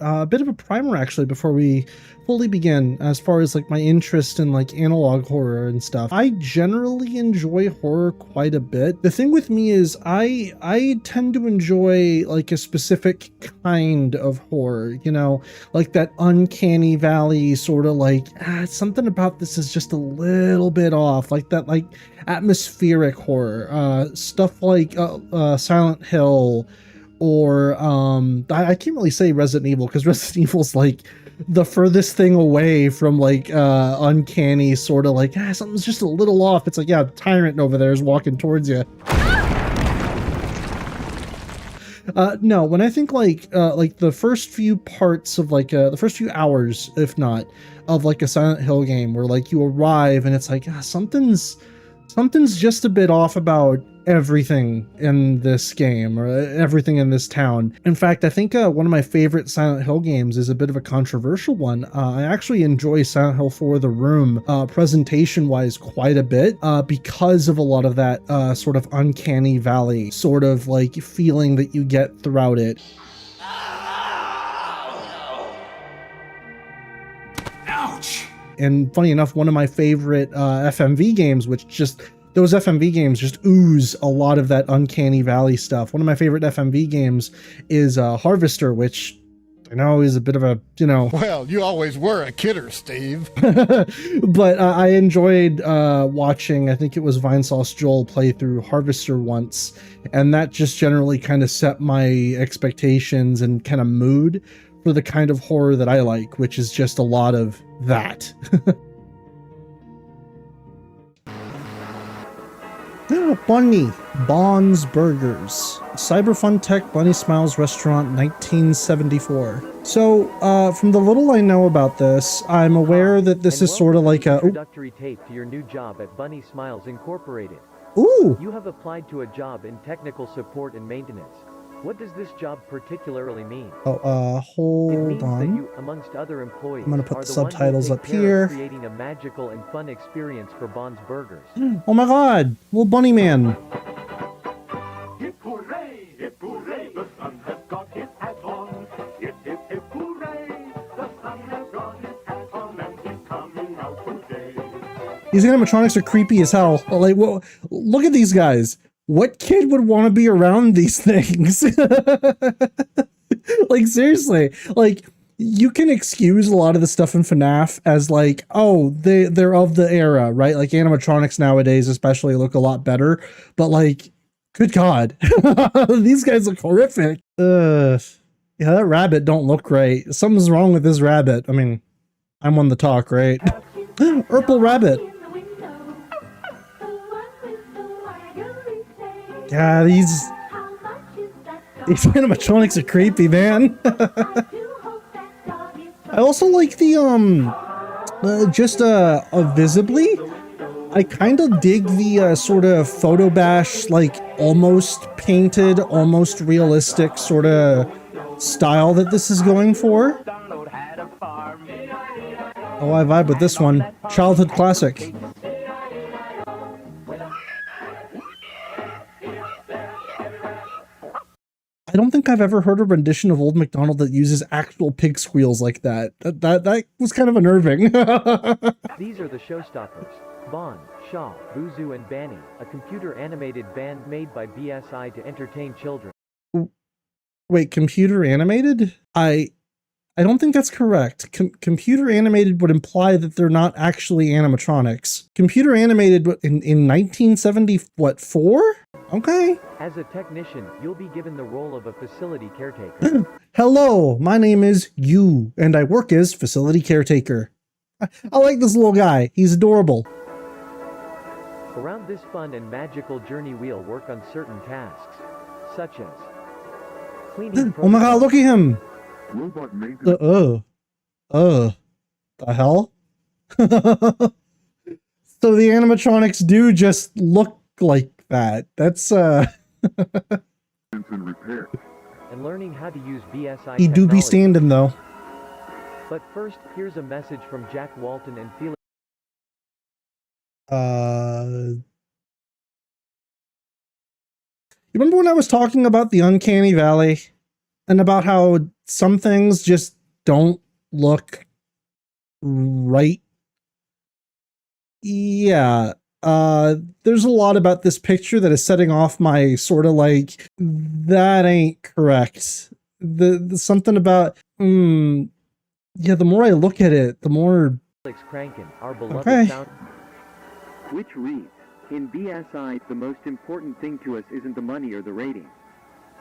a bit of a primer actually before we fully begin as far as like my interest in like analog horror and stuff. I generally enjoy horror quite a bit. The thing with me is I tend to enjoy like a specific kind of horror, you know, like that uncanny valley sort of like something about this is just a little bit off, like that like atmospheric horror, stuff like Silent Hill, or I can't really say Resident Evil because Resident Evil's like the furthest thing away from like uncanny, sort of like something's just a little off. It's like, yeah, Tyrant over there is walking towards you. No, when I think like the first few parts of like the first few hours, if not, of like a Silent Hill game where like you arrive and it's like something's just a bit off about everything in this game or everything in this town. In fact, I think one of my favorite Silent Hill games is a bit of a controversial one. I actually enjoy Silent Hill 4 The Room presentation-wise quite a bit because of a lot of that sort of uncanny valley sort of like feeling that you get throughout it. Ouch! And funny enough, one of my favorite FMV games, which just those FMV games just ooze a lot of that uncanny valley stuff. One of my favorite FMV games is Harvester, which I know is a bit of a, you know. Well, you always were a kidder, Steve. But I enjoyed watching, I think it was Vinesauce Joel play through Harvester once, and that just generally kind of set my expectations and kind of mood for the kind of horror that I like, which is just a lot of that. Bunnie, Bon's Burgers, Cyberfun Tech Bunny Smiles Restaurant, 1974. So, from the little I know about this, I'm aware that this is sort of like a introductory tape to your new job at Bunnie Smiles Incorporated. Ooh! You have applied to a job in technical support and maintenance. What does this job particularly mean? Oh, hold it means on. That you, amongst other employees, I'm gonna put are the one who subtitles take up care here. of creating a magical and fun experience for Bon's Burgers. Oh my god! Little bunny man! Hip hooray, the sun has got his hat on. Hip, hip, hip, hooray, the sun has got his hat on and he's coming out today. These animatronics are creepy as hell. Like, well, look at these guys. What kid would want to be around these things? Like, seriously, like, you can excuse a lot of the stuff in FNAF as like, oh, they're of the era, right? Like animatronics nowadays especially look a lot better, but like, good God, these guys look horrific. Yeah, that rabbit don't look great. Something's wrong with this rabbit. I mean, I'm on the talk, right? Urple rabbit. Yeah, these animatronics are creepy, man. I also like the visibly, I kind of dig the sort of photo bash, like almost painted, almost realistic sort of style that this is going for. Oh, I vibe with this one. Childhood classic. I don't think I've ever heard a rendition of Old MacDonald that uses actual pig squeals like that. That was kind of unnerving. These are the showstoppers. Bon, Shaw, Boozoo and Banny, a computer-animated band made by BSI to entertain children. Wait, computer animated? I don't think that's correct. Computer animated would imply that they're not actually animatronics. Computer animated in 1970, what, 4? Okay. As a technician, you'll be given the role of a facility caretaker. Hello, my name is Yu, and I work as facility caretaker. I like this little guy. He's adorable. Around this fun and magical journey, we'll work on certain tasks, such as cleaning. Oh my god, look at him! The hell? So the animatronics do just look like that. That's and learning how to use BSI he do be standing though. But first, here's a message from Jack Walton and Felix. You remember when I was talking about the uncanny valley and about how some things just don't look right. Yeah. There's a lot about this picture that is setting off my sort of like, that ain't correct. The something about, yeah, the more I look at it, the more. Alex Crankin, our beloved Okay. sound. Which reads, in BSI, the most important thing to us isn't the money or the ratings.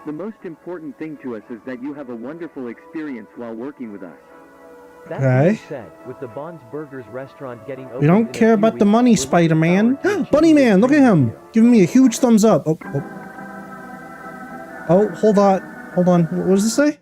The most important thing to us is that you have a wonderful experience while working with us. That Okay. being said, with the Bond's Burgers restaurant getting open, We don't care about the money, Spider-Man. Bunny Man, look at him, giving me a huge thumbs up. Oh, hold on. What does it say?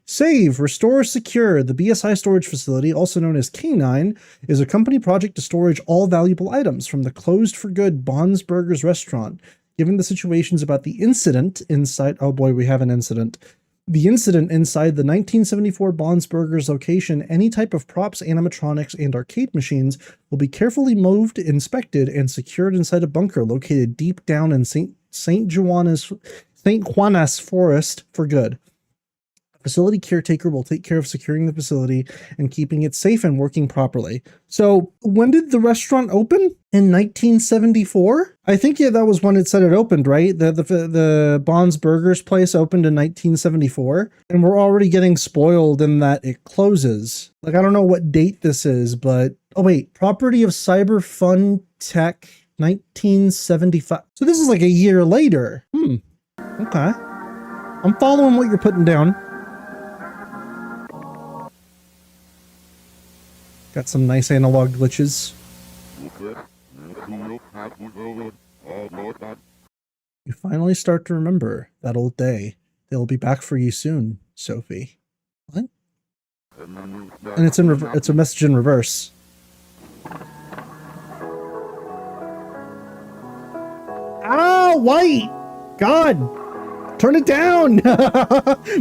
Save, restore, secure. The BSI storage facility, also known as K9, is a company project to storage all valuable items from the closed for good Bond's Burgers restaurant. Given the situations about the incident inside, oh boy, we have an incident. The incident inside the 1974 Bond's Burgers location, any type of props, animatronics, and arcade machines will be carefully moved, inspected, and secured inside a bunker located deep down in St. Juanas Forest for good. Facility caretaker will take care of securing the facility and keeping it safe and working properly. So when did the restaurant open? In 1974? I think, yeah, that was when it said it opened, right? The Bond's Burgers place opened in 1974, and we're already getting spoiled in that it closes. Like, I don't know what date this is, but, oh wait, property of Cyber Fun Tech, 1975. So this is like a year later. Okay. I'm following what you're putting down. Got some nice analog glitches. You finally start to remember that old day. They'll be back for you soon, Sophie. What? And it's in it's a message in reverse. Ah, white! God! Turn it down!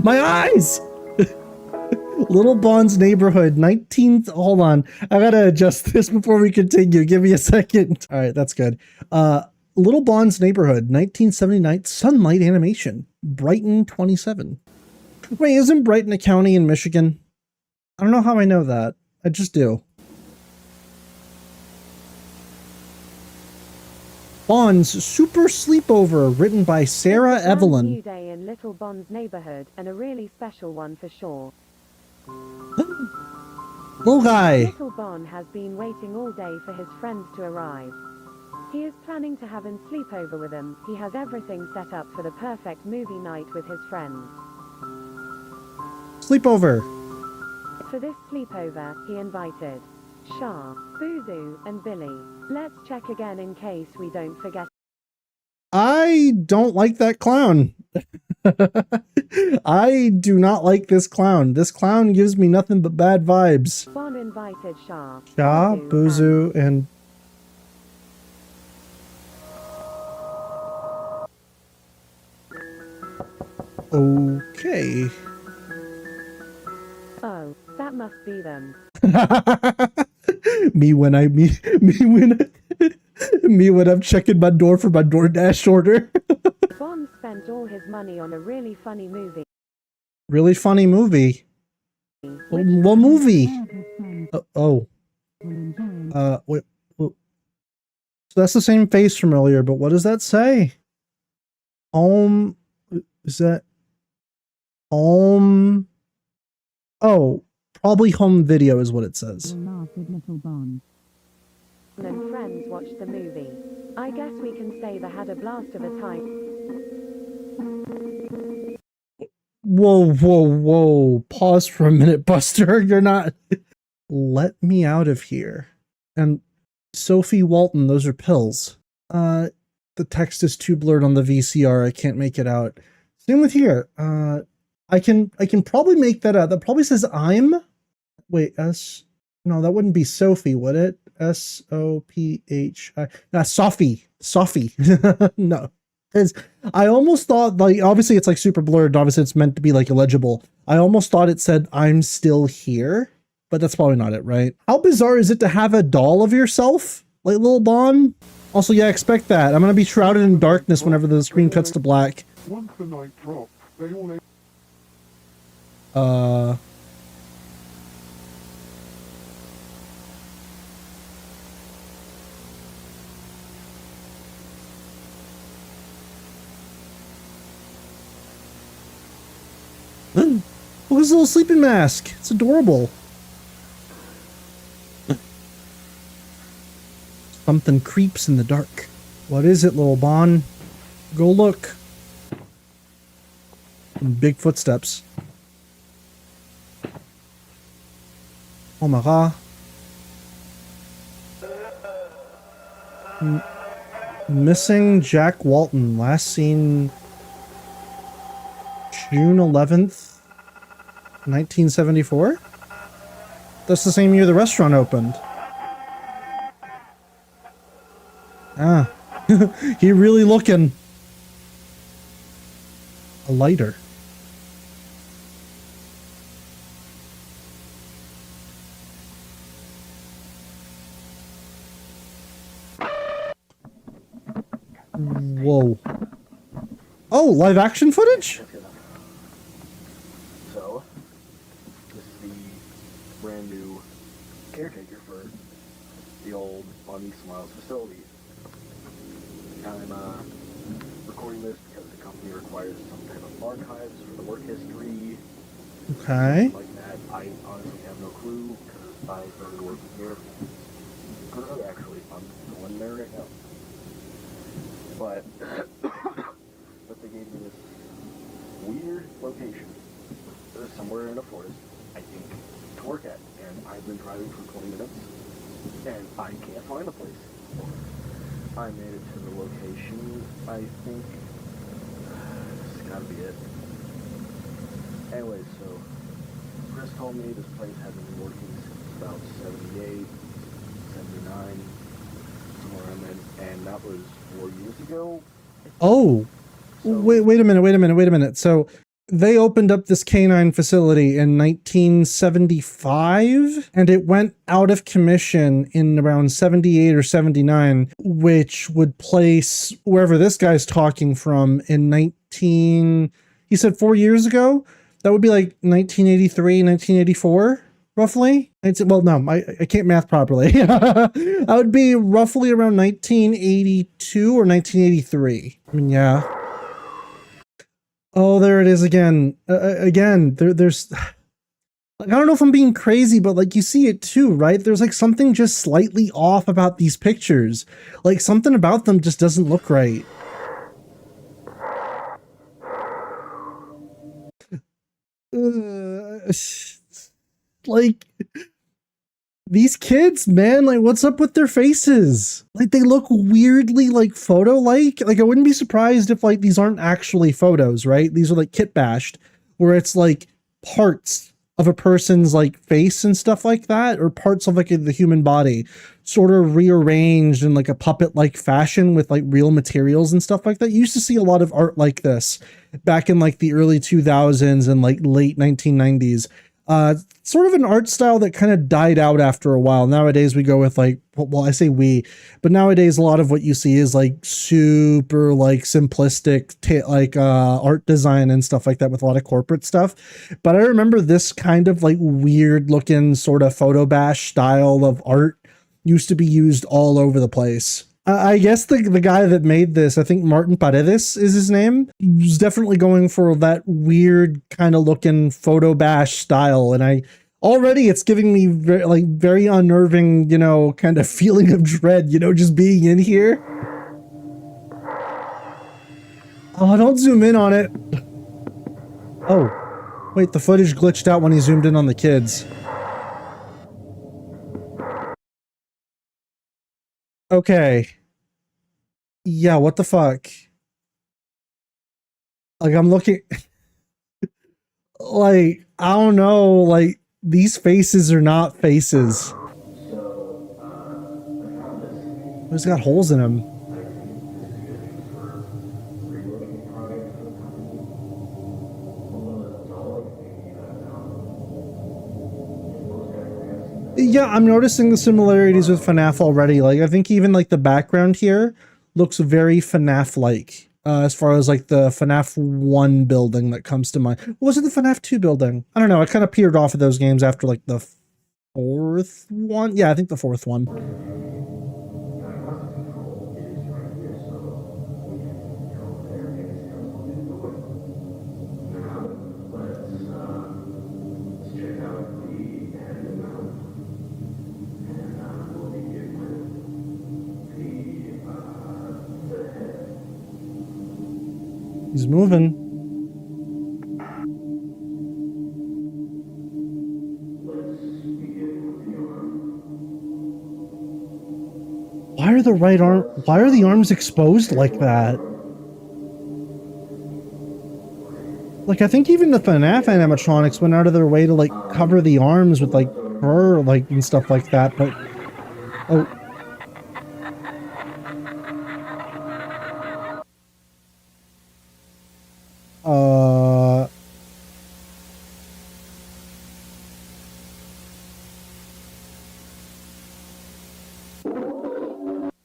My eyes! Little Bond's Neighborhood, 19th. Hold on. I gotta adjust this before we continue. Give me a second. All right, that's good. Little Bond's Neighborhood, 1979. Sunlight Animation, Brighton 27. Wait, isn't Brighton a county in Michigan? I don't know how I know that. I just do. Bond's Super Sleepover, written by Sarah Evelyn. New day in Little Bond's Neighborhood, and a really special one for sure. Little guy. Little Bond has been waiting all day for his friends to arrive. He is planning to have a sleepover with them. He has everything set up for the perfect movie night with his friends. Sleepover. For this sleepover, he invited Shah, Buzu, and Billy. Let's check again in case we don't forget. I don't like that clown. I do not like this clown. This clown gives me nothing but bad vibes. Bond invited Shah, Buzu, and... Okay. Oh, that must be them. me when I'm checking my door for my DoorDash order. Bond spent all his money on a really funny movie. Really funny movie? What movie? Wait. So that's the same face from earlier, but what does that say? Home... Is that... Home... Oh, probably home video is what it says. And friends watched the movie. I guess we can say they had a blast of a time. Whoa. Pause for a minute, Buster. You're not... Let me out of here. And Sophie Walton, those are pills. The text is too blurred on the VCR. I can't make it out. Same with here. I can probably make that out. That probably says I'm... Wait, S... No, that wouldn't be Sophie, would it? S-O-P-H-I... Sophie. No. Because I almost thought, like, obviously it's like super blurred, and obviously it's meant to be like illegible. I almost thought it said I'm still here, but that's probably not it, right? How bizarre is it to have a doll of yourself? Like Lil Bon? Also, yeah, expect that. I'm gonna be shrouded in darkness whenever the screen cuts to black. Once the night dropped, they all ate. Uh... Look at his little sleeping mask. It's adorable. Something creeps in the dark. What is it, little Bon? Go look. Some big footsteps. Oh my god. Missing Jack Walton. Last seen June 11th, 1974? That's the same year the restaurant opened. Ah. He really looking. A lighter. Whoa. Oh, live action footage? So, this is the brand new caretaker for the old BUNNIES facility. I'm recording this because the company requires some type of archives for the work history. Okay. Like that. I honestly have no clue because I started working here. Actually, I'm going there right now. But they gave me this weird location. It was somewhere in a forest, I think, to work at. And I've been driving for 20 minutes, and I can't find the place. I made it to the location, I think. This has gotta be it. Anyway, so Chris told me this place hasn't been working since about 78, 79, somewhere around then, and that was 4 years ago. Oh, So, wait a minute. So they opened up this canine facility in 1975 and it went out of commission in around 78 or 79, which would place wherever this guy's talking from in he said 4 years ago. That would be like 1983, 1984. Roughly? Well, no, I can't math properly. I would be roughly around 1982 or 1983. I mean, yeah. Oh, there it is again. There's... Like, I don't know if I'm being crazy, but like you see it too, right? There's like something just slightly off about these pictures. Like something about them just doesn't look right. Like these kids, man, like what's up with their faces? Like they look weirdly like photo-like. Like I wouldn't be surprised if like these aren't actually photos, right? These are like kit bashed, where it's like parts of a person's like face and stuff like that, or parts of like the human body sort of rearranged in like a puppet-like fashion with like real materials and stuff like that. You used to see a lot of art like this back in like the early 2000s and like late 1990s. Sort of an art style that kind of died out after a while. Nowadays we go with like, well, I say we, but nowadays a lot of what you see is like super like simplistic, art design and stuff like that with a lot of corporate stuff. But I remember this kind of like weird looking sort of photo bash style of art used to be used all over the place. I guess the guy that made this, I think Martin Paredes is his name, was definitely going for that weird kind of looking photo bash style. And already it's giving me very unnerving, you know, kind of feeling of dread, you know, just being in here. Oh, don't zoom in on it. Oh, wait, the footage glitched out when he zoomed in on the kids. Okay. Yeah, what the fuck? Like, I'm looking... like, I don't know, like, these faces are not faces. Who's got holes in them? Yeah, I'm noticing the similarities with FNAF already. Like, I think even like the background here looks very FNAF-like. as far as like the FNAF 1 building that comes to mind. Was it the FNAF 2 building? I don't know. I kind of petered off of those games after like the fourth one. Yeah, I think the fourth one. He's moving. Why are the arms exposed like that? Like, I think even the FNAF animatronics went out of their way to like cover the arms with like fur, like, and stuff like that, but oh.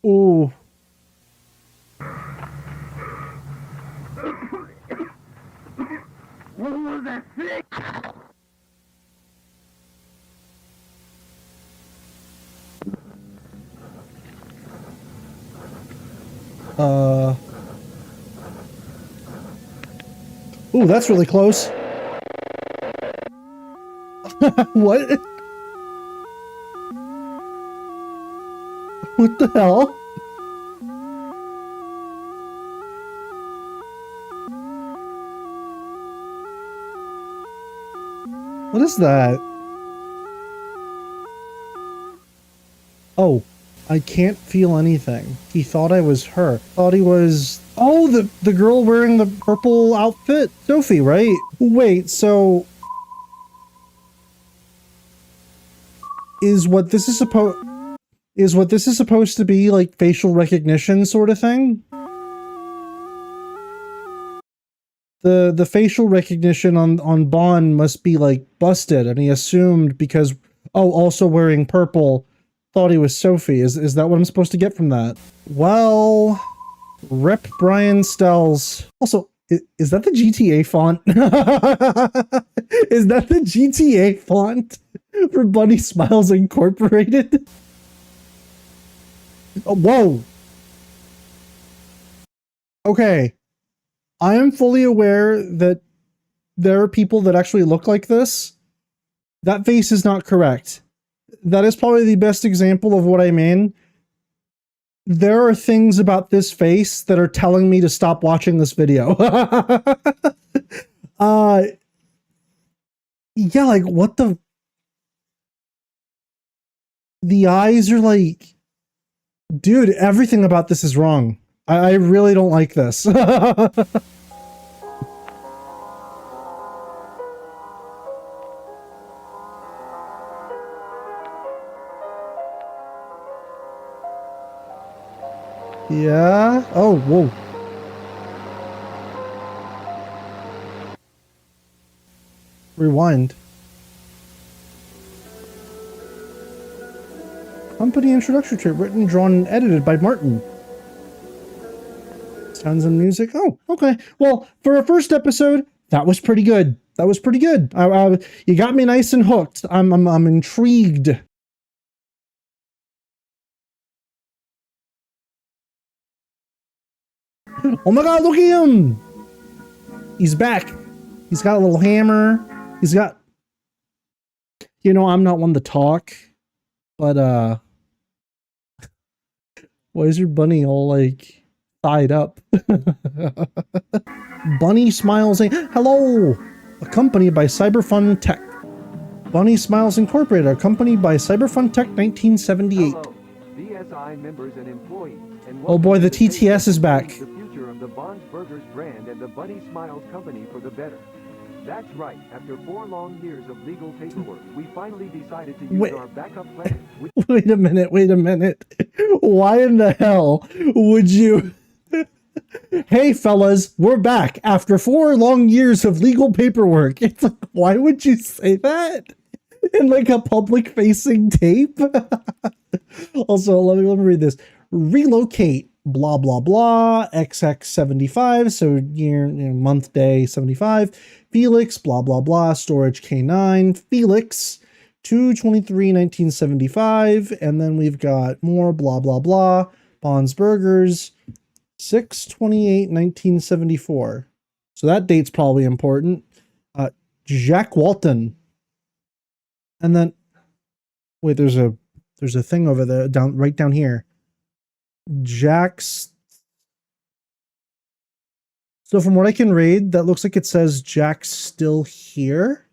Ooh. What was that thing? Ooh, that's really close. What? What the hell? What is that? Oh, I can't feel anything. He thought I was her. Thought he was... Oh, the girl wearing the purple outfit? Sophie, right? Wait, so... Is what this is supposed to be like facial recognition sort of thing? The facial recognition on Bond must be like busted, and he assumed because also wearing purple, thought he was Sophie. Is that what I'm supposed to get from that? Well, rip Brian Stells. Also, is that the GTA font? Is that the GTA font for Bunny Smiles Incorporated? Oh, whoa. Okay. I am fully aware that there are people that actually look like this. That face is not correct. That is probably the best example of what I mean. There are things about this face that are telling me to stop watching this video. Yeah, like what the eyes are like, dude, everything about this is wrong. I really don't like this. Yeah. Oh, whoa. Rewind. Company introduction trip written, drawn, and edited by Martin. Sounds and music. Oh, okay. Well, for a first episode, that was pretty good. That was pretty good. You got me nice and hooked. I'm intrigued. Oh my god, look at him! He's back. He's got a little hammer. He's got... You know, I'm not one to talk, but, why is your bunny all, like, tied up? Bunny Smiles... Hello! Accompanied by Cyberfun Tech. Bunny Smiles Incorporated, accompanied by Cyberfun Tech 1978. Hello, BSI members and employees. And oh boy, the TTS is back. The future of the Bond's Burgers brand and the Bunny Smiles company for the better. That's right. After 4 long years of legal paperwork, we finally decided to use our backup plan. Wait a minute. Why in the hell would you... Hey fellas, we're back after 4 long years of legal paperwork. It's like, why would you say that? In like a public facing tape? Also, let me read this. Relocate blah, blah, blah, XX75, so year, month, day 75, Felix, blah, blah, blah, storage K9, Felix, 2/23/1975, and then we've got more blah, blah, blah, Bond's Burgers, 6/28/1974. So that date's probably important. Jack Walton. And then, wait, there's a thing over there, right down here. Jack's. So from what I can read, that looks like it says Jack's still here.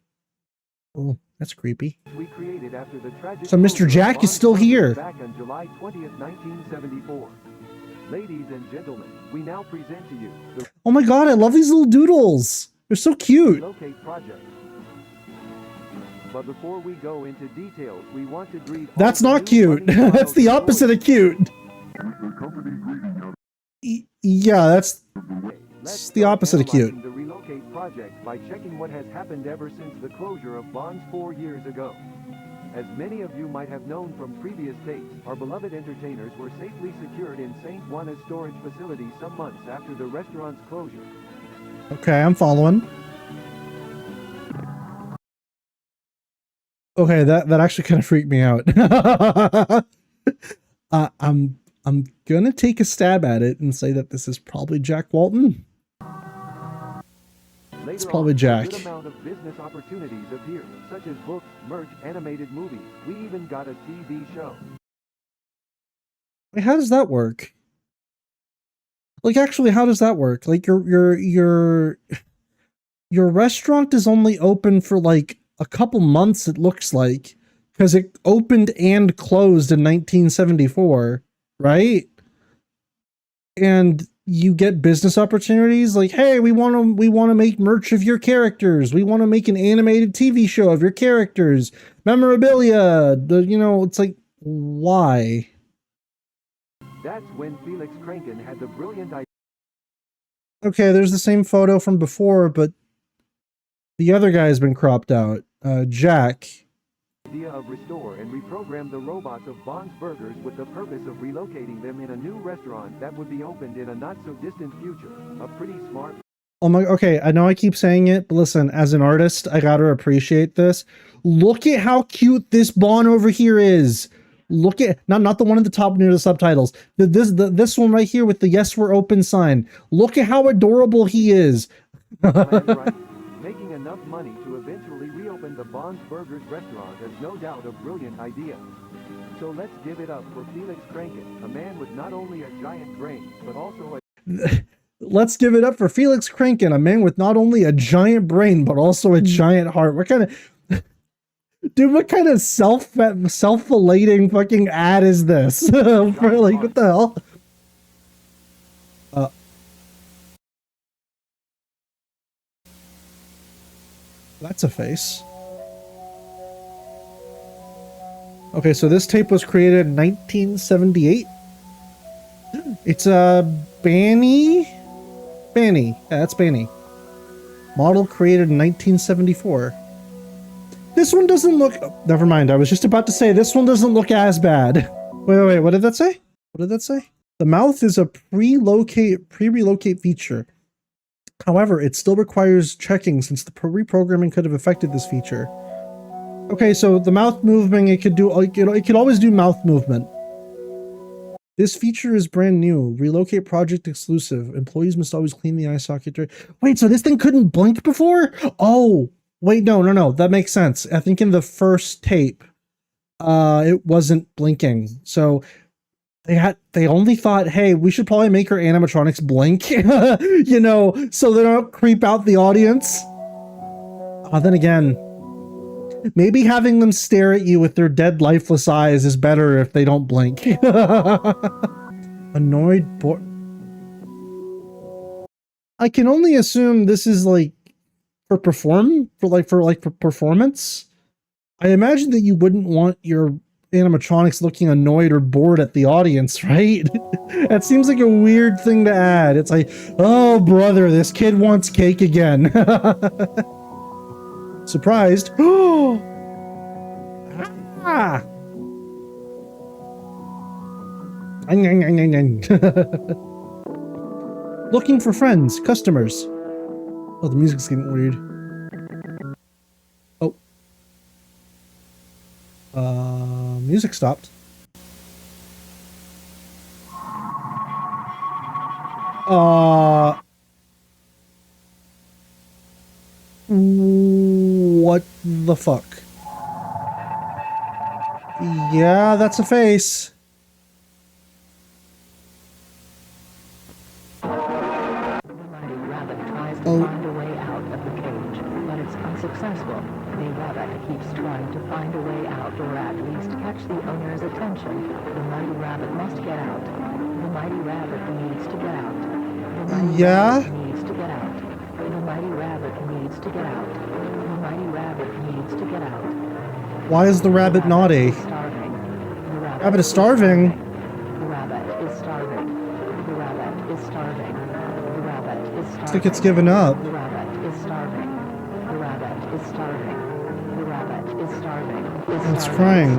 Oh, that's creepy. We created after the tragic So Mr. Jack is still here. Back on July 20th, 1974. Ladies and gentlemen, we now present to you the Oh my god, I love these little doodles. They're so cute. Relocate project. But before we go into details, we want to greet. That's all not the new cute. Bunnies That's the Files opposite of cute. Yeah, that's Let's the start opposite of cute. analyzing the Relocate project by checking what has happened ever since the closure of Bonds 4 years ago. As many of you might have known from previous tapes, our beloved entertainers were safely secured in St. Juana's storage facility some months after the restaurant's closure. Okay, I'm following. Okay, that actually kind of freaked me out. I'm gonna take a stab at it and say that this is probably Jack Walton. Later probably on, Jack. A good amount of business opportunities appeared, such as books, merch, animated movies. We even got a TV show. Wait, how does that work? Like, actually, how does that work? Like, your restaurant is only open for like a couple months, it looks like, because it opened and closed in 1974, right? And you get business opportunities like, hey, we want to make merch of your characters. We want to make an animated TV show of your characters, memorabilia. It's like, why? That's when Felix Kranken had the brilliant idea. Okay, there's the same photo from before, but the other guy's been cropped out. Jack. Of restore and reprogram the robots of Bond's Burgers with the purpose of relocating them in a new restaurant that would be opened in a not-so-distant future. A pretty smart... Oh my, okay, I know I keep saying it, but listen, as an artist, I gotta appreciate this. Look at how cute this Bond over here is. Look at, not the one at the top near the subtitles. This one right here with the yes, we're open sign. Look at how adorable he is. Right? Making enough money to eventually reopen the Bond's Burgers restaurant is no doubt a brilliant idea. So let's give it up for Felix Kranken, a man with not only a giant brain, but also a... Let's give it up for Felix Kranken, a man with not only a giant brain, but also a giant heart. What kind of... Dude, what kind of self-felating fucking ad is this? Like, what the hell? That's a face. Okay, so this tape was created in 1978. It's a Banny. Yeah, that's Banny. Model created in 1974. This one doesn't look... Never mind, I was just about to say this one doesn't look as bad. Wait, what did that say? What did that say? The mouth is a pre-relocate feature. However, it still requires checking since the reprogramming could have affected this feature. Okay, so the mouth moving, it could always do mouth movement. This feature is brand new. Relocate project exclusive. Employees must always clean the eye socket. Wait, so this thing couldn't blink before? Oh, wait, no. That makes sense. I think in the first tape, it wasn't blinking. So they only thought, hey, we should probably make our animatronics blink, so they don't creep out the audience. Then again, maybe having them stare at you with their dead, lifeless eyes is better if they don't blink. Annoyed I can only assume this is like for performance. I imagine that you wouldn't want your animatronics looking annoyed or bored at the audience, right? That seems like a weird thing to add. It's like, oh brother, this kid wants cake again. Surprised. Looking for friends, customers. Oh, the music's getting weird. Oh. Music stopped. What the fuck? Yeah, that's a face. Rabbit tries to find a way out of the cage, but it's unsuccessful. The rabbit keeps trying to find a way out, or at least catch the owner's attention. The mighty rabbit must get out. The mighty rabbit needs to get out. The mighty rabbit needs to get out. The mighty rabbit needs to get out. The mighty rabbit needs to get out. Why is the rabbit naughty? Starving. The Rabbit is starving. The rabbit is starving. The rabbit is starving. The rabbit is starving. Looks like it's given up. The rabbit is starving. The rabbit is starving. The rabbit is starving. It's crying. Is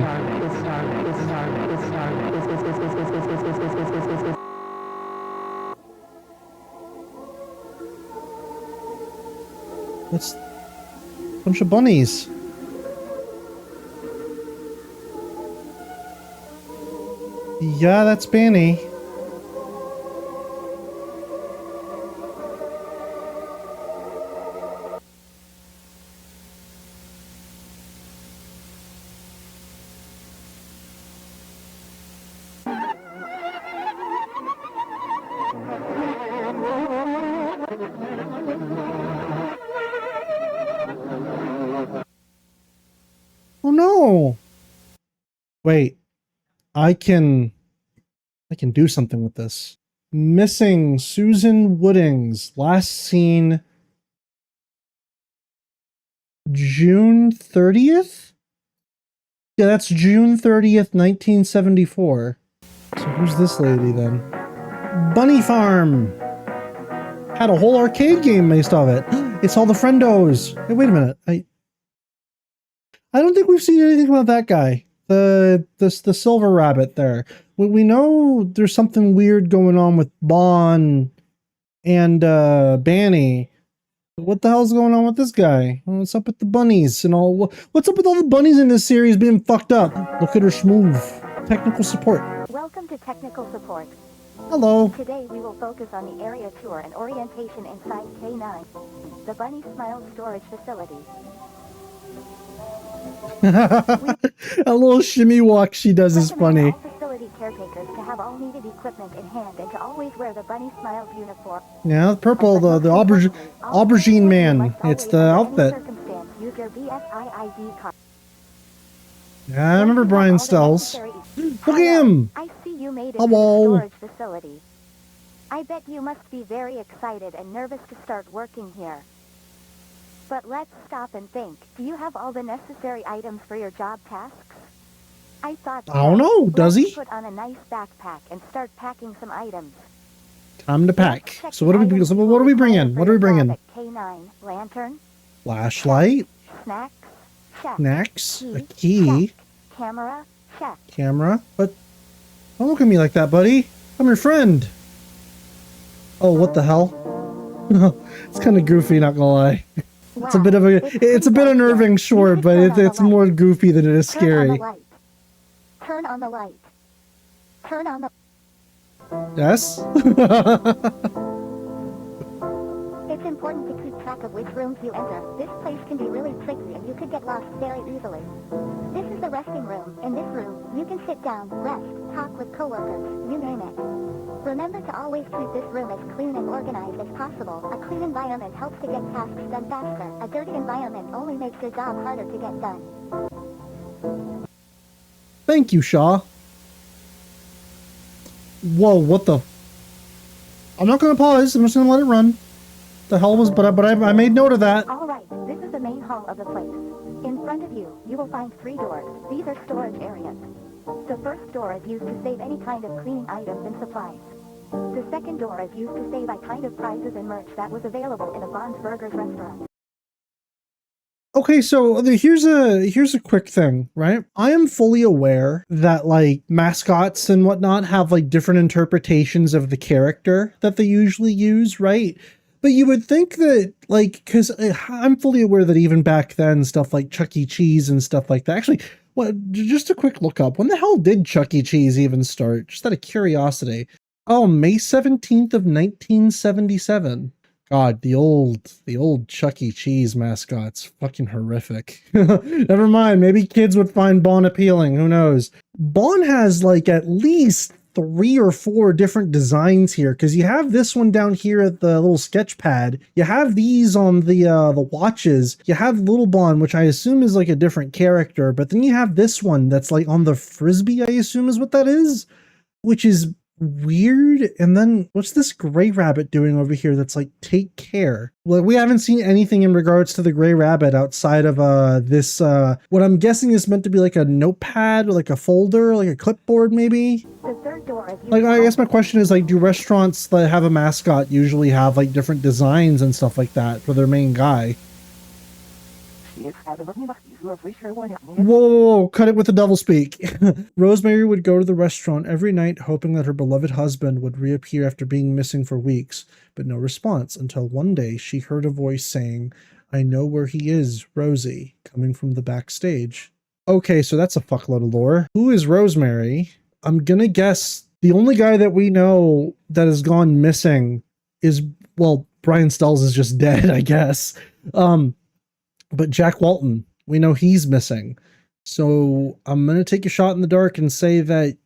starving. Is starving. Is starving. Is. That's a bunch of bunnies. Yeah, that's Banny. Oh no! Wait, I can do something with this. Missing Susan Woodings. Last seen June 30th? Yeah, that's June 30th, 1974. So who's this lady then? Bunny Farm! Had a whole arcade game based off it. It's all the friendos. Hey, wait a minute. I don't think we've seen anything about that guy. The silver rabbit there. We know there's something weird going on with Bon and Banny. What the hell's going on with this guy? What's up with the bunnies and all? What's up with all the bunnies in this series being fucked up? Look at her smooth. Technical support. Welcome to technical support. Hello. Today we will focus on the area tour and orientation inside K9, the Bunny Smile storage facility. A little shimmy walk she does is funny. All facility caretakers to have all needed equipment in hand and to always wear the Bunny Smiles uniform. Yeah, the purple, the aubergine man. It's the outfit. Use your BSIID card. Yeah, I remember Brian Stells. Look at him! I see you made it Hello. to the storage facility. I bet you must be very excited and nervous to start working here. But let's stop and think. Do you have all the necessary items for your job tasks? I thought so. I don't know. Does he? Let's put on a nice backpack and start packing some items. Time to pack. So what do we bring in? What do we bring in? K9 lantern, Flashlight, snacks, check. snacks, a key, check. Camera, check. camera. But don't look at me like that, buddy. I'm your friend. Oh, what the hell? It's kind of goofy, not gonna lie. It's a bit of it's a bit unnerving, sure, but it's more goofy than it is scary. Turn on the light. Turn on the... Yes? It's important to keep track of which rooms you enter. This place can be really tricky and you could get lost very easily. This is the resting room. In this room, you can sit down, rest, talk with coworkers, you name it. Remember to always keep this room as clean and organized as possible. A clean environment helps to get tasks done faster. A dirty environment only makes your job harder to get done. Thank you, Shaw. Whoa, what the... I'm not gonna pause, I'm just gonna let it run. The hell was... But I made note of that. Alright, this is the main hall of the place. In front of you, you will find 3 doors. These are storage areas. The first door is used to save any kind of cleaning items and supplies. The second door is used to save a kind of prizes and merch that was available in a Bond's Burgers restaurant. Okay, so here's a quick thing, right? I am fully aware that like mascots and whatnot have like different interpretations of the character that they usually use, right? But you would think that like, because I'm fully aware that even back then, stuff like Chuck E. Cheese and stuff like that. Actually, what? Just a quick look up. When the hell did Chuck E. Cheese even start? Just out of curiosity. Oh, May 17th of 1977. God, the old Chuck E. Cheese mascots, fucking horrific. Never mind, maybe kids would find Bon appealing, who knows. Bon has like at least 3 or 4 different designs here, because you have this one down here at the little sketch pad. You have these on the watches. You have Little Bon, which I assume is like a different character, but then you have this one that's like on the frisbee, I assume is what that is, which is weird. And then what's this gray rabbit doing over here that's like take care? Well, we haven't seen anything in regards to the gray rabbit outside of this what I'm guessing is meant to be like a notepad or like a folder, like a clipboard maybe. The third door as you Like, I guess my question is like, do restaurants that have a mascot usually have like different designs and stuff like that for their main guy? Whoa, cut it with the double speak. Rosemary would go to the restaurant every night hoping that her beloved husband would reappear after being missing for weeks, but no response until one day she heard a voice saying, "I know where he is, Rosie," coming from the backstage. Okay, so that's a fuckload of lore. Who is Rosemary? I'm gonna guess the only guy that we know that has gone missing is, well, Brian Stells is just dead, I guess. But Jack Walton, we know he's missing. So I'm going to take a shot in the dark and say that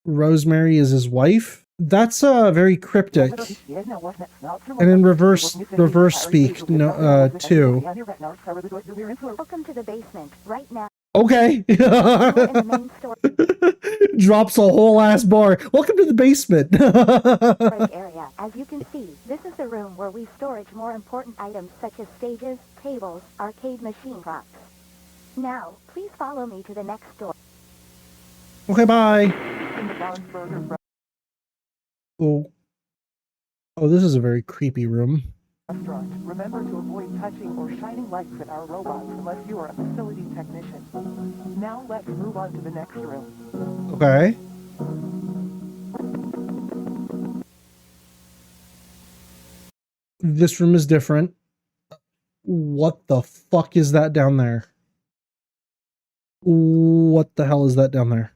Rosemary is his wife. That's very cryptic. And in reverse speak, no, too. welcome to the basement right now. Okay. In the main storage Drops a whole ass bar. Welcome to the basement. area. As you can see, this is the room where we storage more important items such as stages, tables, arcade machine props. Now, please follow me to the next door. Okay, bye. Oh, this is a very creepy room. Restaurant. Remember to avoid touching or shining lights at our robots unless you are a facility technician. Now let's move on to the next room. Okay. This room is different. What the fuck is that down there? What the hell is that down there?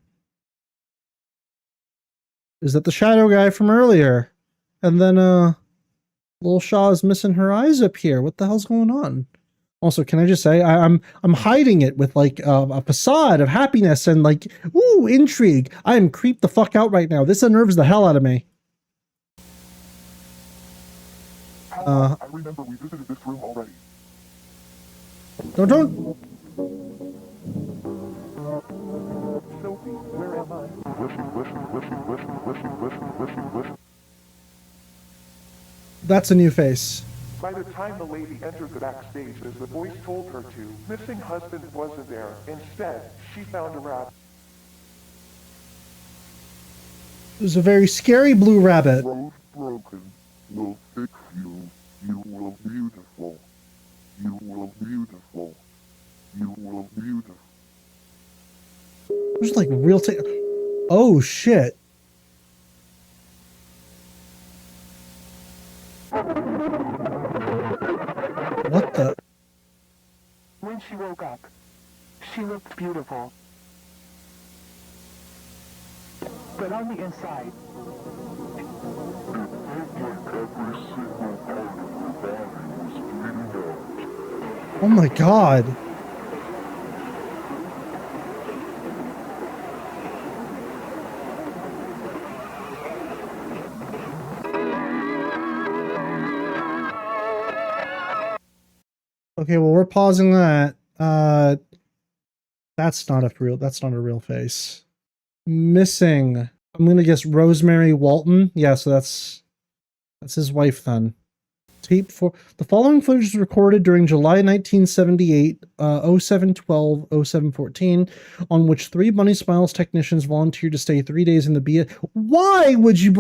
Is that the shadow guy from earlier? And then, Little Shaw is missing her eyes up here. What the hell's going on? Also, can I just say, I'm hiding it with like a facade of happiness and like, ooh, intrigue. I am creeped the fuck out right now. This unnerves the hell out of me. I remember we visited this room already. Don't. Sophie, where am I? That's a new face. By the time the lady entered the backstage, as the voice told her to, missing husband wasn't there. Instead, she found a rabbit. It was a very scary blue rabbit. Rose broken will fix you. You will beautiful. You will beautiful. You will beautiful. It was like real oh shit. What the? When she woke up, she looked beautiful. But on the inside, Oh my god. Okay, well, we're pausing that. That's not a real face. Missing. I'm gonna guess Rosemary Walton. Yeah, so that's his wife then. Tape for the following footage was recorded during July 1978, 0712, 0714, on which 3 Bunny Smiles technicians volunteered to stay 3 days in the Why would you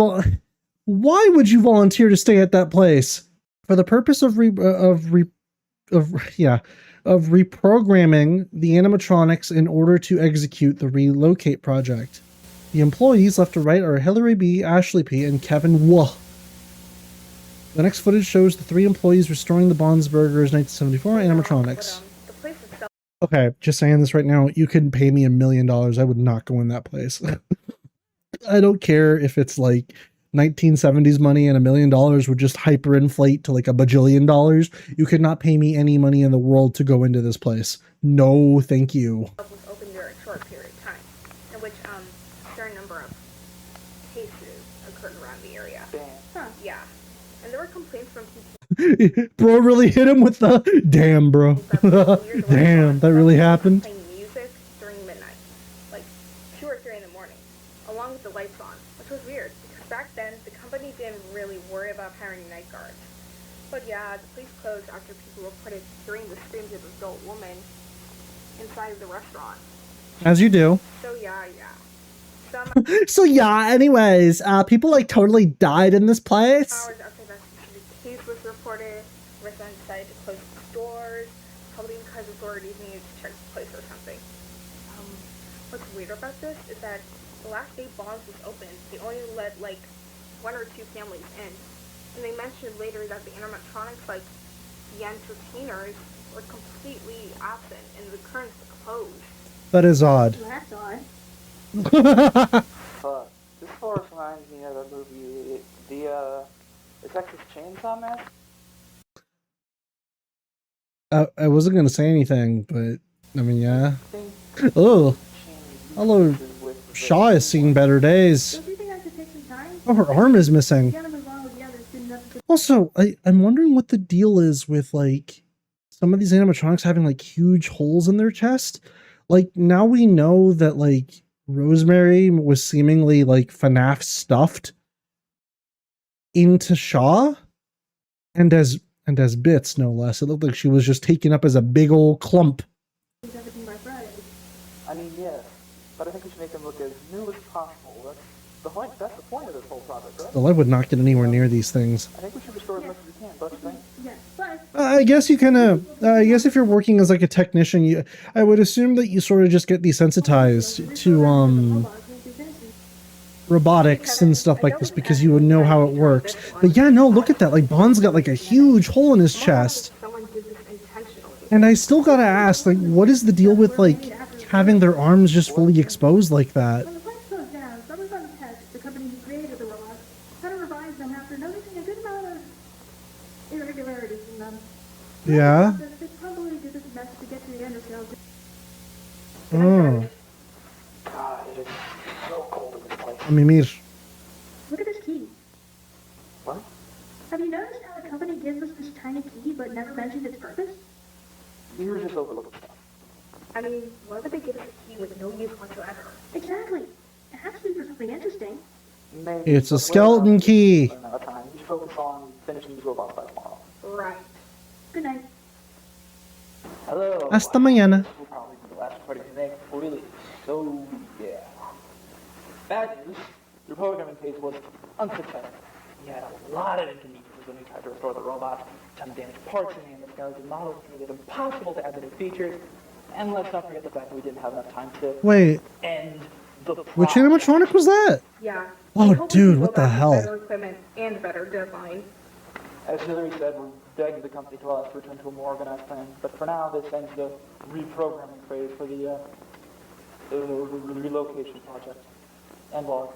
volunteer to stay at that place? For the purpose of of reprogramming the animatronics in order to execute the relocate project. The employees left to right are Hillary B., Ashley P., and Kevin Wu. The next footage shows the 3 employees restoring the Bonsberger's 1974 animatronics. Okay, just saying this right now, you could pay me $1 million. I would not go in that place. I don't care if it's like 1970s money and $1 million would just hyperinflate to like $1 bajillion. You could not pay me any money in the world to go into this place. No, thank you. Was open during a short period of time, in which a certain number of cases occurred around the area. Huh. Yeah. And there were complaints from people. Bro really hit him with the damn, bro. Damn, that really happened. Playing music during midnight, like 2 or 3 in the morning, along with the lights on, which was weird because back then the company didn't really worry about hiring night guards. But yeah, the place closed after people reported hearing the screams of an adult woman inside of the restaurant. As you do. So yeah. So yeah, anyways, people like totally died in this place. Hours after that the case was reported, residents decided to close the stores, probably because authorities needed to check the place or something. What's weird about this is that the last day Bonds was open, they only let like 1 or 2 families in. And they mentioned later that the animatronics, like the entertainers, were completely absent and the curtains were closed. That is odd. Well, that's odd. This horse reminds me of the movie, the Texas Chainsaw Massacre. I wasn't gonna say anything, but I mean, yeah. Oh, hello. Shaw has seen better days. Don't you think I should take some time? Oh, her arm is missing. Also, I'm wondering what the deal is with like some of these animatronics having like huge holes in their chest. Like now we know that like Rosemary was seemingly like FNAF stuffed into Shaw, and as bits, no less. It looked like she was just taken up as a big old clump. I mean, yes, but I think we should make them look as new as possible. That's the point of this whole project, right? Well, I would not get anywhere near these things. I think we should restore as much as we can, don't you think? Yes, but I guess you kind of. I guess if you're working as like a technician, I would assume that you sort of just get desensitized to robotics and stuff like this because you would know how it works. But yeah, no, look at that. Like Bond's got like a huge hole in his chest, someone did this intentionally. and I still gotta ask, like, what is the deal with like having their arms just fully exposed like that? When the plant closed down, someone on the test, the company who created the robots, had to revise them after noticing a good amount of irregularities in them. Yeah. They probably did this mess to get to the end of sales. Oh. God, it is so cold in this place. I mean, Look at this key. What? Have you noticed how the company gives us this tiny key but never mentioned its purpose? You're just overlooking stuff. I mean, why would they give us a key with no use whatsoever? Exactly. It has to be for something interesting. Maybe, it's a but skeleton key. we're out of time. We should focus on finishing these robots by tomorrow. Right. Good night. Hello. Hasta mañana. This will probably be the last recording we make before we leave. So, yeah. Bad news. Your programming phase was unsuccessful. You had a lot of inconveniences when we tried to restore the robots, ton of damaged parts in the skeleton models, made it impossible to add the new features, and let's not forget the fact that we didn't have enough time to end the project. Which animatronic was that? Yeah. Oh, dude, what the hell? Better equipment and better deadline. As Hillary said, we're begging the company to allow us to return to a more organized plan. But for now, this ends the reprogramming phase for the relocation project. And log.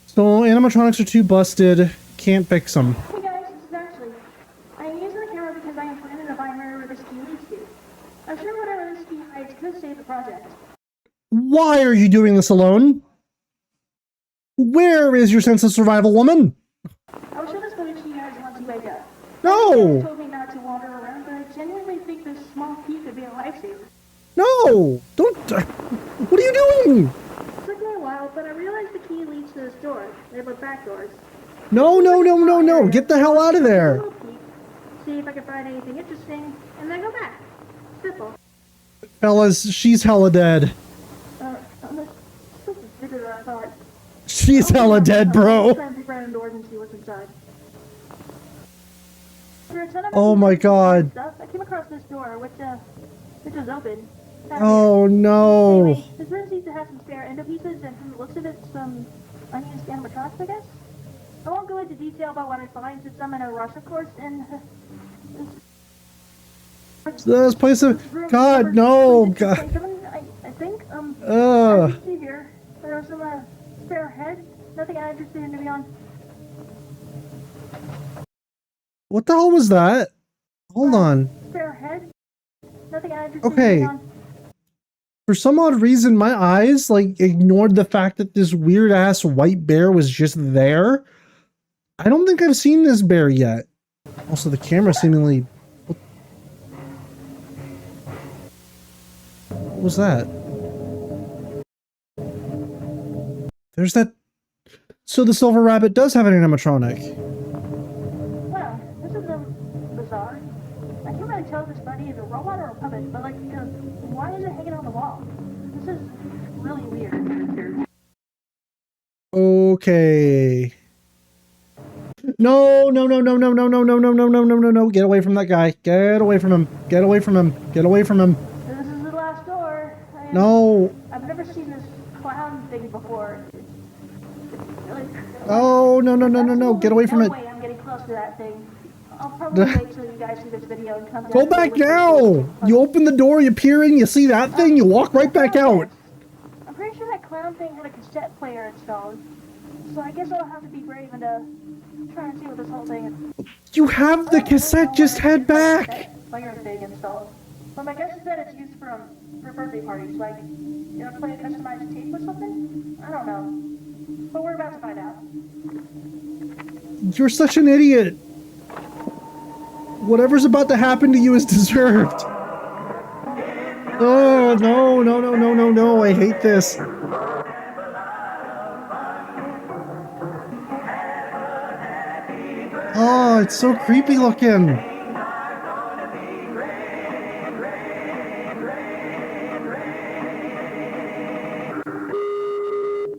So animatronics are too busted. Can't fix them. Hey guys, this is Ashley. I am using the camera because I am planning to find wherever this key leads to. I'm sure whatever this key hides could save the project. Why are you doing this alone? Where is your sense of survival, woman? I will show this footage to you guys once you wake up. No! You told me not to wander around, but I genuinely think this small key could be a lifesaver. No! Don't... What are you doing? It took me a while, but I realized the key leads to this door. They're both back doors. No, no, no, no, no. Get the hell out of there. See if I can find anything interesting, and then go back. Simple. Fellas, she's hella dead. This is bigger than I thought. She's hella dead, bro. Try and peek around doors and see what's inside. For a ton of Oh my god. stuff, I came across this door, which was open. Oh no. Anyway, this room seems to have some spare endo pieces, and from the looks of it, some unused animatronics, I guess. I won't go into detail about what I find since I'm in a rush, of course, and This place of God, no, God. I think, as you see here, there are some spare heads. Nothing I'm interested in, to be honest. What the hell was that? Hold on. Spare heads. Nothing I'm interested in, Okay. to be honest. For some odd reason, my eyes like ignored the fact that this weird ass white bear was just there. I don't think I've seen this bear yet. Also, the camera seemingly. What was that? There's that. So the silver rabbit does have an animatronic. Well, this is bizarre. I can't really tell if this bunny is a robot or a puppet, but like, why is it hanging on the wall? This is really weird. Okay. No, no, no, no, no, no, no, no, no, no, no, no, no, no. Get away from that guy. Get away from him. Get away from him. Get away from him. This is the last door. No. I've never seen this clown thing before. It's really, Oh, no, no, no, no, no. Get away from it. no way I'm getting close to that thing. I'll probably wait till you guys see this video and come down. Go back now. You open the door, you peer in, you see that thing, you walk right back out. I'm pretty sure that clown thing had a cassette player installed. So I guess I'll have to be brave and try and see what this whole thing is. You have the cassette, just head back. Player thing installed. But my guess is that it's used for birthday parties, like, play a customized tape with something? I don't know. But we're about to find out. You're such an idiot. Whatever's about to happen to you is deserved. Oh, no, no, no, no, no, no. I hate this. Oh, it's so creepy looking.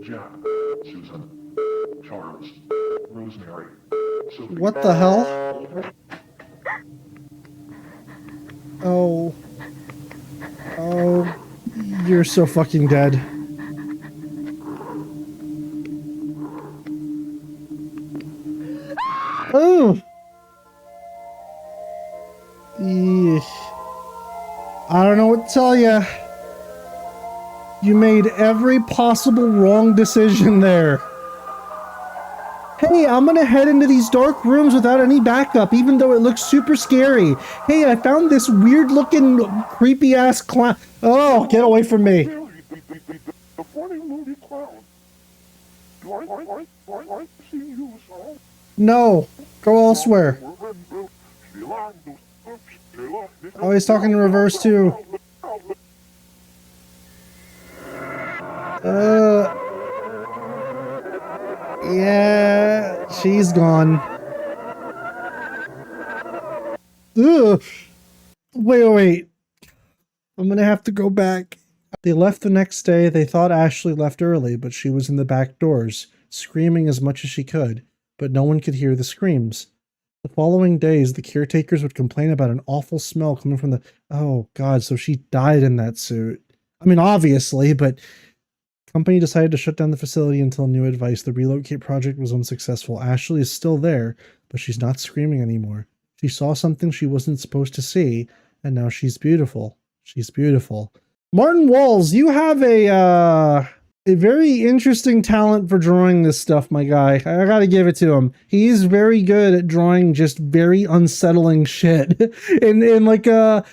Jack, Susan, Charles, Rosemary, Sophie. What the hell? Oh. Oh. You're so fucking dead. Oh. Eesh. I don't know what to tell you. You made every possible wrong decision there. Hey, I'm gonna head into these dark rooms without any backup, even though it looks super scary. Hey, I found this weird looking, creepy ass clown. Oh, get away from me. The funny movie clown. Do I see you, so? No, go elsewhere. Oh, he's talking in reverse too. Yeah, she's gone. Ugh. Wait. I'm gonna have to go back. They left the next day. They thought Ashley left early, but she was in the back doors, screaming as much as she could, but no one could hear the screams. The following days, the caretakers would complain about an awful smell coming from the... Oh, God, so she died in that suit. I mean, obviously, but... Company decided to shut down the facility until new advice. The relocate project was unsuccessful. Ashley is still there, but she's not screaming anymore. She saw something she wasn't supposed to see, and now she's beautiful. She's beautiful. Martin Walls, you have a very interesting talent for drawing this stuff, my guy. I gotta give it to him. He's very good at drawing just very unsettling shit in like a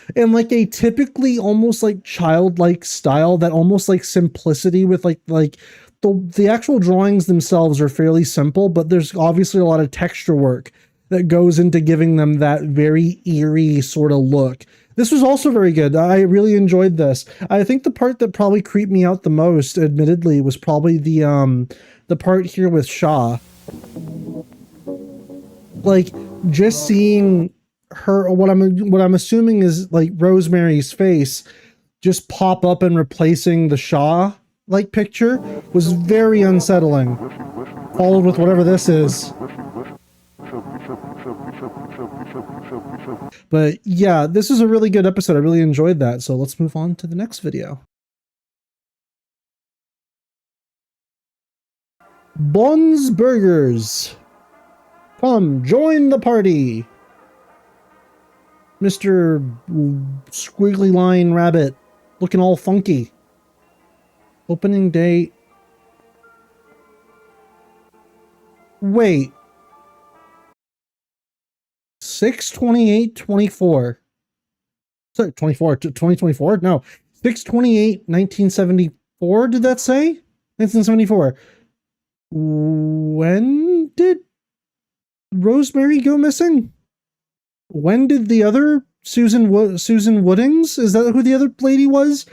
typically almost like childlike style, that almost like simplicity with like the actual drawings themselves are fairly simple, but there's obviously a lot of texture work that goes into giving them that very eerie sort of look. This was also very good. I really enjoyed this. I think the part that probably creeped me out the most, admittedly, was probably the part here with Shaw. Like, just seeing her, what I'm assuming is like Rosemary's face just pop up and replacing the Shaw like picture was very unsettling. Followed with whatever this is. But yeah, this is a really good episode. I really enjoyed that. So let's move on to the next video. Bon's Burgers. Come, join the party. Mr. Squiggly Line Rabbit, looking all funky. Opening date. Wait. 6/28/24. Sorry, 2024? No. 6/28/1974, did that say? 1974. When did Rosemary go missing? When did the other Susan Woodings? Is that who the other lady was?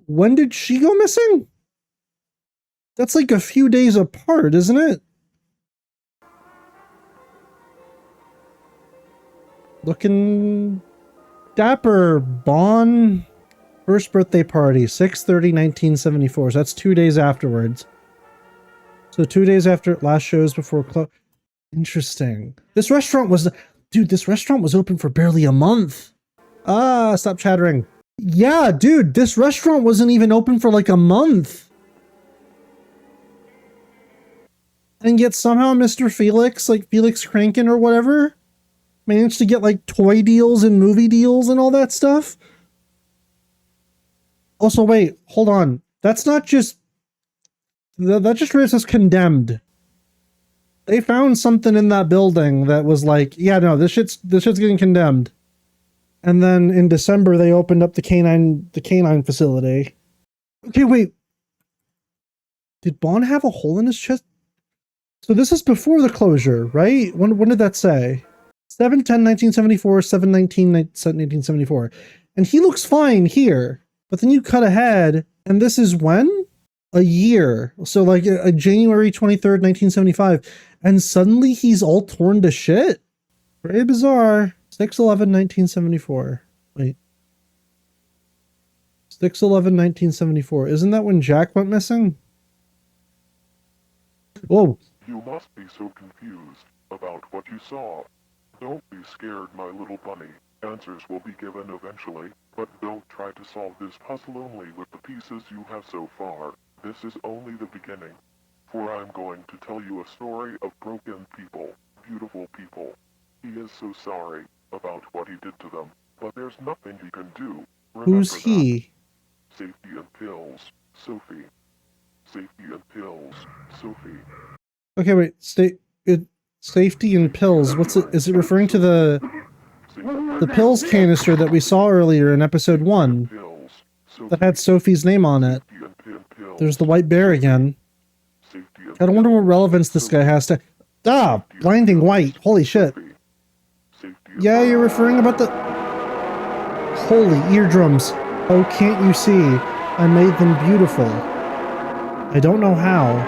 When did she go missing? That's like a few days apart, isn't it? Looking dapper, Bon. First birthday party, 6/30/1974. So that's 2 days afterwards. So 2 days after last shows before close. Interesting. This restaurant was, dude, this restaurant was open for barely a month. Ah, stop chattering. Yeah, dude, this restaurant wasn't even open for like a month. And yet somehow Mr. Felix, like Felix Crankin or whatever, managed to get like toy deals and movie deals and all that stuff. Also, wait, hold on. That's not just, that just rates as condemned. They found something in that building that was like, yeah, no, this shit's getting condemned. And then in December they opened up the canine facility. Okay, wait. Did Bon have a hole in his chest? So this is before the closure, right? When did that say? 7/10/1974, 7/19/1974. And he looks fine here. But then you cut ahead, and this is when? A year. So like a January 23rd, 1975. And suddenly he's all torn to shit? Very bizarre. 6/11/1974. Wait. 6/11/1974. Isn't that when Jack went missing? Whoa. You must be so confused about what you saw. Don't be scared, my little bunny. Answers will be given eventually, but don't try to solve this puzzle only with the pieces you have so far. This is only the beginning. For I'm going to tell you a story of broken people, beautiful people. He is so sorry about what he did to them, but there's nothing he can do. Remember Who's he? that. Safety and pills, Sophie. Safety and pills, Sophie. Okay, wait. Safety and pills. What's it? Is it referring to the pills canister that we saw earlier in episode 1 that had Sophie's name on it? There's the white bear again. I don't wonder what relevance this guy has to. Ah, blinding white. Holy shit. Yeah, you're referring about the. Holy eardrums. Oh, can't you see? I made them beautiful. I don't know how.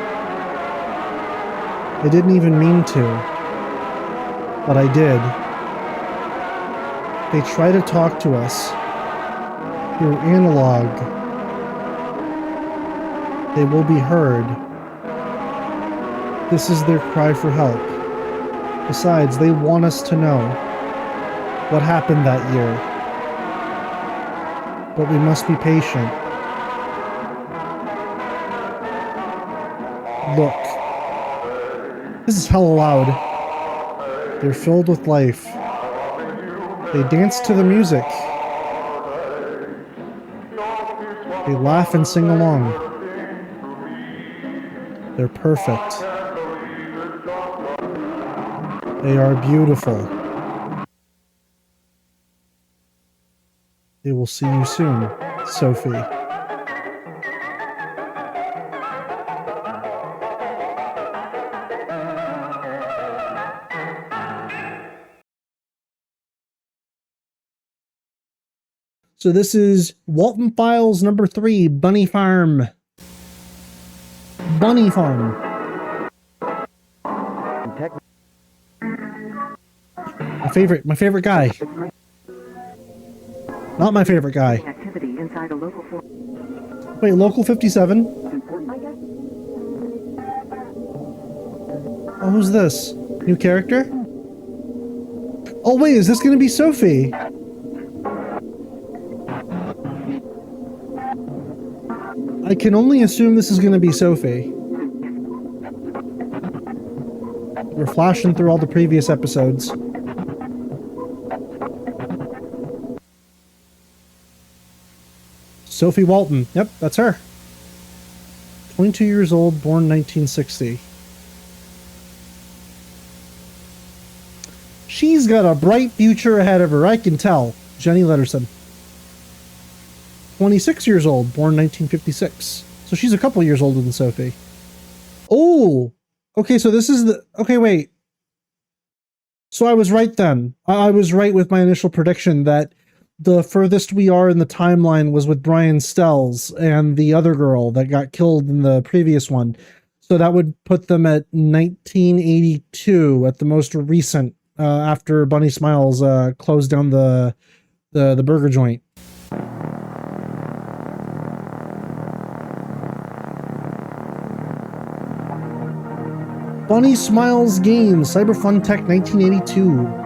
I didn't even mean to. But I did. They try to talk to us. Through analog. They will be heard. This is their cry for help. Besides, they want us to know what happened that year. But we must be patient. Look. This is hella loud. They're filled with life. They dance to the music. They laugh and sing along. They're perfect. They are beautiful. They will see you soon, Sophie. So this is Walten Files number 3, Bunny Farm. Bunny Farm. My favorite guy. Not my favorite guy. Wait, Local 57? Oh, who's this? New character? Oh wait, is this gonna be Sophie? I can only assume this is going to be Sophie. We're flashing through all the previous episodes. Sophie Walten. Yep, that's her. 22 years old, born 1960. She's got a bright future ahead of her, I can tell. Jenny Letterson. 26 years old, born 1956. So she's a couple years older than Sophie. Oh! Okay, so this is the... Okay, wait. So I was right then. I was right with my initial prediction that the furthest we are in the timeline was with Brian Stells and the other girl that got killed in the previous one. So that would put them at 1982 at the most recent, after Bunny Smiles closed down the burger joint. Bunny Smiles Games, Cyberfun Tech 1982.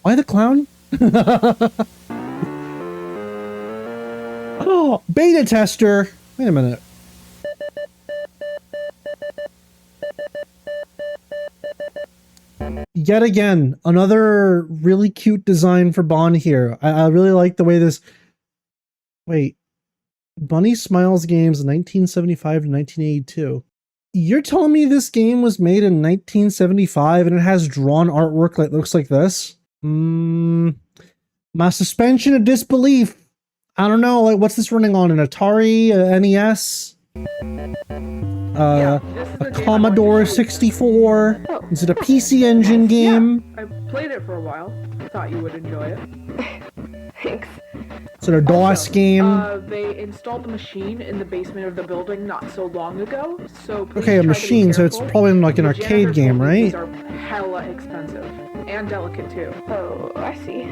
Why the clown? Oh, beta tester. Wait a minute. Yet again, another really cute design for Bond here. I really like the way this... Wait. Bunny Smiles Games 1975 to 1982. You're telling me this game was made in 1975 and it has drawn artwork that looks like this? My suspension of disbelief. I don't know, like, what's this running on? An Atari, NES? A Commodore 64? Is it a PC Engine game? Yeah, I played it for a while. Thought you would enjoy it. Thanks. Is it a DOS game? They installed the machine in the basement of the building not so long ago, so please Okay, a try to be machine, so it's careful. probably like an The arcade janitor's game, told me right? These are hella expensive. And delicate, too. Oh, I see.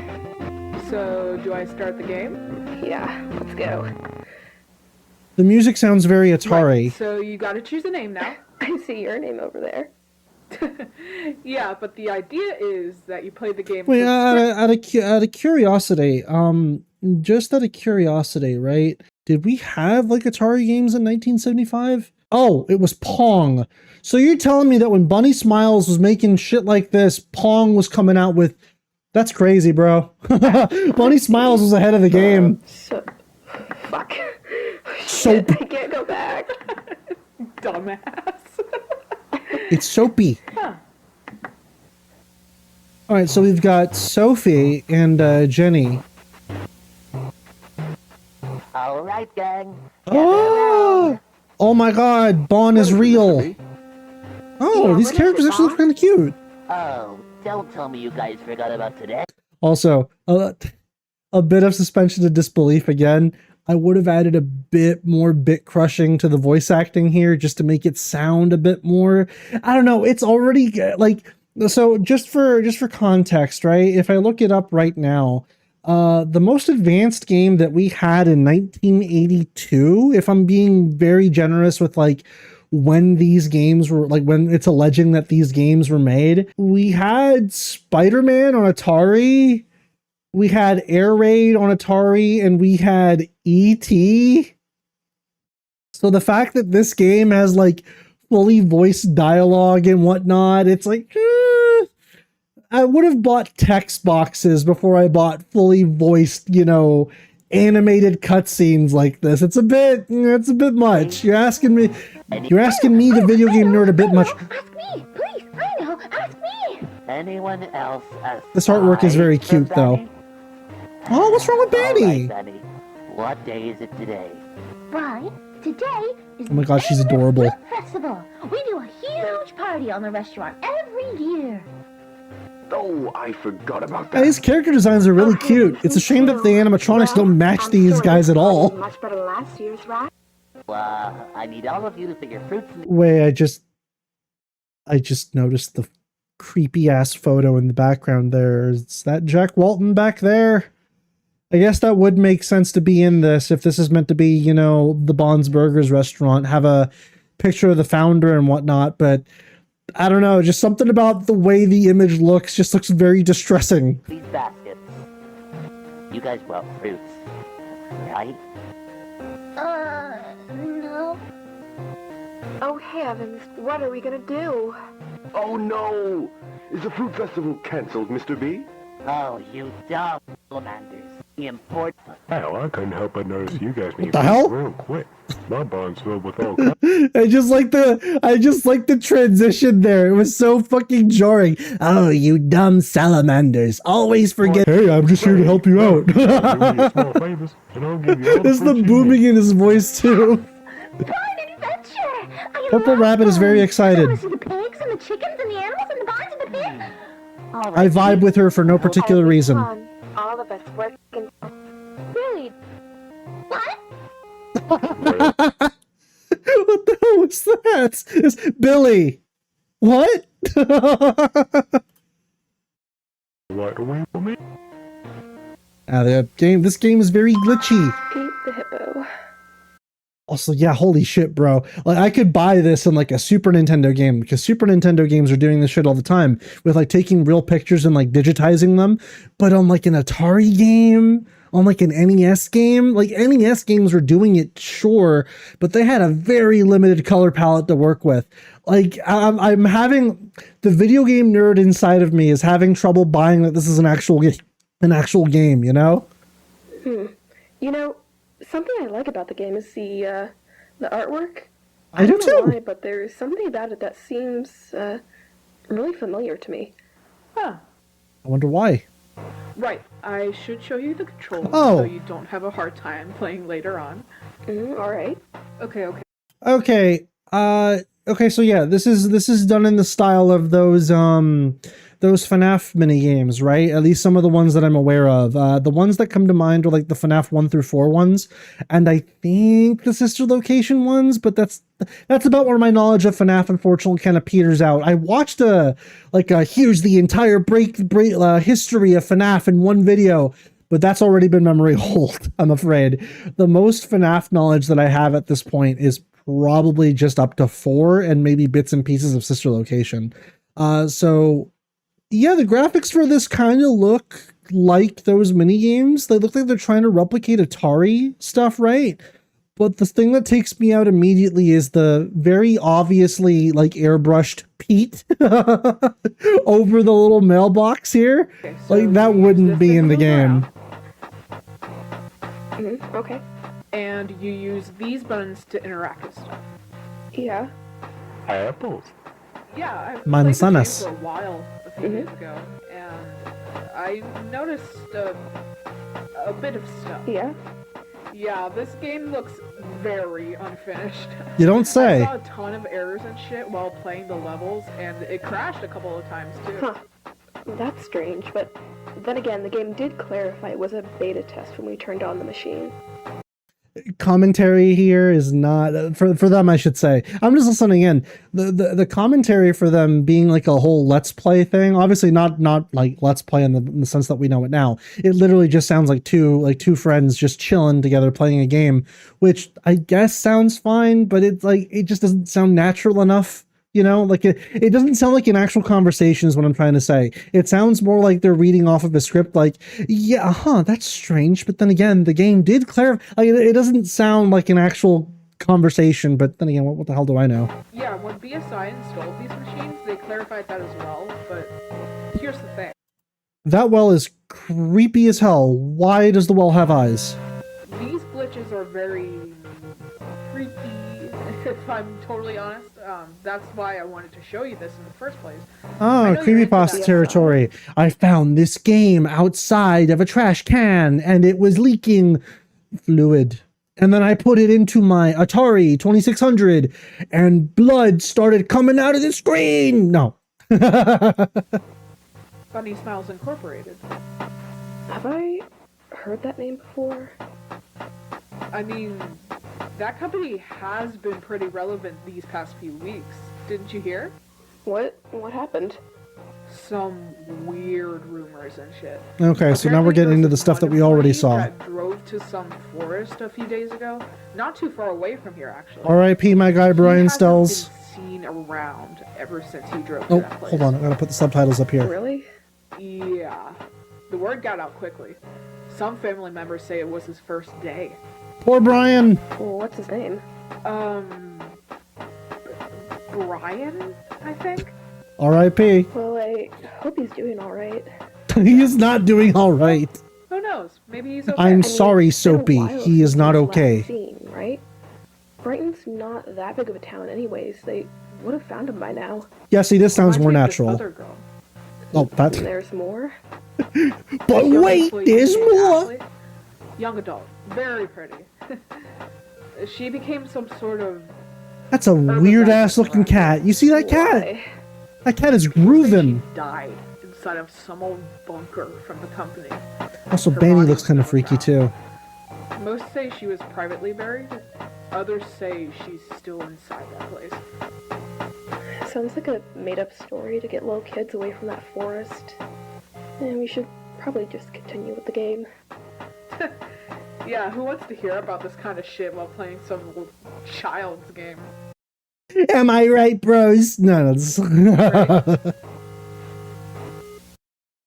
So, do I start the game? Yeah, let's go. The music sounds very Atari. Right, so you gotta choose a name now. I see your name over there. Yeah, but the idea is that you play the game... Wait, out of curiosity, just out of curiosity, right? Did we have, like, Atari games in 1975? Oh, it was Pong. So you're telling me that when Bunny Smiles was making shit like this, Pong was coming out with... That's crazy, bro. Bunny Smiles was ahead of the game. Fuck. Soap. I can't go back. Dumbass. It's soapy. Huh. All right, so we've got Sophie and Jenny. All right, gang. Oh my God, Bond is real. Oh, these characters actually look kind of cute. Oh, don't tell me you guys forgot about today. Also, a bit of suspension of disbelief again. I would have added a bit more bit crushing to the voice acting here just to make it sound a bit more. I don't know. It's already like, so just for context, right? If I look it up right now, the most advanced game that we had in 1982, if I'm being very generous with like when these games were, like when it's alleging that these games were made, we had Spider-Man on Atari. We had Air Raid on Atari, and we had E.T. So the fact that this game has like fully voiced dialogue and whatnot, it's like, I would have bought text boxes before I bought fully voiced, you know, animated cutscenes like this. It's a bit much. You're asking me, the video game nerd, a bit much. Ask me, please. I know. Ask me. Anyone else? This artwork is very cute, though. Oh, what's wrong with Benny? All right, Benny. What day is it today? Right. Today is Oh my God, she's adorable. festival. We do a huge party on the restaurant every year. Oh, I forgot about Yeah, these character designs are really cute. It's a shame that the animatronics don't match these guys at all. Much better than last year's, right? I need all of you to put your fruits in... Wait, I just noticed the creepy ass photo in the background there. Is that Jack Walton back there? I guess that would make sense to be in this if this is meant to be, you know, the Bond's Burgers restaurant, have a picture of the founder and whatnot, but I don't know, just something about the way the image looks just looks very distressing. These baskets. You guys brought fruits, right? No. Oh heavens, what are we gonna do? Oh no! Is the fruit festival cancelled, Mr. B? Oh, you dumb salamanders. The important... Hell, I couldn't help but notice you guys need the hell? real quick. My barn's filled with all kinds. I just like the transition there. It was so fucking jarring. Oh, you dumb salamanders. Always forget. Hey, I'm just here to help you out. There's the booming in his voice too. Purple Rabbit is very excited. The pigs and the chickens and the animals and the barns and the pigs. I vibe with her for no particular reason. All of us working. Really? What? What the hell was that? It's Billy. What? Right away from me. This game is very glitchy. Eat the hippo. Also, yeah, holy shit, bro. Like, I could buy this in like a Super Nintendo game, because Super Nintendo games are doing this shit all the time with like taking real pictures and like digitizing them. But on like an Atari game, on like an NES game, like NES games were doing it, sure, but they had a very limited color palette to work with. Like I'm having the video game nerd inside of me is having trouble buying that this is an actual game, you know? You know, something I like about the game is the artwork. I do don't know too. why, but there's something about it that seems really familiar to me. Huh. I wonder why. Right. I should show you the controls Oh. so you don't have a hard time playing later on. All right. Okay. Okay. Okay, so yeah, this is done in the style of those FNAF mini games, right? At least some of the ones that I'm aware of. The ones that come to mind are like the FNAF 1 through 4 ones, and I think the sister location ones, but that's about where my knowledge of FNAF unfortunately kind of peters out. I watched here's the entire history of FNAF in one video, but that's already been memory hold, I'm afraid. The most FNAF knowledge that I have at this point is probably just up to 4 and maybe bits and pieces of sister location. So yeah, the graphics for this kind of look like those mini games. They look like they're trying to replicate Atari stuff, right? But the thing that takes me out immediately is the very obviously like airbrushed Pete over the little mailbox here. Okay, so like that wouldn't be in the game. Okay. And you use these buttons to interact with stuff. Yeah. Apples. Yeah, I played Manzanas. this game for a while a few days ago, and I noticed a bit of stuff. Yeah? Yeah, this game looks very unfinished. You don't say. I saw a ton of errors and shit while playing the levels, and it crashed a couple of times too. Huh. That's strange, but then again, the game did clarify it was a beta test when we turned on the machine. Commentary here is not for them, I should say. I'm just listening in. The commentary for them being like a whole let's play thing, obviously not like let's play in the sense that we know it now. It literally just sounds like two friends just chilling together playing a game, which I guess sounds fine, but it's like it just doesn't sound natural enough. You know, like it doesn't sound like an actual conversation is what I'm trying to say. It sounds more like they're reading off of a script like, yeah, that's strange. But then again, the game did clarify. Like, it doesn't sound like an actual conversation, but then again, what the hell do I know? Yeah, when BSI installed these machines, they clarified that as well, but here's the thing. That well is creepy as hell. Why does the well have eyes? These glitches are very creepy, if I'm totally honest. That's why I wanted to show you this in the first place. Oh, creepypasta territory. I found this game outside of a trash can and it was leaking fluid. And then I put it into my Atari 2600 and blood started coming out of the screen. No. Funny Smiles Incorporated. Have I heard that name before? I mean, that company has been pretty relevant these past few weeks. Didn't you hear? What happened? Some weird rumors and shit. Okay, so now we're getting into the stuff that we already saw. That drove to some forest a few days ago. Not too far away from here, actually. R.I.P. my guy Brian Stells. Seen around ever since he drove to Oh, that place. hold on. I gotta put the subtitles up here. Really? Yeah. The word got out quickly. Some family members say it was his first day. Poor Brian. Well, what's his name? Brian, I think? R.I.P. Well, I hope he's doing alright. He is not doing all right. Who knows? Maybe he's okay. I'm sorry, Soapy. He is not okay. Scene, right? Brighton's not that big of a town anyways. They would have found him by now. Yeah, see, this sounds more Reminds me of natural. this other girl. Oh, that. There's more? But wait, there's more! Young adult. Very pretty. She became some sort of... That's a weird-ass looking cat. You see that cat? That cat is grooving. She died inside of some old bunker from the company. Also, Her Benny body looks kind of freaky, too. Most say she was privately buried. Others say she's still inside that place. Sounds like a made-up story to get little kids away from that forest. And we should probably just continue with the game. Yeah, who wants to hear about this kind of shit while playing some child's game? Am I right, bros? No.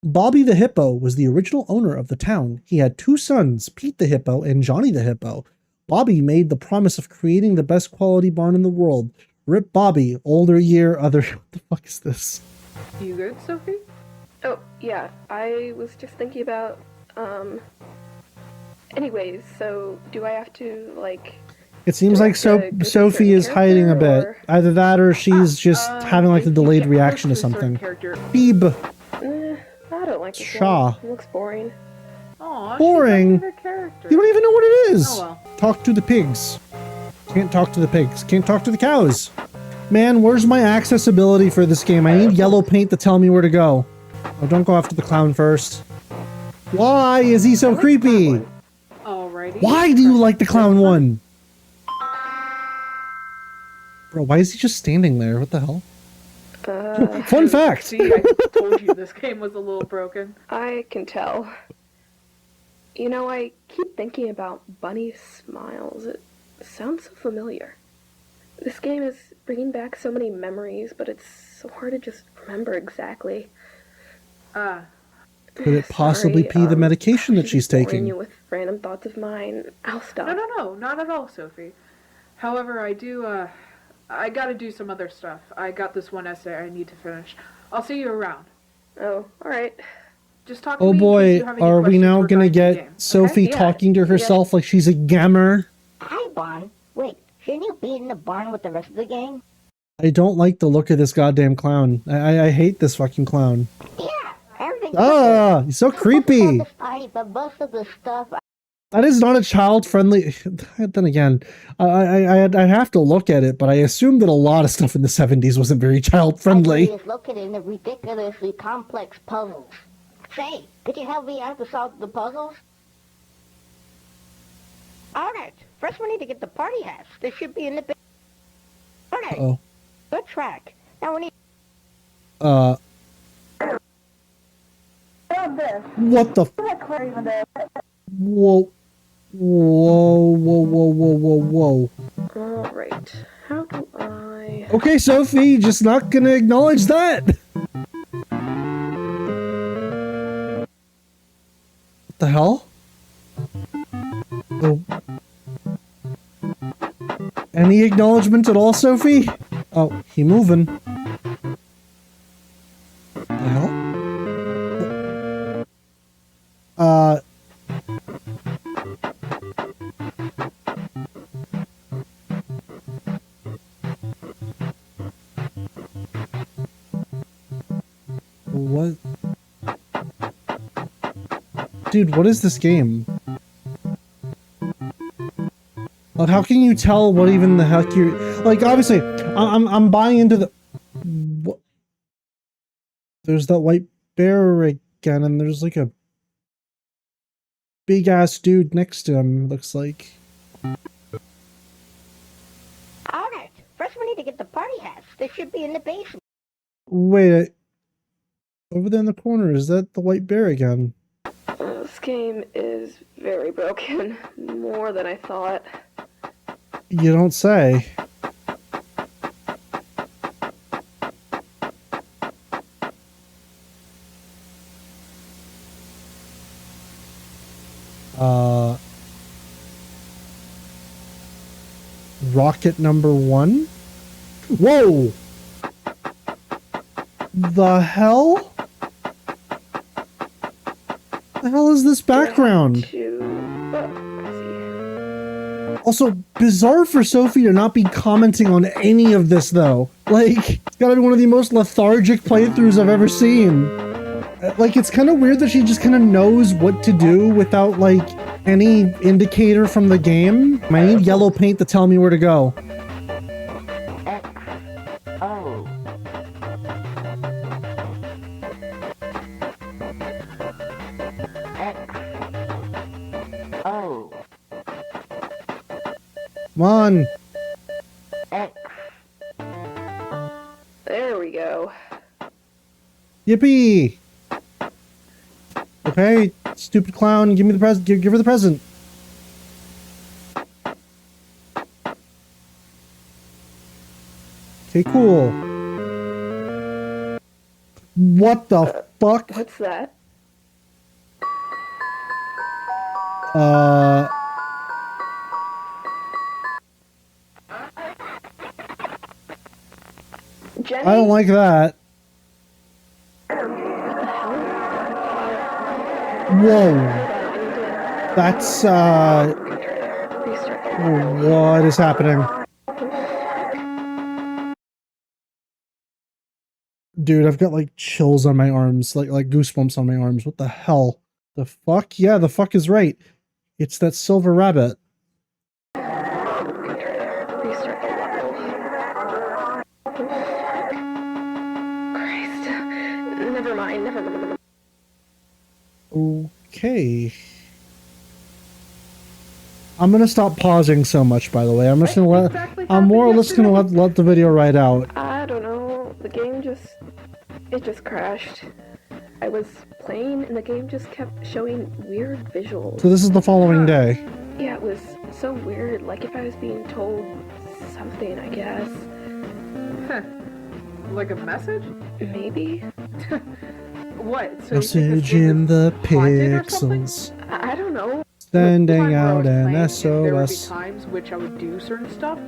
Bobby the Hippo was the original owner of the town. He had two sons, Pete the Hippo and Johnny the Hippo. Bobby made the promise of creating the best quality barn in the world. Rip Bobby, older year, other... What the fuck is this? You good, Sophie? Oh, yeah. I was just thinking about, Anyways, so do I have to, like... It seems like Sophie is hiding a bit. Either that or she's just having like a delayed reaction to something. Beeb. I don't like this Shaw. one. It looks boring. Aww, Boring. You don't even know what it is. Oh, well. Talk to the pigs. Can't talk to the pigs. Can't talk to the cows. Man, where's my accessibility for this game? I need yellow paint to tell me where to go. Oh, don't go after the clown first. Why is he so creepy? Alrighty. Why do you like the clown one? Bro, why is he just standing there? What the hell? Fun fact! See, I told you this game was a little broken. I can tell. You know, I keep thinking about Bunny Smiles. It sounds so familiar. This game is bringing back so many memories, but it's so hard to just remember exactly. Could it possibly be the medication that she's boring taking? you with random thoughts of mine. I'll stop. No, not at all, Sophie. However, I gotta do some other stuff. I got this one essay I need to finish. I'll see you around. Oh, alright. Just talk to Oh me boy, if you have any are we questions now gonna regarding the get game. Sophie Okay? talking to herself like she's a gamer? Hi, Barn. Wait, shouldn't you be in the barn with the rest of the gang? I don't like the look of this goddamn clown. I hate this fucking clown. Yeah, everything's Ah, he's so creepy. but most of the stuff... That is not a child-friendly... Then again, I'd have to look at it, but I assume that a lot of stuff in the 70s wasn't very child-friendly. is located in the ridiculously complex puzzles. Say, could you help me out to solve the puzzles? Alright, first we need to get the party hats. They should be in the... Alright, Uh-oh. good track. Now we need... What the... Whoa. Whoa. Alright. How do I... Okay, Sophie, just not gonna acknowledge that. What the hell? Oh. Any acknowledgement at all, Sophie? Oh, he moving. What the hell? What? Dude, what is this game? Like, how can you tell what even the heck you're... Like, obviously, I'm buying into the... What? There's that white bear again, and there's like a big-ass dude next to him, looks like. Alright, first we need to get the party hats. They should be in the basement. Wait, over there in the corner, is that the white bear again? This game is very broken. More than I thought. You don't say. Rocket number 1? Whoa! The hell? The hell is this background? Also, bizarre for Sophie to not be commenting on any of this, though. Like, it's gotta be one of the most lethargic playthroughs I've ever seen. Like, it's kind of weird that she just kind of knows what to do without, like, any indicator from the game. I need yellow paint to tell me where to go. Oh. Oh. Come on. There we go. Yippee! Okay, stupid clown, give me the present. Give her the present. Okay, cool. What the fuck? What's that? Jenny? I don't like that. Whoa. That's, what is happening? Dude, I've got, like, chills on my arms. Like goosebumps on my arms. What the hell? The fuck? Yeah, the fuck is right. It's that silver rabbit. Never mind. Okay. I'm gonna stop pausing so much, by the way. I'm just gonna I'm more or less gonna let the video ride out. I don't know. The game it just crashed. I was playing and the game just kept showing weird visuals. So this is the following day. Yeah, it was so weird. Like if I was being told something, I guess. Like a message? Maybe. What? So Message in the pixels. I don't know. Sending out an There would be SOS. times which I would do certain stuff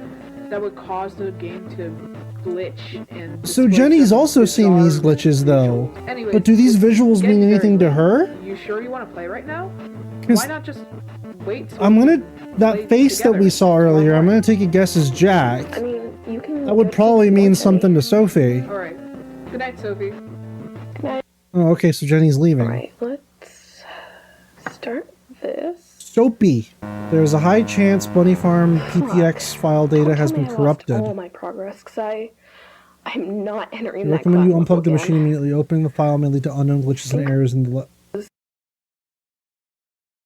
that would cause the game to glitch and. So Jenny's also seeing these glitches, though. Anyways, but do these visuals mean anything to her? You sure you want to play right now? 'Cause Why not just wait? Till I'm gonna... play That face that we saw earlier, I'm gonna take a guess as Jack. I mean, you can. That would probably mean something to Sophie. All right. Good night, Sophie. Oh, okay, so Jenny's leaving. Alright, let's start this. Soapy. There's a high chance Bunny Farm PPX file data has been corrupted. All my progress, because I'm not entering I that recommend you class unplug the again. machine immediately. Opening the file may lead to unknown glitches and errors in the...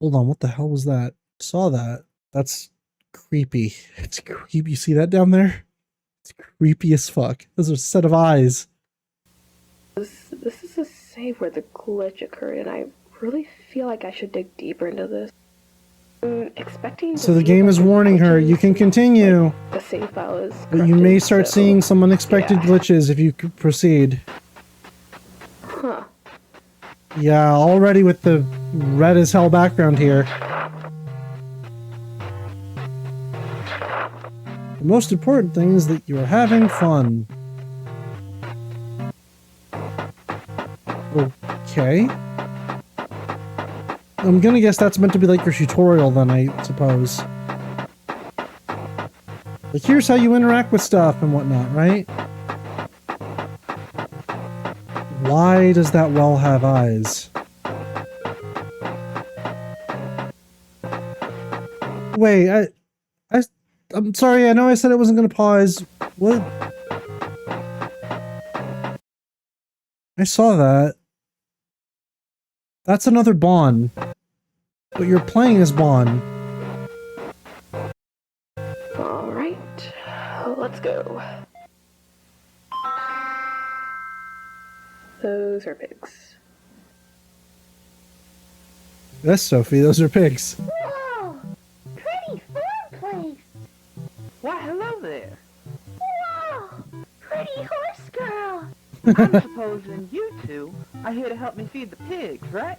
Hold on, what the hell was that? Saw that. That's creepy. It's creepy. You see that down there? It's creepy as fuck. There's a set of eyes. This is a save where the glitch occurred, and I really feel like I should dig deeper into this. I'm expecting to So the see game a is bunch of warning her, you can continue. The save file is But you may corrupted, start so- seeing some unexpected glitches if you proceed. Huh. Yeah, already with the red as hell background here. The most important thing is that you are having fun. Okay. I'm gonna guess that's meant to be like your tutorial then, I suppose. Like, here's how you interact with stuff and whatnot, right? Why does that well have eyes? Wait, I'm sorry, I know I said I wasn't gonna pause. What? I saw that. That's another Bon. But you're playing as Bon. Alright, let's go. Those are pigs. Yes, Sophie, those are pigs. Whoa! Pretty farm place! Why, hello there. Whoa! Pretty horse girl! I'm supposing you two are here to help me feed the pigs, right?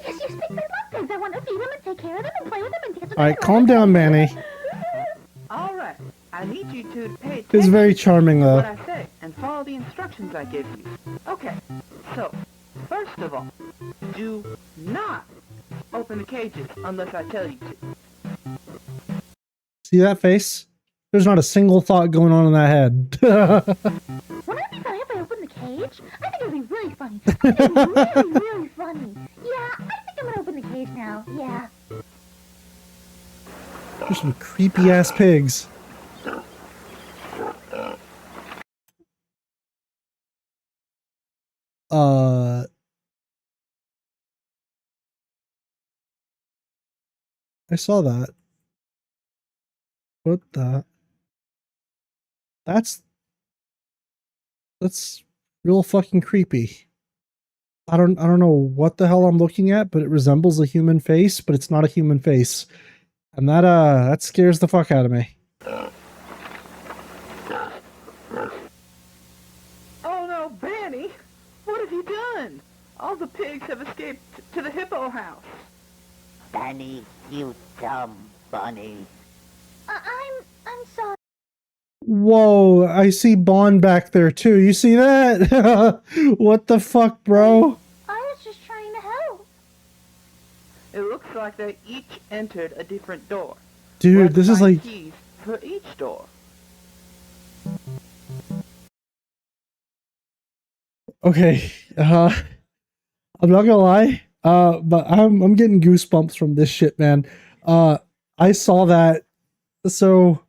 Yes, you speak my love pigs. I want to feed them and take care of them and play with them and dance with them. All right, calm down, Manny. All right. I need you two to pay It's attention very charming, to though. what I say and follow the instructions I give you. Okay. So, first of all, do not open the cages unless I tell you to. See that face? There's not a single thought going on in that head. Wouldn't it be funny if I opened the cage? I think it would be really funny. I think it would be really, really funny. Yeah, I think I'm gonna open the cage now. Yeah. There's some creepy ass pigs. I saw that. What the? That's real fucking creepy. I don't know what the hell I'm looking at, but it resembles a human face, but it's not a human face. And that scares the fuck out of me. Oh no, Benny! What have you done? All the pigs have escaped to the hippo house. Danny, you dumb bunny. I'm sorry. Whoa, I see Bond back there too. You see that? What the fuck, bro? I was just trying to help. It looks like they each entered a different door. Dude, this is like... keys for each door. Okay, I'm not gonna lie, but I'm getting goosebumps from this shit, man. I saw that, so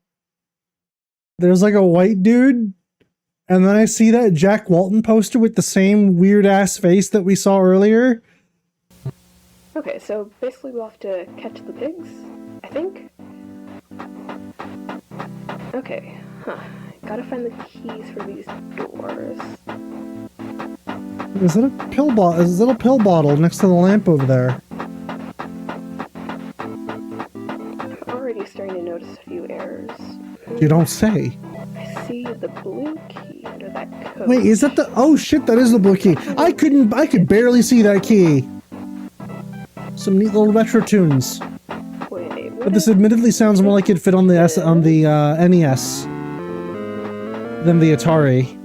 there's like a white dude, and then I see that Jack Walton poster with the same weird ass face that we saw earlier. Okay, so basically we'll have to catch the pigs, I think. Okay, gotta find the keys for these doors. Is it a pill bottle? Is a little pill bottle next to the lamp over there? I'm already starting to notice a few errors. You don't say. I see the blue key under that coat. Wait, is that the... Oh shit, that is the blue key. I could barely see that key. Some neat little retro tunes. Wait, But this admittedly sounds more like it'd fit on the NES than the Atari.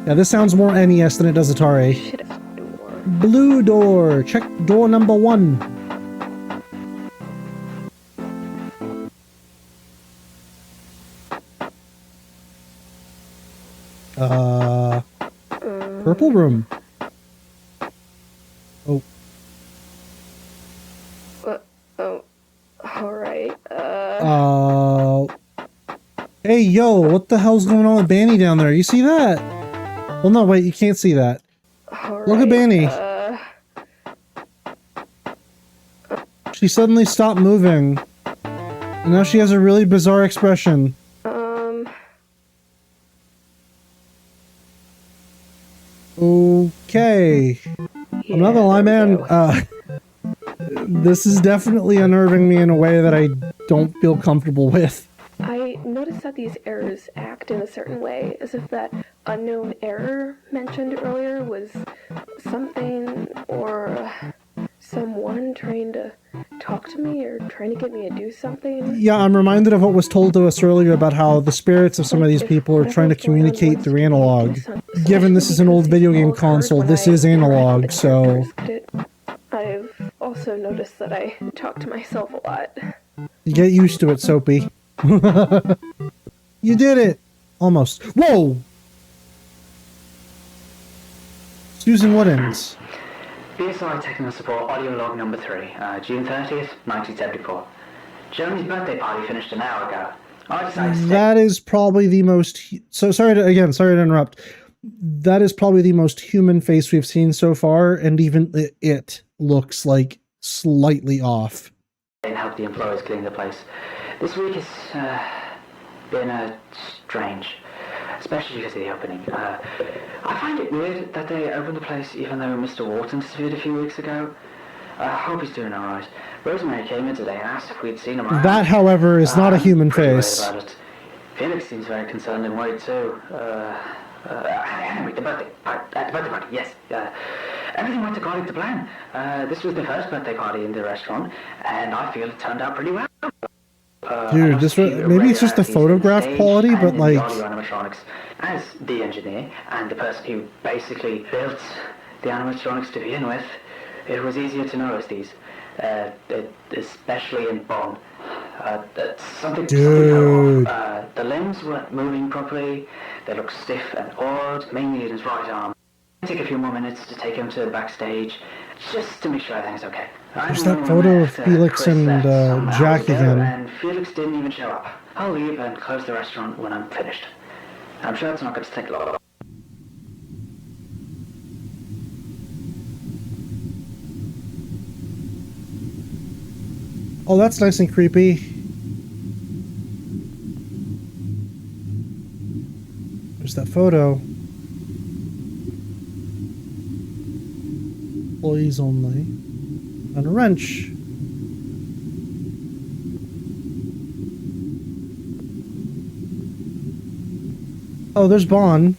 Yeah, this sounds more NES than it does Atari. Shit, it's a door. Blue door. Check door number 1. Purple room. Oh. Oh, alright, Hey, yo, what the hell's going on with Banny down there? You see that? Well, no, wait, you can't see that. Look at Banny. She suddenly stopped moving. And now she has a really bizarre expression. Okay. I'm not gonna lie, man. This is definitely unnerving me in a way that I don't feel comfortable with. I noticed that these errors act in a certain way, as if that unknown error mentioned earlier was something or someone trying to talk to me or trying to get me to do something. Yeah, I'm reminded of what was told to us earlier about how the spirits of some of these people are trying to communicate through analog. Given this is an old video game console, this is analog, so... I've also noticed that I talk to myself a lot. You get used to it, Soapy. You did it! Almost. Whoa! Susan Woodens. BSI Technical Support audio log number 3, June 30th, 1974. Jeremy's birthday party finished an hour ago. I decided to That is probably the most... sorry to interrupt. That is probably the most human face we've seen so far, and even it looks like slightly off. and help the employees clean the place. This week has been strange, especially because of the opening. I find it weird that they opened the place even though Mr. Walten disappeared a few weeks ago. I hope he's doing alright. Rosemary came in today and asked if we'd seen him around. That, however, is not a human Pretty worried face. about it. Felix seems very concerned and worried too. Anyway, the birthday party, yes. everything went according to plan. This was the first birthday party in the restaurant, and I feel it turned out pretty well. Dude, maybe it's just the photograph quality, but like... the audio animatronics. As the engineer and the person who basically built the animatronics to begin with, it was easier to notice these, especially in Bonn. Something the limbs weren't moving properly, they looked stiff and odd, mainly in his right arm. It took a few more minutes to take him to the backstage, just to make sure everything's okay. There's that photo of Felix and Jack again. And Felix didn't even show up. I'll leave and close the restaurant when I'm finished. I'm sure it's not going to take long. Oh, that's nice and creepy. There's that photo. Employees only. And a wrench. Oh, there's Bond.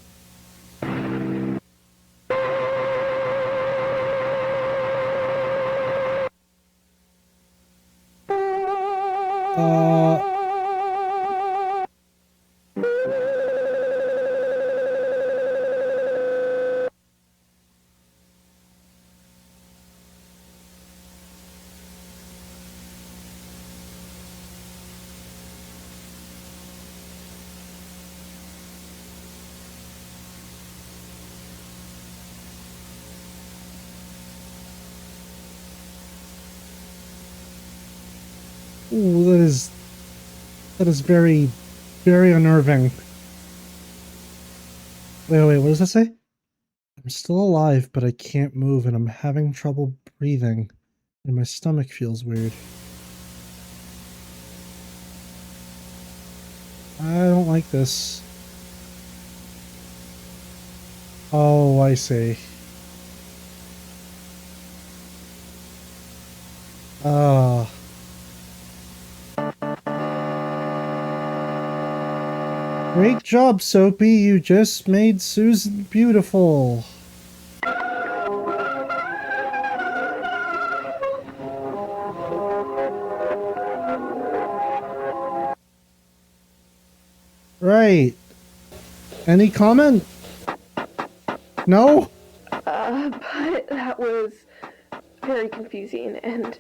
Ooh, that is very, very unnerving. Wait, what does that say? I'm still alive, but I can't move, and I'm having trouble breathing, and my stomach feels weird. I don't like this. Oh, I see. Great job, Soapy. You just made Susan beautiful. Right. Any comment? No? But that was very confusing and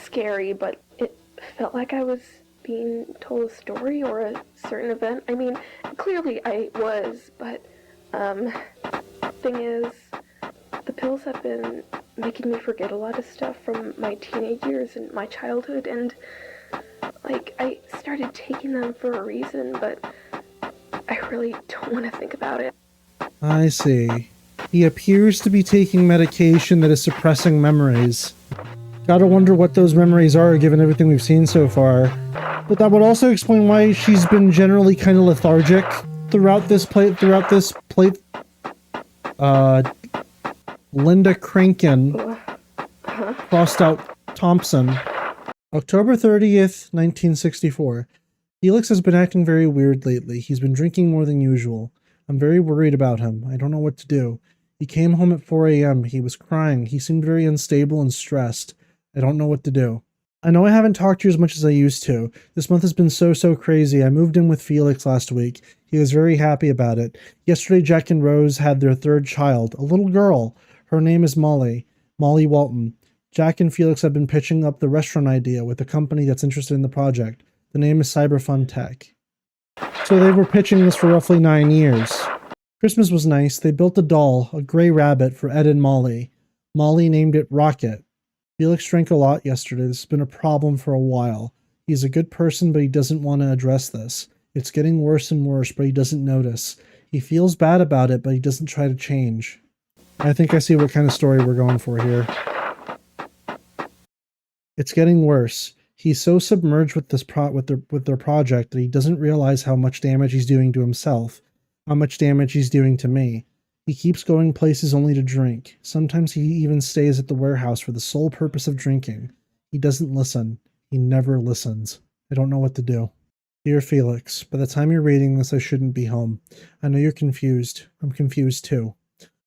scary, but it felt like I was being told a story or a certain event. I mean, clearly I was, but, thing is, the pills have been making me forget a lot of stuff from my teenage years and my childhood, and, like, I started taking them for a reason, but I really don't want to think about it. I see. He appears to be taking medication that is suppressing memories. Gotta wonder what those memories are, given everything we've seen so far. But that would also explain why she's been generally kind of lethargic throughout this plate. Linda Crankin crossed out Thompson. October 30th, 1964. Felix has been acting very weird lately. He's been drinking more than usual. I'm very worried about him. I don't know what to do. He came home at 4 a.m. He was crying. He seemed very unstable and stressed. I don't know what to do. I know I haven't talked to you as much as I used to. This month has been so crazy. I moved in with Felix last week. He was very happy about it. Yesterday, Jack and Rose had their third child, a little girl. Her name is Molly Walton. Jack and Felix have been pitching up the restaurant idea with a company that's interested in the project. The name is Cyberfun Tech. So they were pitching this for roughly 9 years. Christmas was nice. They built a doll, a gray rabbit, for Ed and Molly. Molly named it Rocket. Felix drank a lot yesterday. This has been a problem for a while. He's a good person, but he doesn't want to address this. It's getting worse and worse, but he doesn't notice. He feels bad about it, but he doesn't try to change. I think I see what kind of story we're going for here. It's getting worse. He's so submerged with this with their project that he doesn't realize how much damage he's doing to himself, how much damage he's doing to me. He keeps going places only to drink. Sometimes he even stays at the warehouse for the sole purpose of drinking. He doesn't listen. He never listens. I don't know what to do. Dear Felix, by the time you're reading this, I shouldn't be home. I know you're confused. I'm confused too.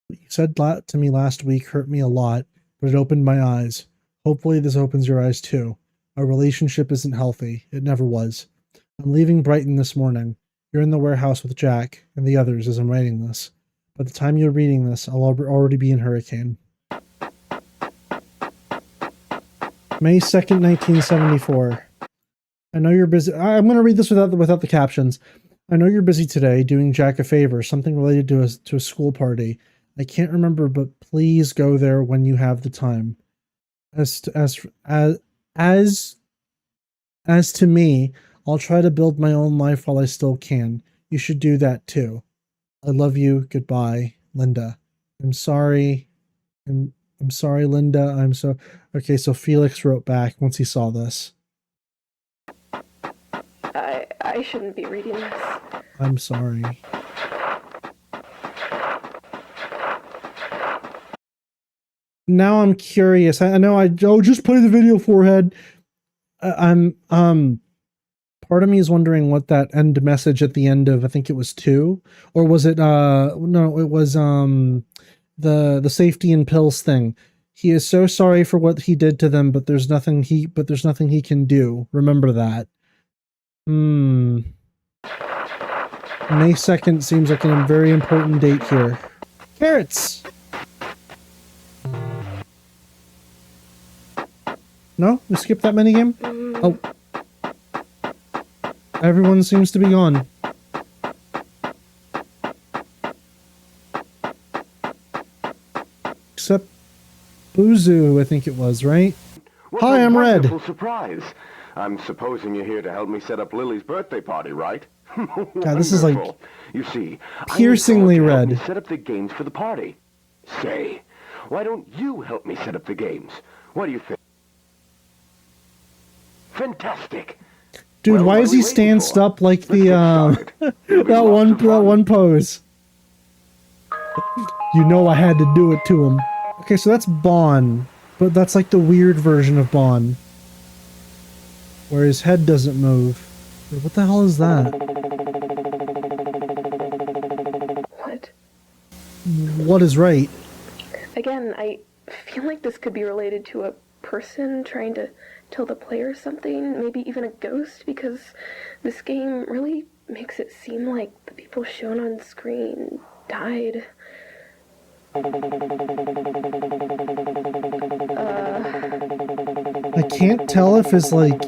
What you said to me last week hurt me a lot, but it opened my eyes. Hopefully this opens your eyes too. Our relationship isn't healthy. It never was. I'm leaving Brighton this morning. You're in the warehouse with Jack and the others as I'm writing this. By the time you're reading this, I'll already be in Hurricane. May 2nd, 1974. I know you're busy. I'm going to read this without the captions. I know you're busy today doing Jack a favor, something related to a school party. I can't remember, but please go there when you have the time. As to me, I'll try to build my own life while I still can. You should do that too. I love you. Goodbye, Linda. I'm sorry. I'm sorry, Linda. Okay, so Felix wrote back once he saw this. I shouldn't be reading this. I'm sorry. Now I'm curious. I know just play the video, forehead. Part of me is wondering what that end message at the end of, I think it was 2, or was it no, it was the safety and pills thing. He is so sorry for what he did to them, but there's nothing he can do. Remember that. May 2nd seems like a very important date here. Carrots! No? We skipped that minigame? Oh. Everyone seems to be gone. Except Buzu, I think it was, right? Hi, I'm Red. Surprise. I'm supposing you're here to help me set up Lily's birthday party, right? God, this is like you see, piercingly red. Help me set up the games for the party. Say, why don't you help me set up the games? What do you think? Fantastic. Dude, why is he stanced up like the that one pose? You know I had to do it to him. Okay, so that's Bon, but that's like the weird version of Bon, where his head doesn't move. What the hell is that? What? What is right? Again, I feel like this could be related to a person trying to tell the player something, maybe even a ghost, because this game really makes it seem like the people shown on screen died. I can't tell if his, like,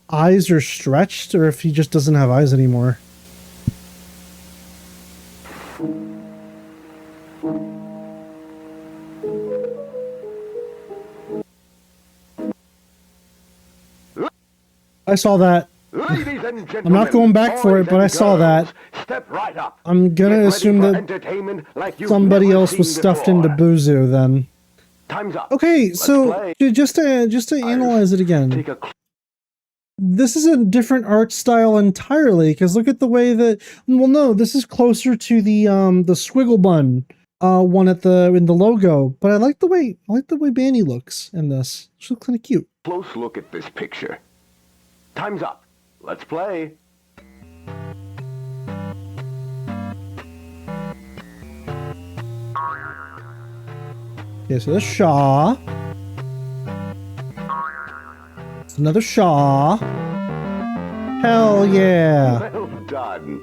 eyes are stretched or if he just doesn't have eyes anymore. I saw that. I'm not going back for it, but I saw that. Step right up. I'm gonna assume that somebody else was stuffed into Buzu then. Time's up. Okay, so just to analyze it again. This is a different art style entirely, because look at the way that, well, no, this is closer to the squiggle bun one in the logo, but I like the way Banny looks in this. She looks kind of cute. Close look at this picture. Time's up. Let's play. Okay, so this Shaw. It's another Shaw. Hell yeah. Well done.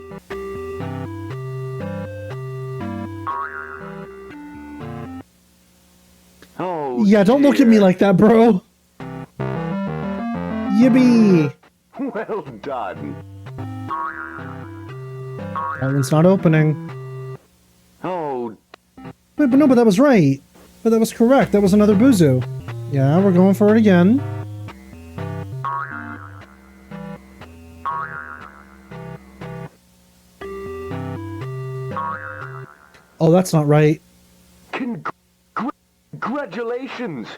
Oh, yeah, don't look at me like that, bro. Yippee. Well done. That one's not opening. Oh. Wait, but that was right. But that was correct. That was another Buzu. Yeah, we're going for it again. Oh, that's not right. Congratulations!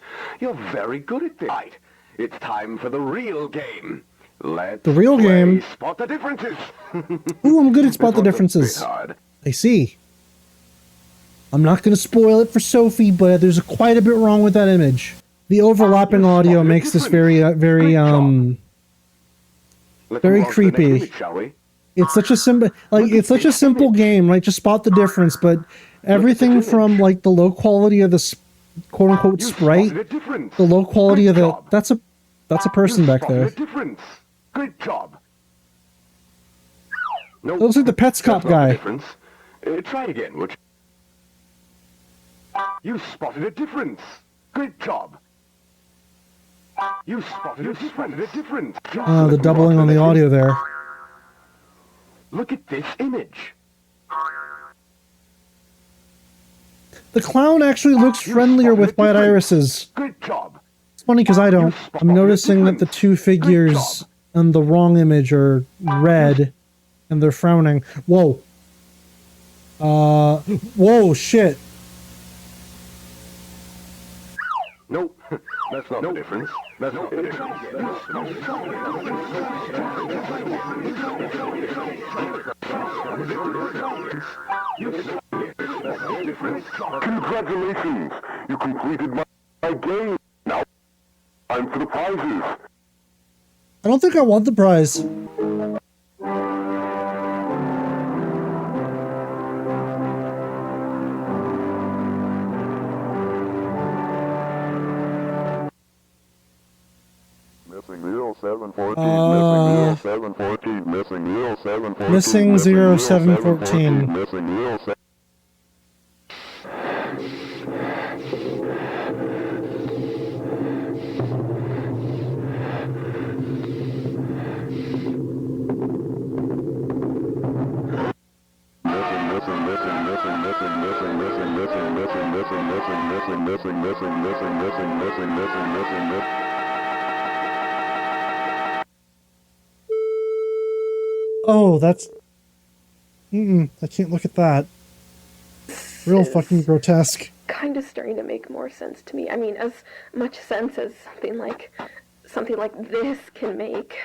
You're very good at this. Right. It's time for the real game. Let's the real game. Spot the differences. Ooh, I'm good at spot the differences. I see. I'm not going to spoil it for Sophie, but there's quite a bit wrong with that image. The overlapping audio makes this very creepy. Image, shall we? It's such a simple, like, it's such a simple game, right? Just spot the difference, but everything from, like, the low quality of the quote-unquote sprite, the low quality of the... That's a person back there. Good job. No, it looks like the Pets Cop guy. Try again, would you? You spotted a difference. Good job. You spotted a difference. The doubling on the audio there. Look at this image. The clown actually looks friendlier with white irises. Good job. It's funny because I don't. I'm noticing that the two figures on the wrong image are red, and they're frowning. Whoa. Whoa, shit. Nope, that's not the difference. That's not the difference. Congratulations! You completed my game. Now, time for the prizes. I don't think I want the prize. Missing 0714, missing 0714, missing 0714. Missing 0714. Oh, that's... I can't look at that. Real fucking grotesque. Kind of starting to make more sense to me. I mean, as much sense as something like this can make.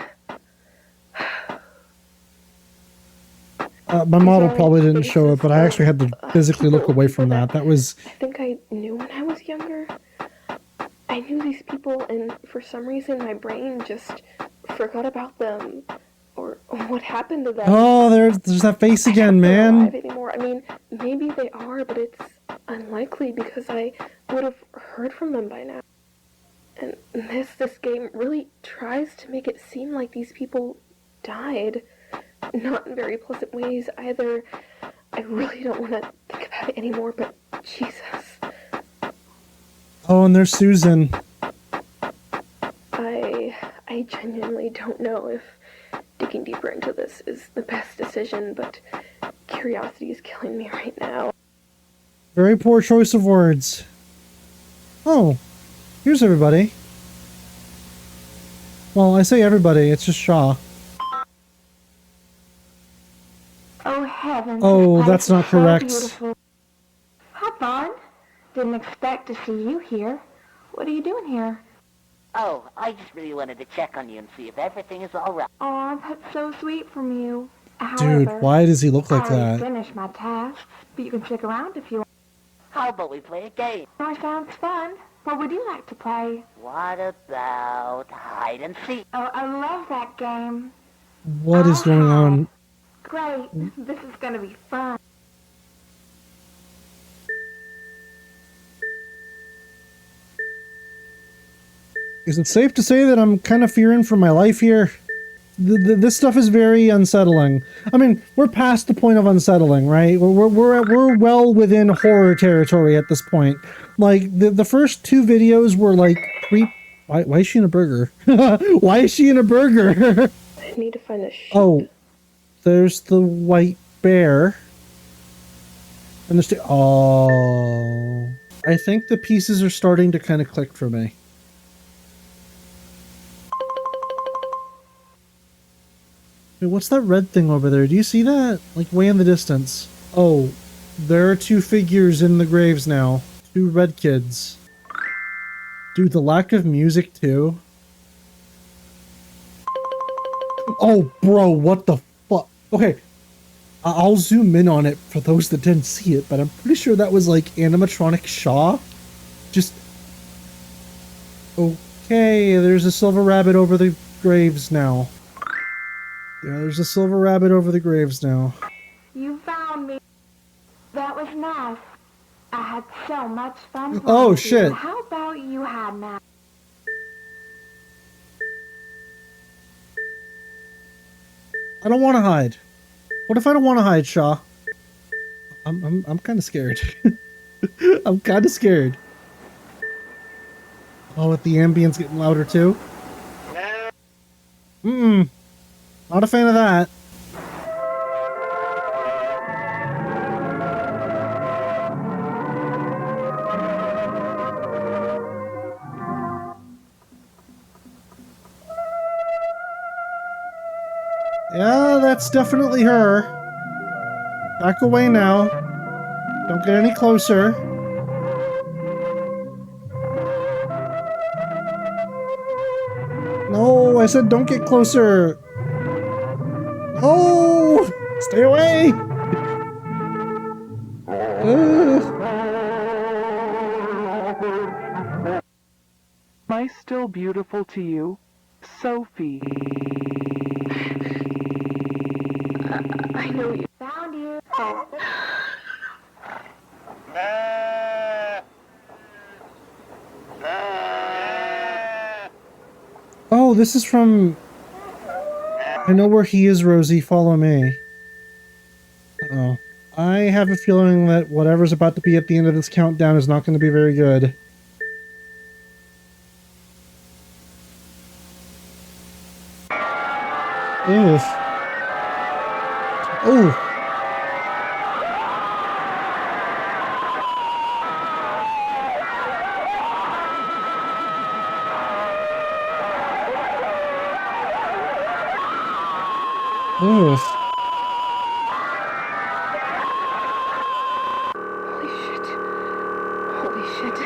My model probably didn't show it, but I actually had to physically look away from that. That was... I think I knew when I was younger. I knew these people, and for some reason my brain just forgot about them. Or what happened to them. Oh, there's that face again, man. Anymore. I mean, maybe they are, but it's unlikely because I would have heard from them by now. And this game really tries to make it seem like these people died. Not in very pleasant ways either. I really don't want to think about it anymore, but Jesus. Oh, and there's Susan. I genuinely don't know if digging deeper into this is the best decision, but curiosity is killing me right now. Very poor choice of words. Oh, here's everybody. Well, I say everybody, it's just Shaw. Oh, heavens. Oh, that's not correct. Beautiful. Hi, Bond. Didn't expect to see you here. What are you doing here? Oh, I just really wanted to check on you and see if everything is all right. Oh, that's so sweet from you. Dude, However, why does he look like I that? finished my tasks, but you can stick around if you want. How about we play a game? That sounds fun. What would you like to play? What about hide and seek? Oh, I love that game. What is going on? Great. This is going to be fun. Is it safe to say that I'm kind of fearing for my life here? This stuff is very unsettling. I mean, we're past the point of unsettling, right? We're well within horror territory at this point. Like, the first two videos were like why is she in a burger? Why is she in a burger? I need to find a sheep. Oh, there's the white bear. And there's oh, I think the pieces are starting to kind of click for me. What's that red thing over there? Do you see that? Like way in the distance. Oh, there are two figures in the graves now. Two red kids. Dude, the lack of music too. Oh, bro, what the fuck? Okay, I'll zoom in on it for those that didn't see it, but I'm pretty sure that was like animatronic Shaw. Just... Okay, there's a silver rabbit over the graves now. Yeah, there's a silver rabbit over the graves now. You found me. That was nice. I had so much fun. Oh, shit. How about you had now? I don't want to hide. What if I don't want to hide, Shaw? I'm kind of scared. I'm kind of scared. Oh, with the ambience getting louder too? Mm-mm. Not a fan of that. Yeah, that's definitely her. Back away now. Don't get any closer. No, I said don't get closer. No! Stay away! Am I still beautiful to you? Sophie. I know you. Found you. Oh, this is from... I know where he is, Rosie. Follow me. Uh-oh. I have a feeling that whatever's about to be at the end of this countdown is not going to be very good. Oof. Oh. Oof. Holy shit. Holy shit.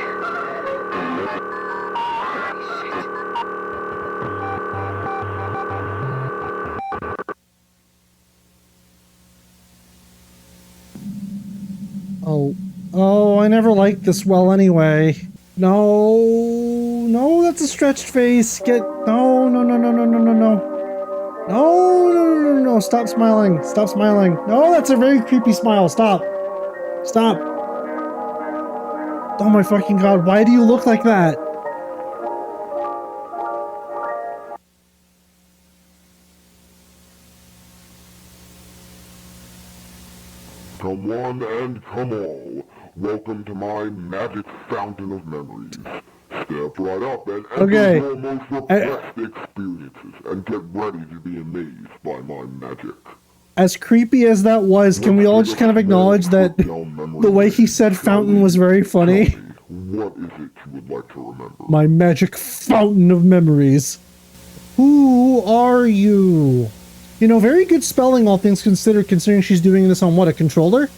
Oh. Oh, I never liked this well anyway. No. No, that's a stretched face. Get... No, no, no, no, no, no, no, no. No, no, no, no, no, stop smiling. Stop smiling. No, that's a very creepy smile. Stop. Stop. Oh my fucking god, why do you look like that? Come one and come all. Welcome to my magic fountain of memories. Step right up and enter Okay. your most repressed experiences and get ready to be amazed by my magic. As creepy as that was, can we all just kind of acknowledge that the way he said fountain was very funny? What is it you would like to remember? My magic fountain of memories. Who are you? You know, very good spelling, all things considered, considering she's doing this on what, a controller?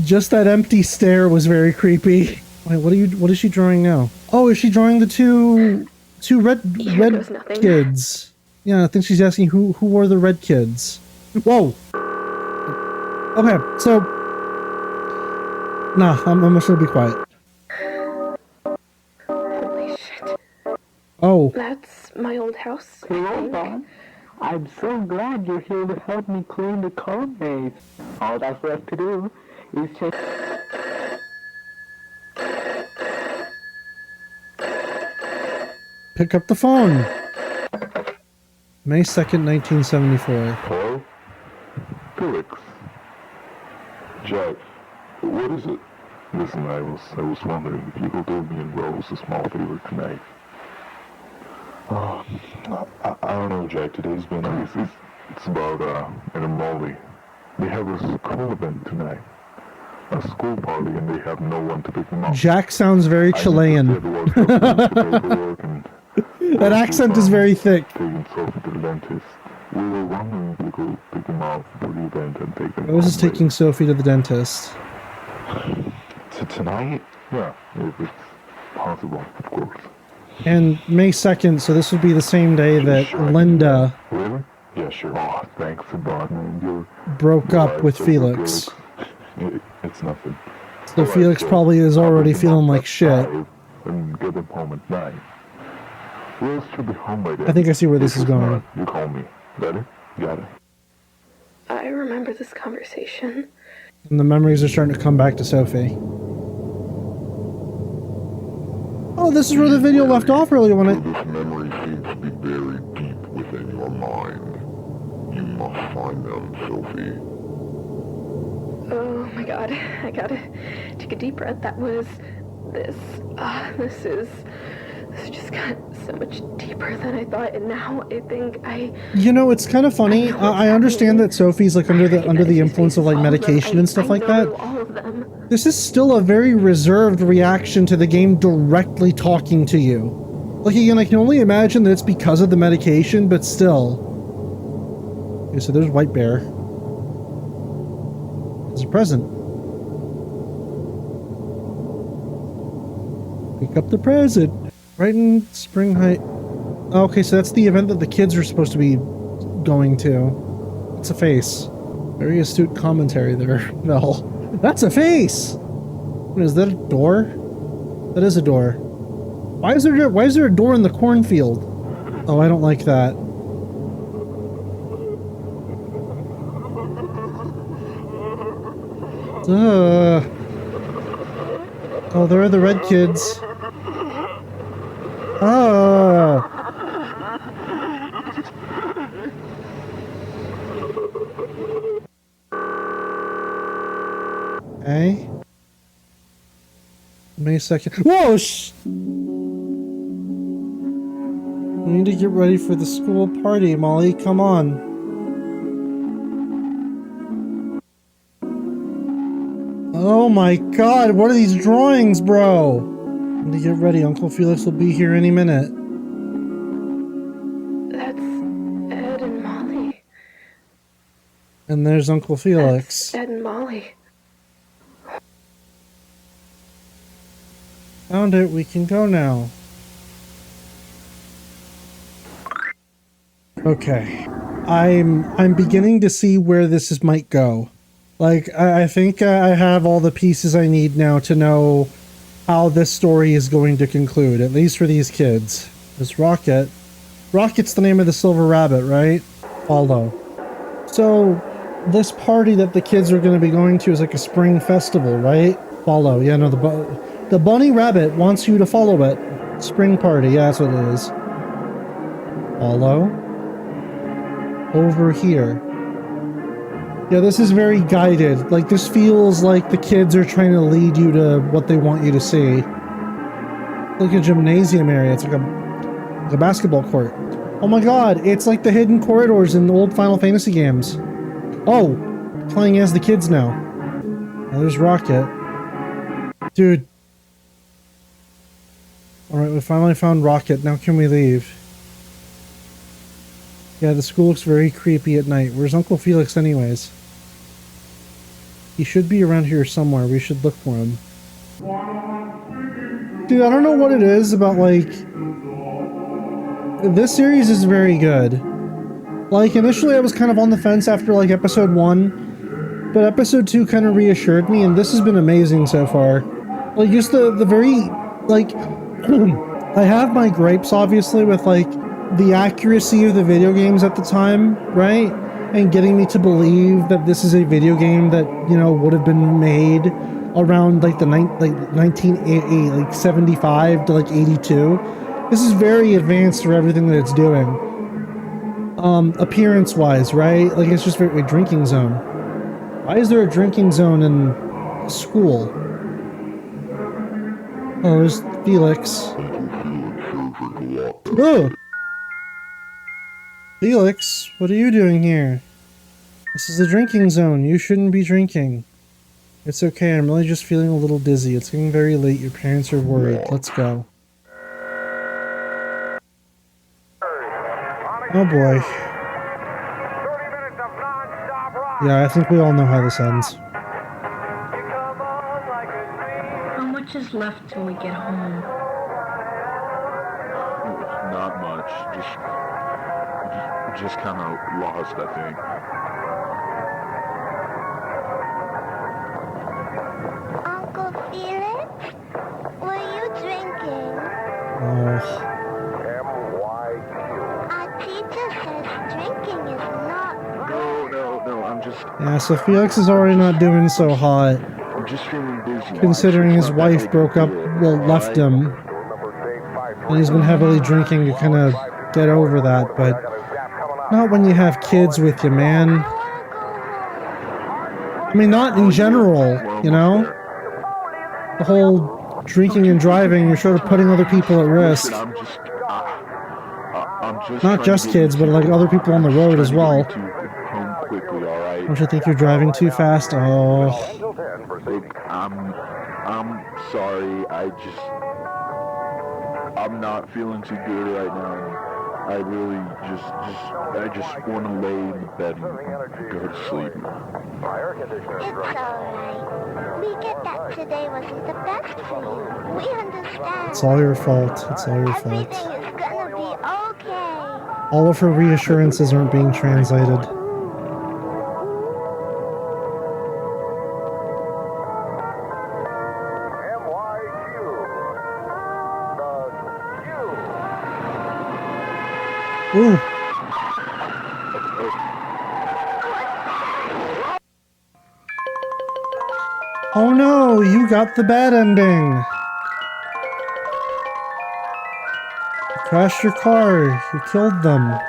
Just that empty stare was very creepy. Wait, what is she drawing now? Oh, is she drawing the two red kids? Yeah, I think she's asking who were the red kids. Whoa. Okay, so nah, I'm just gonna be quiet. Holy shit. Oh. That's my old house. Hello, Bob. I'm so glad you're here to help me clean the code base. All that's left to do is just... Pick up the phone. May 2nd, 1974. Hello? Felix. Jack, what is it? Listen, I was wondering if you could do me and Rose a small favor tonight. I don't know, Jack. Today's been it's about and Molly. They have a school event tonight, a school party, and they have no one to pick them up. Jack sounds very Chilean. That accent is very thick. Taking Sophie to the dentist. We were wondering if we could pick them up for the event and take them. Rose is taking Sophie to the dentist. Tonight? Yeah, if it's possible, of course. And May 2nd, so this would be the same day that Linda Really? Yeah, sure. Oh, thanks a lot, man. You're broke up with Felix. It's nothing. So Felix probably is already feeling like shit. and get them home at night. Rose should be home by then. I think I see where this is going. Not, you call me. Got it? Got it. I remember this conversation. And the memories are starting to come back to Sophie. Oh, this is where the video left off earlier when This memory seems to be buried deep within your mind. You must find them, Sophie. Oh my god, I gotta take a deep breath. That was this. This just got so much deeper than I thought, and now I think You know, it's kind of funny. I understand that Sophie's like under the influence of like medication and stuff like that. This is still a very reserved reaction to the game directly talking to you. Like again, I can only imagine that it's because of the medication, but still. Okay, so there's White Bear. There's a present. Pick up the present. Right in Spring Height. Okay, so that's the event that the kids are supposed to be going to. It's a face. Very astute commentary there, Mel. That's a face! Is that a door? That is a door. Why is there a door in the cornfield? Oh, I don't like that. Oh, there are the red kids. Oh. Okay. May 2nd. Whoa! We need to get ready for the school party, Molly. Come on. Oh my god, what are these drawings, bro? Need to get ready. Uncle Felix will be here any minute. that's Ed and Molly. And there's Uncle Felix. Ed and Molly. Found it. We can go now. Okay. I'm beginning to see where this might go. Like, I think I have all the pieces I need now to know how this story is going to conclude, at least for these kids. There's Rocket. Rocket's the name of the silver rabbit, right? Follow. So, this party that the kids are going to be going to is like a spring festival, right? Follow. Yeah, no, the bunny rabbit wants you to follow it. Spring party, yeah, that's what it is. Follow. Over here. Yeah, this is very guided. Like, this feels like the kids are trying to lead you to what they want you to see. Like a gymnasium area. It's like a basketball court. Oh my god, it's like the hidden corridors in the old Final Fantasy games. Oh, playing as the kids now. Now there's Rocket. Dude. Alright, we finally found Rocket. Now can we leave? Yeah, the school looks very creepy at night. Where's Uncle Felix anyways? He should be around here somewhere. We should look for him. Dude, I don't know what it is about, like... This series is very good. Like, initially I was kind of on the fence after, like, episode 1. But episode 2 kind of reassured me, and this has been amazing so far. Like, just the very... Like... I have my gripes, obviously, with, like, the accuracy of the video games at the time, right? And getting me to believe that this is a video game that, you know, would have been made around like the 1980, like 75 to like 82. This is very advanced for everything that it's doing. Appearance wise, right? Like it's just very, a drinking zone. Why is there a drinking zone in school? Oh, there's Felix. Oh! Felix, what are you doing here? This is a drinking zone. You shouldn't be drinking. It's okay. I'm really just feeling a little dizzy. It's getting very late. Your parents are worried. Let's go. Oh boy. Yeah, I think we all know how this ends. How much is left till we get home? Not much. Just kind of lost, I think. Uncle Felix, were you drinking? so Felix is already not doing so hot, I'm just feeling dizzy. considering his It's not that wife big broke a up, deal, well, left alright? him, and he's been heavily drinking to kind of get over that, but not when you have kids with you, man. I mean, not in general, you know? The whole drinking and driving, you're sort of putting other people at risk. Listen, I'm just Not just kids, but like other people on the road as well. home quickly, alright? Don't you think you're driving too fast? Oh. Look, I'm sorry. I'm not feeling too good right now. I really I just want to lay in the bed and go to sleep. It's alright. We get that today wasn't the best for you. We understand. It's all your fault. It's all your fault. Everything is gonna be okay. All of her reassurances aren't being translated. Ooh. Oh no, you got the bad ending. You crashed your car. You killed them.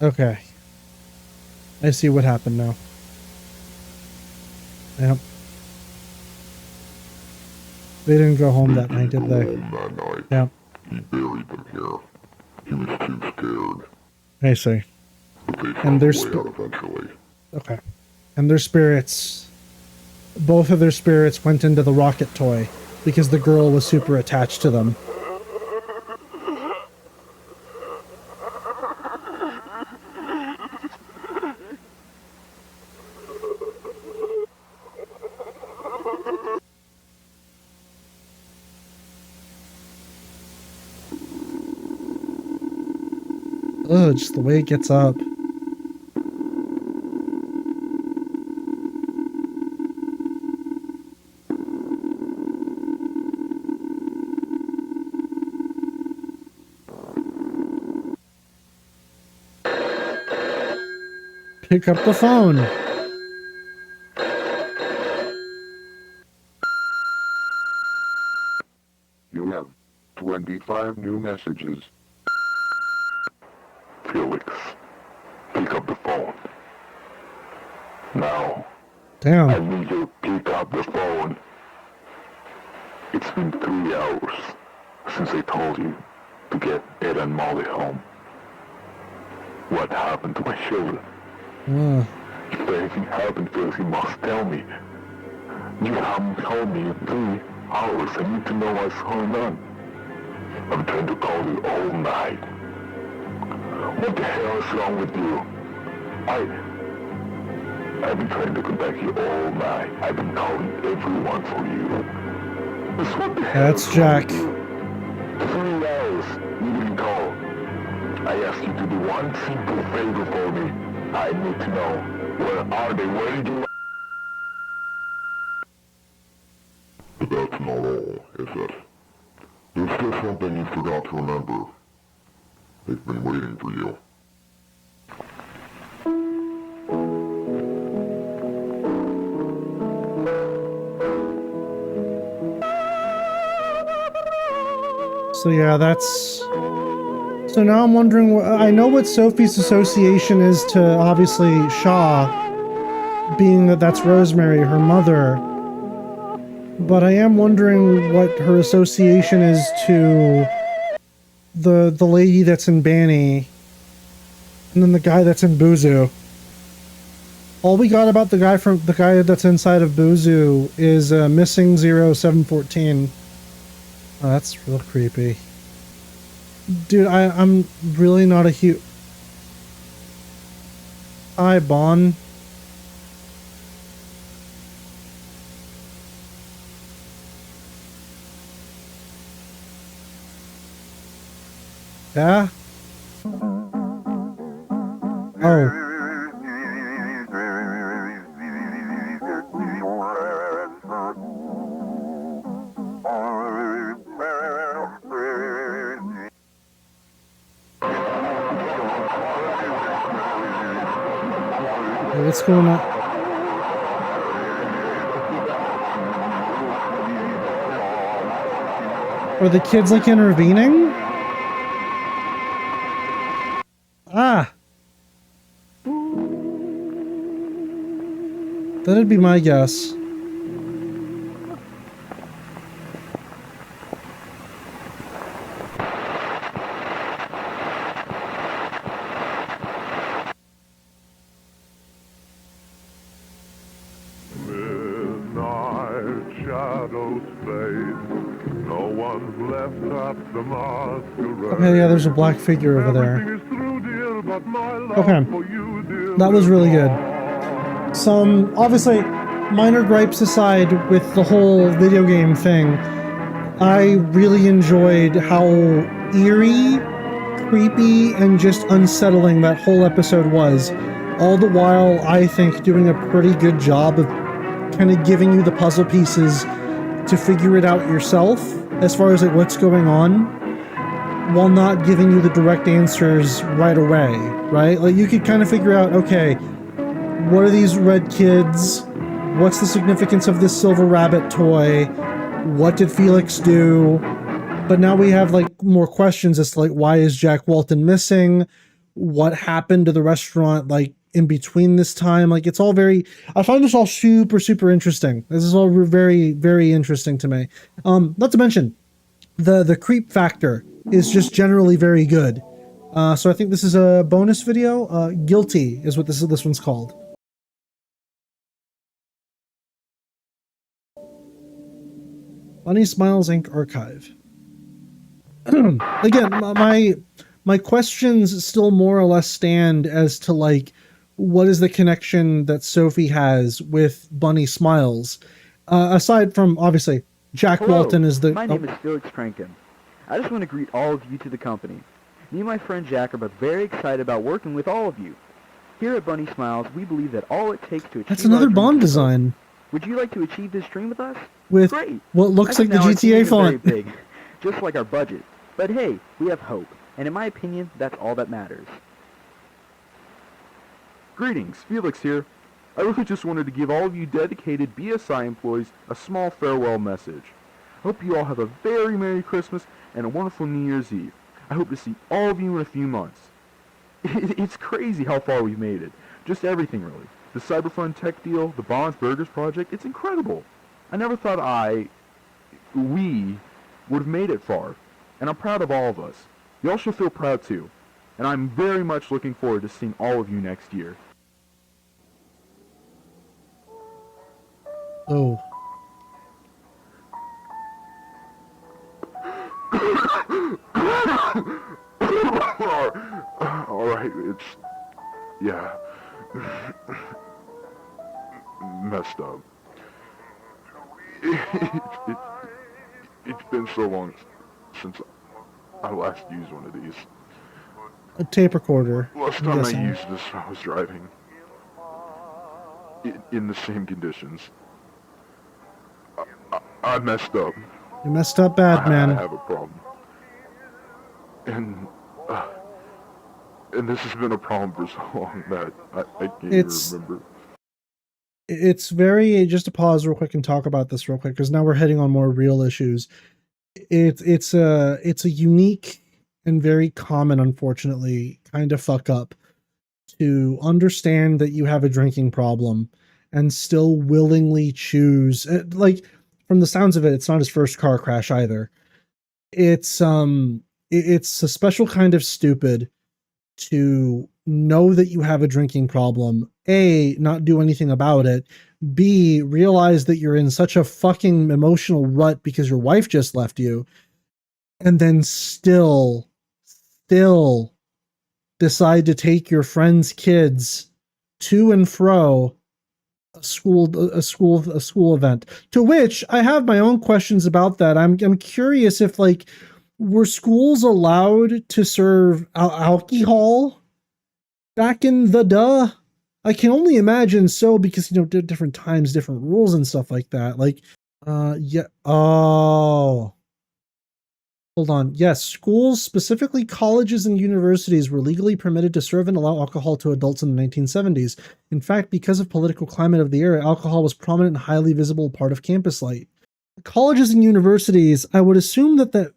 Okay. I see what happened now. Yep. They didn't go home that night, did they? Yep. He buried them here. He was too scared. I see. But they And their found a way out eventually. Okay. And their spirits, both of their spirits went into the rocket toy because the girl was super attached to them. Ugh, just the way it gets up. Pick up the phone. You have 25 new messages. Felix, pick up the phone. Now. Damn. I need you to pick up the phone. It's been 3 hours since I told you to get Ed and Molly home. What happened to my children? If anything happened, Felix, you must tell me. You haven't told me in 3 hours. I need to know what's going on. I'm trying to call you all night. What the hell is wrong with you? I've been trying to contact you all night. I've been calling everyone for you. What the hell That's Jack. 3 hours you didn't call. I asked you to do one simple favor for me. I need to know, where are they? Where did you... But that's not all, is it? There's still something you forgot to remember. They've been waiting for you. So yeah, that's... So now I'm wondering, I know what Sophie's association is to, obviously, Shaw, being that that's Rosemary, her mother. But I am wondering what her association is to the lady that's in Banny, and then the guy that's in Buzu. All we got about the guy that's inside of Buzu is missing 0714. Oh, that's real creepy. Dude, I'm really not a huge... Hi, Bon. Yeah? Oh. Hey, what's going on? Are the kids like intervening? Ah! That'd be my guess. Okay, yeah, there's a black figure over there. Okay. That was really good. Some, obviously, minor gripes aside with the whole video game thing, I really enjoyed how eerie, creepy, and just unsettling that whole episode was. All the while, I think, doing a pretty good job of kind of giving you the puzzle pieces to figure it out yourself, as far as like what's going on, while not giving you the direct answers right away, right? Like you could kind of figure out, okay, what are these red kids? What's the significance of this silver rabbit toy? What did Felix do? But now we have like more questions as to like, why is Jack Walton missing? What happened to the restaurant like in between this time? Like it's all very, I find this all super, super interesting. This is all very, very interesting to me. Not to mention the creep factor is just generally very good. So I think this is a bonus video. Guilty is what this one's called. Bunny Smiles Inc. Archive. Again, my questions still more or less stand as to like, what is the connection that Sophie has with Bunny Smiles? Aside from, obviously, Jack Hello, Walton is the... my name is Felix Trankin. I just want to greet all of you to the company. Me and my friend Jack are both very excited about working with all of you. Here at Bunny Smiles, we believe that all it takes to achieve That's another our Bond dreams is hope. design. Would you like to achieve this dream with us? With Great. what looks I like think the now our team GTA is font. Very big, just like our budget. But hey, we have hope, and in my opinion, that's all that matters. Greetings, Felix here. I really just wanted to give all of you dedicated BSI employees a small farewell message. I hope you all have a very Merry Christmas and a wonderful New Year's Eve. I hope to see all of you in a few months. It's crazy how far we've made it. Just everything, really. The Cyberfund tech deal, the Bonds Burgers project, it's incredible. I never thought we would have made it far. And I'm proud of all of us. Y'all should feel proud too. And I'm very much looking forward to seeing all of you next year. Oh. Alright, it's... yeah. Messed up. It's been so long since I last used one of these. A tape recorder. Last time I used this, I was driving. In the same conditions. I messed up. You messed up bad, man. I have a problem. And this has been a problem for so long that I can't even remember. It's very, just to pause real quick and talk about this real quick, because now we're heading on more real issues. It's a unique and very common, unfortunately, kind of fuck up to understand that you have a drinking problem and still willingly choose, like, from the sounds of it, it's not his first car crash either. It's a special kind of stupid to know that you have a drinking problem, A, not do anything about it, B, realize that you're in such a fucking emotional rut because your wife just left you, and then still decide to take your friend's kids to and fro a school event, to which I have my own questions about that. I'm curious if, like, were schools allowed to serve alcohol back in the duh? I can only imagine so, because, you know, different times, different rules and stuff like that. Like, yeah. Oh. Hold on. Yes, schools, specifically colleges and universities, were legally permitted to serve and allow alcohol to adults in the 1970s. In fact, because of political climate of the era, alcohol was prominent and highly visible part of campus life. Colleges and universities, I would assume that.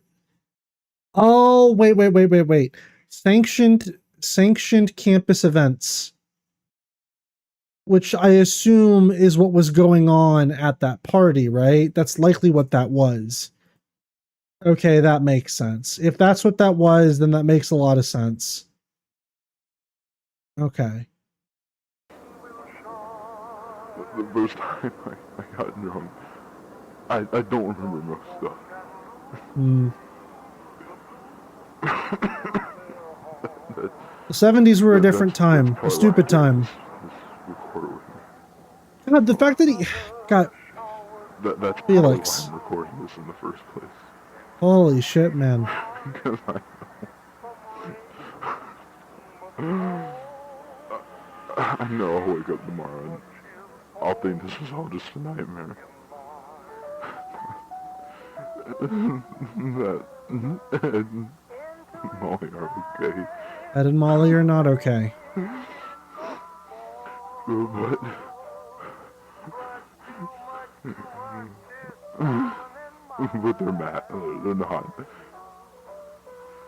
Oh, wait. Sanctioned campus events, which I assume is what was going on at that party, right? That's likely what that was. Okay, that makes sense. If that's what that was, then that makes a lot of sense. Okay. The first time I got drunk, I don't remember most stuff. The 70s were a different time. A stupid time. God, the fact that he got that's Felix. Why I'm recording this in the first place. Holy shit, man. Because I know I'll wake up tomorrow and I'll think this was all just a nightmare. That Ed and Molly are okay. Ed and Molly are not okay. But they're mad. They're not.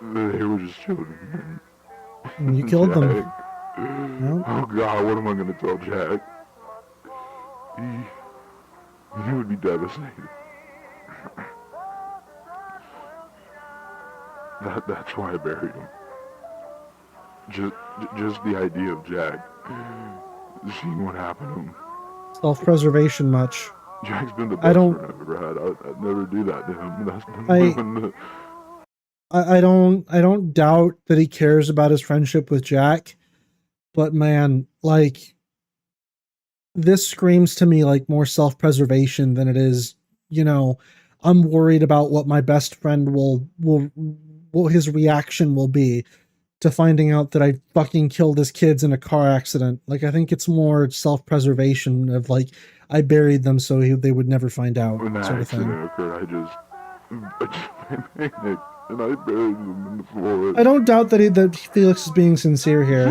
They were just children. And you killed them. Nope. Oh God, what am I gonna tell Jack? He would be devastated. That's why I buried him. Just the idea of Jack seeing what happened to him. Self-preservation much. Jack's been the best friend I've ever had. I'd never do that to him. That's I don't doubt that he cares about his friendship with Jack, but man, like, this screams to me like more self-preservation than it is, you know, I'm worried about what my best friend will his reaction will be to finding out that I fucking killed his kids in a car accident. Like, I think it's more self-preservation of like, I buried them so they would never find out, when that sort of thing. accident occurred, I just made it, and I buried them in the forest. I don't doubt that Felix is being sincere here.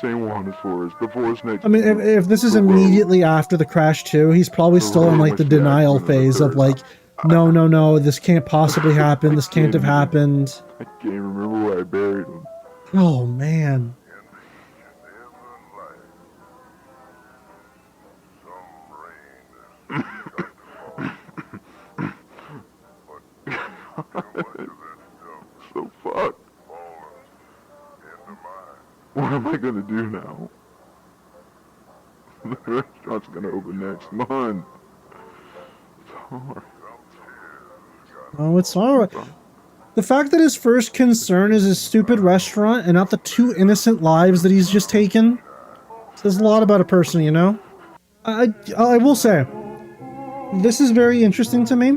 Same one as forest. The forest next. I mean, if this is immediately after the crash too, he's probably still in like the denial phase of like, no, this can't possibly happen. This can't have happened. I can't remember where I buried him. Oh man. So fucked. What am I gonna do now? The restaurant's gonna open next month. Sorry. Oh, it's alright. The fact that his first concern is his stupid restaurant and not the 2 innocent lives that he's just taken says a lot about a person, you know? I will say, this is very interesting to me,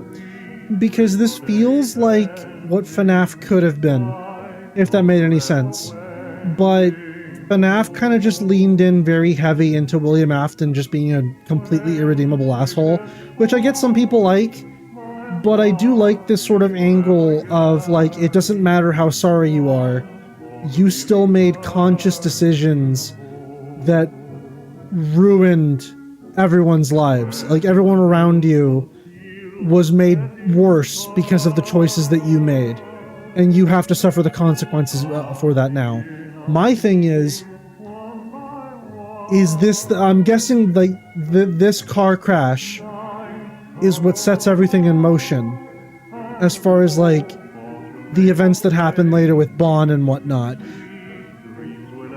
because this feels like what FNAF could have been, if that made any sense. But FNAF kind of just leaned in very heavy into William Afton just being a completely irredeemable asshole, which I get some people like, but I do like this sort of angle of like, it doesn't matter how sorry you are, you still made conscious decisions that ruined everyone's lives. Like, everyone around you was made worse because of the choices that you made, and you have to suffer the consequences for that now. My thing is this, I'm guessing like this car crash is what sets everything in motion as far as like the events that happen later with Bon and whatnot.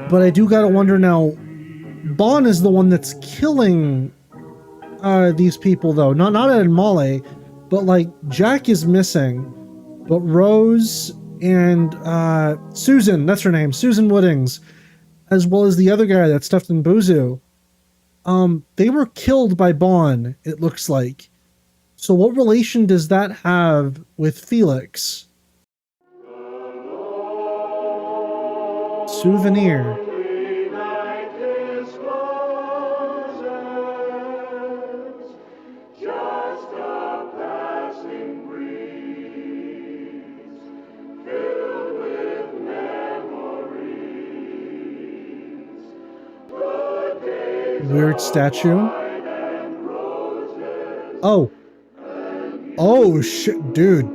But I do gotta wonder now, Bon is the one that's killing these people though. Not Ed and Molly, but like Jack is missing, but Rose and Susan, that's her name, Susan Woodings, as well as the other guy that's stuffed in Boozoo, they were killed by Bon, it looks like. So what relation does that have with Felix? Souvenir. Just a passing breeze, filled with memories. Good days Weird statue. Oh. Oh shit, dude.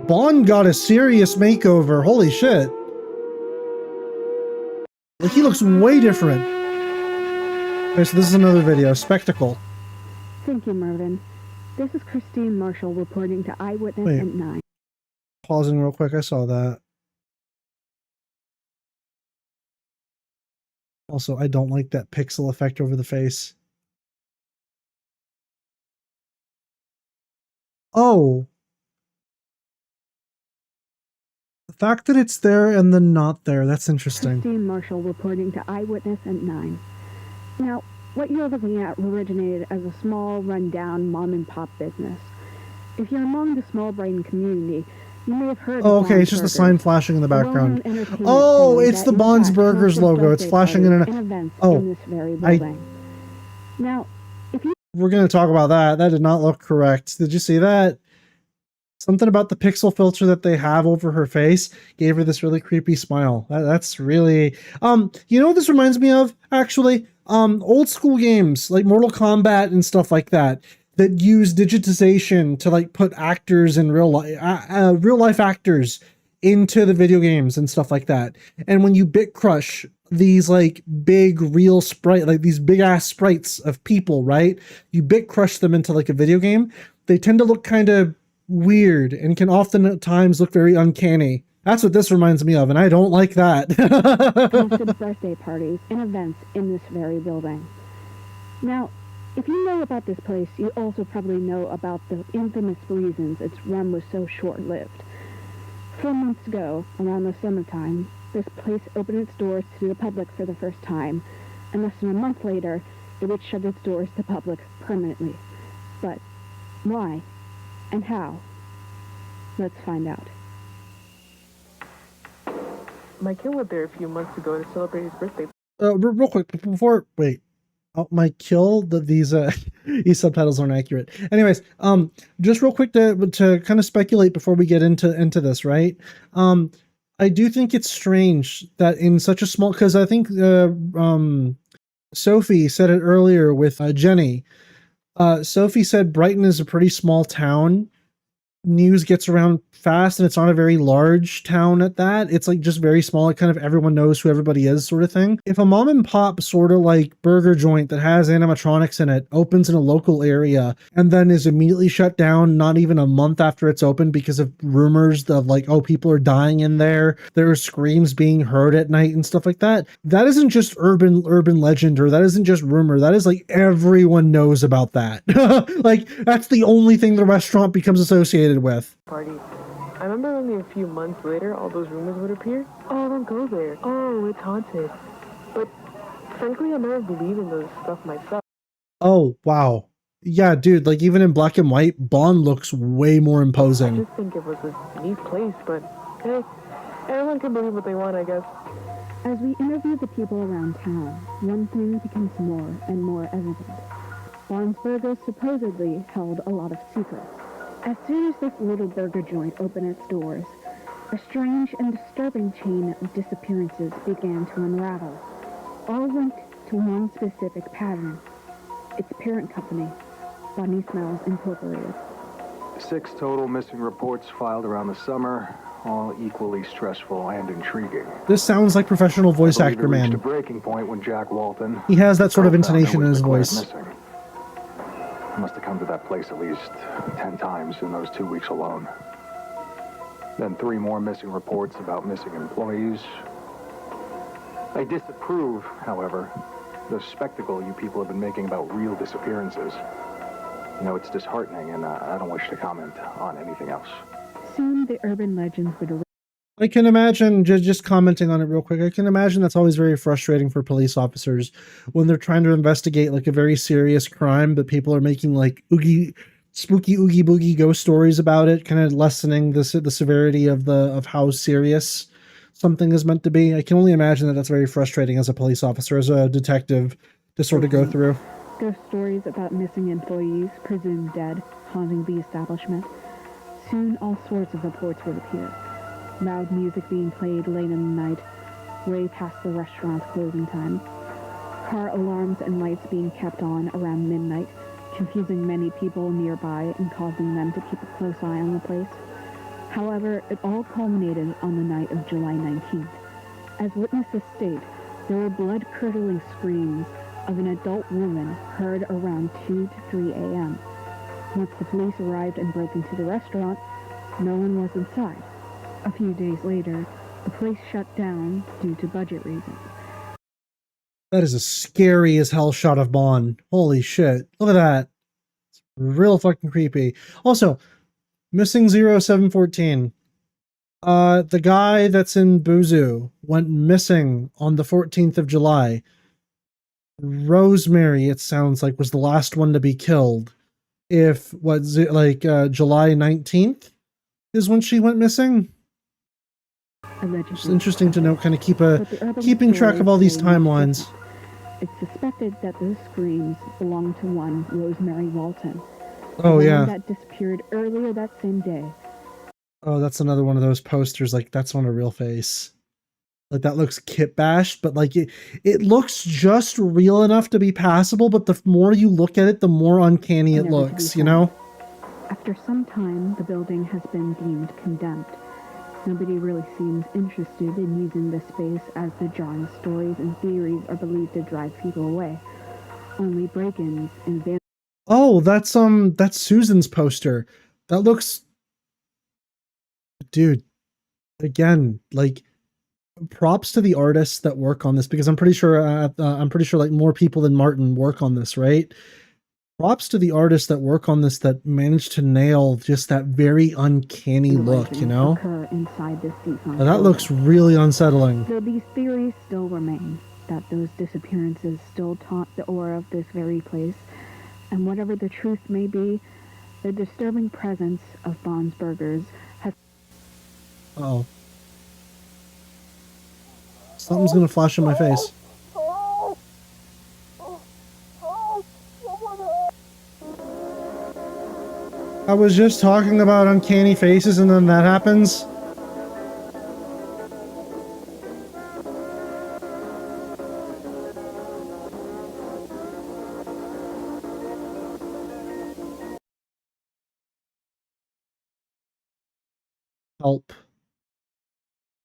Bond got a serious makeover. Holy shit. Like, he looks way different. Okay, so this is another video. Spectacle. Thank you, Mervyn. This is Christine Marshall reporting to Eyewitness Wait. at 9. Pausing real quick, I saw that. Also, I don't like that pixel effect over the face. Oh. The fact that it's there and then not there, that's interesting. Christine Marshall reporting to Eyewitness at 9. Now, what you're looking at originated as a small, run-down mom-and-pop business. If you're among the small brain community, you may have heard Oh, of okay, Bond's it's just the Burgers, sign flashing in the a background. well-known entertainment Oh, channel it's that the Bond's in fact Burgers hosts logo. It's birthday flashing in parties an... and events Oh, in this very building. Now, if you... We're going to talk about that. That did not look correct. Did you see that? Something about the pixel filter that they have over her face gave her this really creepy smile. That's really... you know what this reminds me of, actually? Old school games like Mortal Kombat and stuff like that use digitization to like put actors in real life actors into the video games and stuff like that. And when you bit crush these like big real sprite, like these big ass sprites of people, right? You bit crush them into like a video game. They tend to look kind of weird and can often at times look very uncanny. That's what this reminds me of, and I don't like that. hosted birthday parties and events in this very building. Now, if you know about this place, you also probably know about the infamous reasons its run was so short-lived. 4 months ago, around the summertime, this place opened its doors to the public for the first time, and less than a month later, it would shut its doors to public permanently. But why? And how? Let's find out. My kid went there a few months ago to celebrate his birthday. Real quick, before... Wait. Oh, my kill, these subtitles aren't accurate. Anyways, just real quick to kind of speculate before we get into this, right? I do think it's strange that in such a small... Because I think Sophie said it earlier with Jenny. Sophie said Brighton is a pretty small town. News gets around fast, and it's not a very large town at that. It's like just very small. Like kind of everyone knows who everybody is sort of thing. If a mom and pop sort of like burger joint that has animatronics in it opens in a local area and then is immediately shut down not even a month after it's opened because of rumors of like, oh, people are dying in there, there are screams being heard at night and stuff like that, that isn't just urban legend, or that isn't just rumor. That is like everyone knows about that. Like that's the only thing the restaurant becomes associated with. Party. I remember only a few months later, all those rumors would appear. Oh, don't go there. Oh, it's haunted. But frankly, I never believed in those stuff myself. Oh, wow. Yeah, dude, like even in black and white, Bond looks way more I imposing. just think it was a neat place, but hey, everyone can believe what they want, I guess. As we interview the people around town, one thing becomes more and more evident. Bond's Burgers supposedly held a lot of secrets. As soon as this little burger joint opened its doors, a strange and disturbing chain of disappearances began to unravel, all linked to one specific pattern. Its parent company, Bunnies Incorporated. 6 total missing reports filed around the summer, all equally stressful and intriguing. This sounds like professional voice I believe actor, it reached man. a breaking point when Jack Walton, He has that sort of co-founder, intonation in was his declared voice. missing. I must have come to that place at least 10 times in those 2 weeks alone. Then 3 more missing reports about missing employees. I disapprove, however, the spectacle you people have been making about real disappearances. You know, it's disheartening, and I don't wish to comment on anything else. Soon the urban legends would I can imagine, just commenting on it real quick, I can imagine that's always very frustrating for police officers when they're trying to investigate like a very serious crime, but people are making like oogie spooky oogie boogie ghost stories about it, kind of lessening the severity of how serious something is meant to be. I can only imagine that that's very frustrating as a police officer, as a detective, to sort of go through. Ghost stories about missing employees, presumed dead, haunting the establishment. Soon all sorts of reports would appear. Loud music being played late in the night, way past the restaurant's closing time. Car alarms and lights being kept on around midnight, confusing many people nearby and causing them to keep a close eye on the place. However, it all culminated on the night of July 19th. As witnesses state, there were blood-curdling screams of an adult woman heard around 2 to 3 a.m. Once the police arrived and broke into the restaurant, no one was inside. A few days later, the place shut down due to budget reasons. That is a scary as hell shot of Bond. Holy shit. Look at that. It's real fucking creepy. Also, missing 0714. The guy that's in Buzu went missing on the 14th of July. Rosemary, it sounds like, was the last one to be killed. If, July 19th is when she went missing? Allegedly. It's interesting to note, kind of keeping track of all these timelines. It's suspected that those screams belong to one Rosemary Walten. Oh, the yeah. one that disappeared earlier that same day. Oh, that's another one of those posters, like, that's on a real face. Like, that looks kit-bashed, but, like, it looks just real enough to be passable, but the more you look at it, the more uncanny it looks, you know? After some time, the building has been deemed condemned. Nobody really seems interested in using this space, as the jarring stories and theories are believed to drive people away. Only break-ins and Oh, that's Susan's poster. That looks... Dude, again, like, props to the artists that work on this, because I'm pretty sure like more people than Martin work on this, right? Props to the artists that work on this that managed to nail just that very uncanny look, you know? inside this Now, that looks really unsettling. Though these theories still remain, that those disappearances still taunt the aura of this very place, and whatever the truth may be, the disturbing presence of Bond's Burgers has... Uh-oh. Something's gonna flash in my face. I was just talking about uncanny faces and then that happens. Help.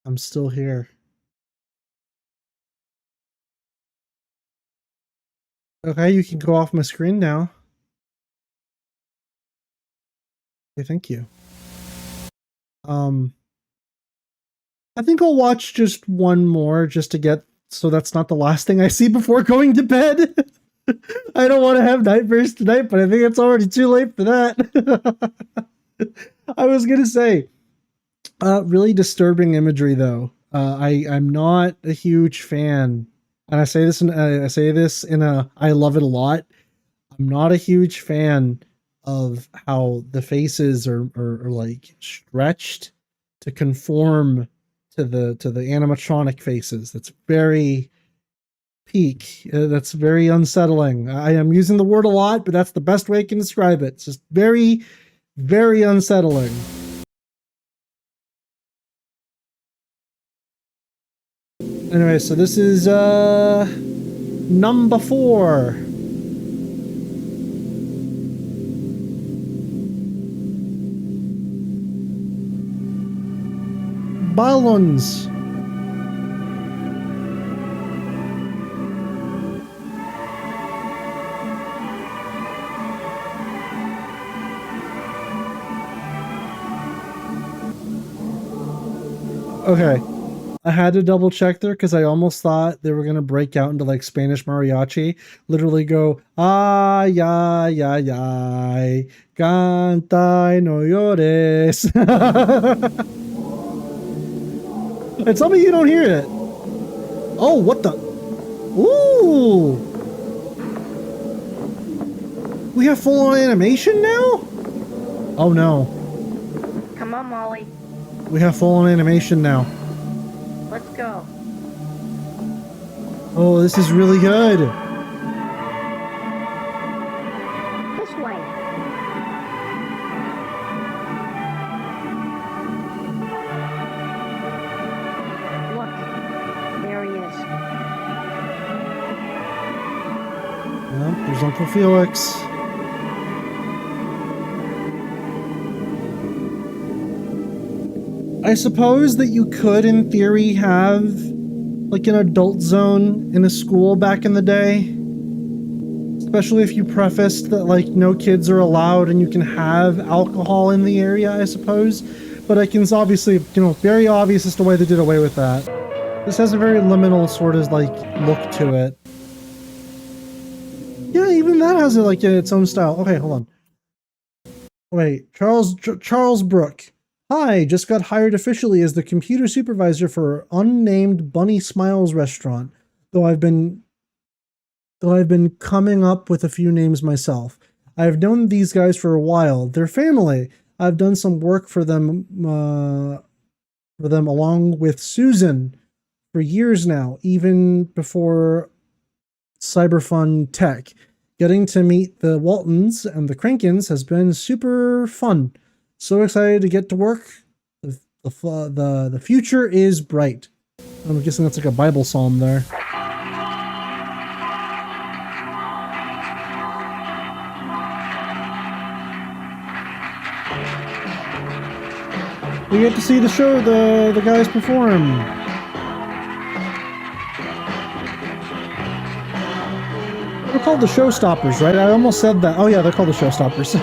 I'm still here. Okay, you can go off my screen now. Okay, thank you. I think I'll watch just one more just to get, so that's not the last thing I see before going to bed. I don't want to have nightmares tonight, but I think it's already too late for that. I was gonna say, really disturbing imagery though. I'm not a huge fan, and I say this in a I love it a lot. I'm not a huge fan of how the faces are like stretched to conform to the animatronic faces. That's very peak. That's very unsettling. I am using the word a lot, but that's the best way I can describe it. It's just very, very unsettling. Anyway, so this is number 4. Balloons. Okay, I had to double check there because I almost thought they were gonna break out into like Spanish mariachi, literally go ay ay ay ay, canta y no llores. And tell me you don't hear it. Oh, what the? Ooh! We have full-on animation now? Oh no. Come on, Molly. We have full-on animation now. Let's go. Oh, this is really good. This way. Look. There he is. Yep, there's Uncle Felix. I suppose that you could, in theory, have like an adult zone in a school back in the day. Especially if you prefaced that like no kids are allowed and you can have alcohol in the area, I suppose. But I can obviously, you know, very obvious as to why they did away with that. This has a very liminal sort of like look to it. Yeah, even that has like its own style. Okay, hold on. Wait, Charles Brooke. Hi, just got hired officially as the computer supervisor for unnamed Bunny Smiles restaurant. Though I've been coming up with a few names myself. I have known these guys for a while. They're family. I've done some work for them along with Susan for years now, even before Cyberfun Tech. Getting to meet the Waltons and the Crankins has been super fun. So excited to get to work. The future is bright. I'm guessing that's like a Bible psalm there. We get to see the show, the guys perform. They're called the Showstoppers, right? I almost said that. Oh yeah, they're called the Showstoppers.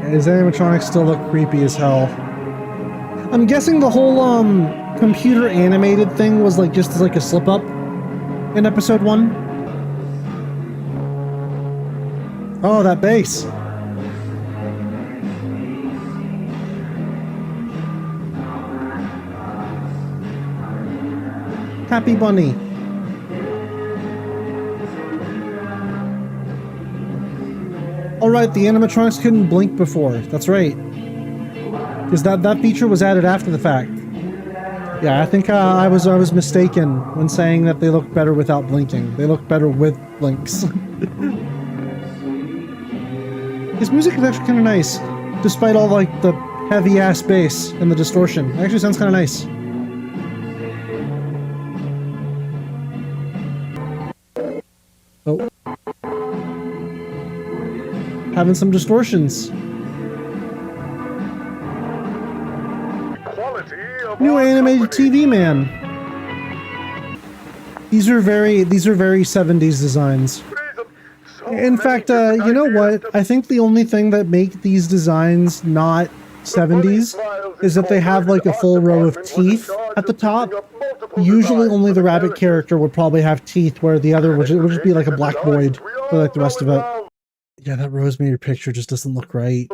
His animatronics still look creepy as hell. I'm guessing the whole computer animated thing was like just like a slip up in episode 1. Oh, that bass. Happy Bunny. Alright, the animatronics couldn't blink before. That's right. Because that feature was added after the fact. Yeah, I think I was mistaken when saying that they look better without blinking. They look better with blinks. His music is actually kind of nice, despite all like the heavy ass bass and the distortion. It actually sounds kind of nice. Oh. Having some distortions. New animated TV man. These are very 70s designs. In fact, you know what? I think the only thing that make these designs not 70s is that they have like a full row of teeth at the top. Usually only the rabbit character would probably have teeth, where the other would just be like a black void for like the rest of it. Yeah, that Rosemary picture just doesn't look right.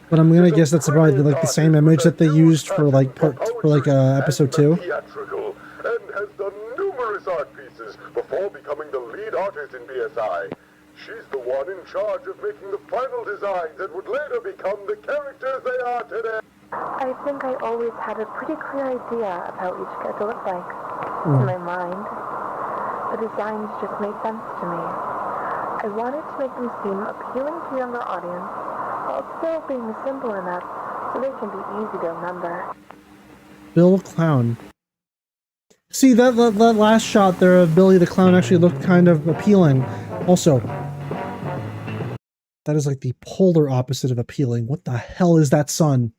But I'm gonna guess that's probably like the same image that they used for like episode 2. Theatrical, and has done numerous art pieces before becoming the lead artist in BSI. She's the one in charge of making the final designs that would later become the characters they are today. I think I always had a pretty clear idea of how each character looked like. In my mind, the designs just made sense to me. I wanted to make them seem appealing to a younger audience, while still being simple enough so they can be easy to remember. Bill Clown. See, that last shot there of Billy the Clown actually looked kind of appealing. Also, that is like the polar opposite of appealing. What the hell is that sun?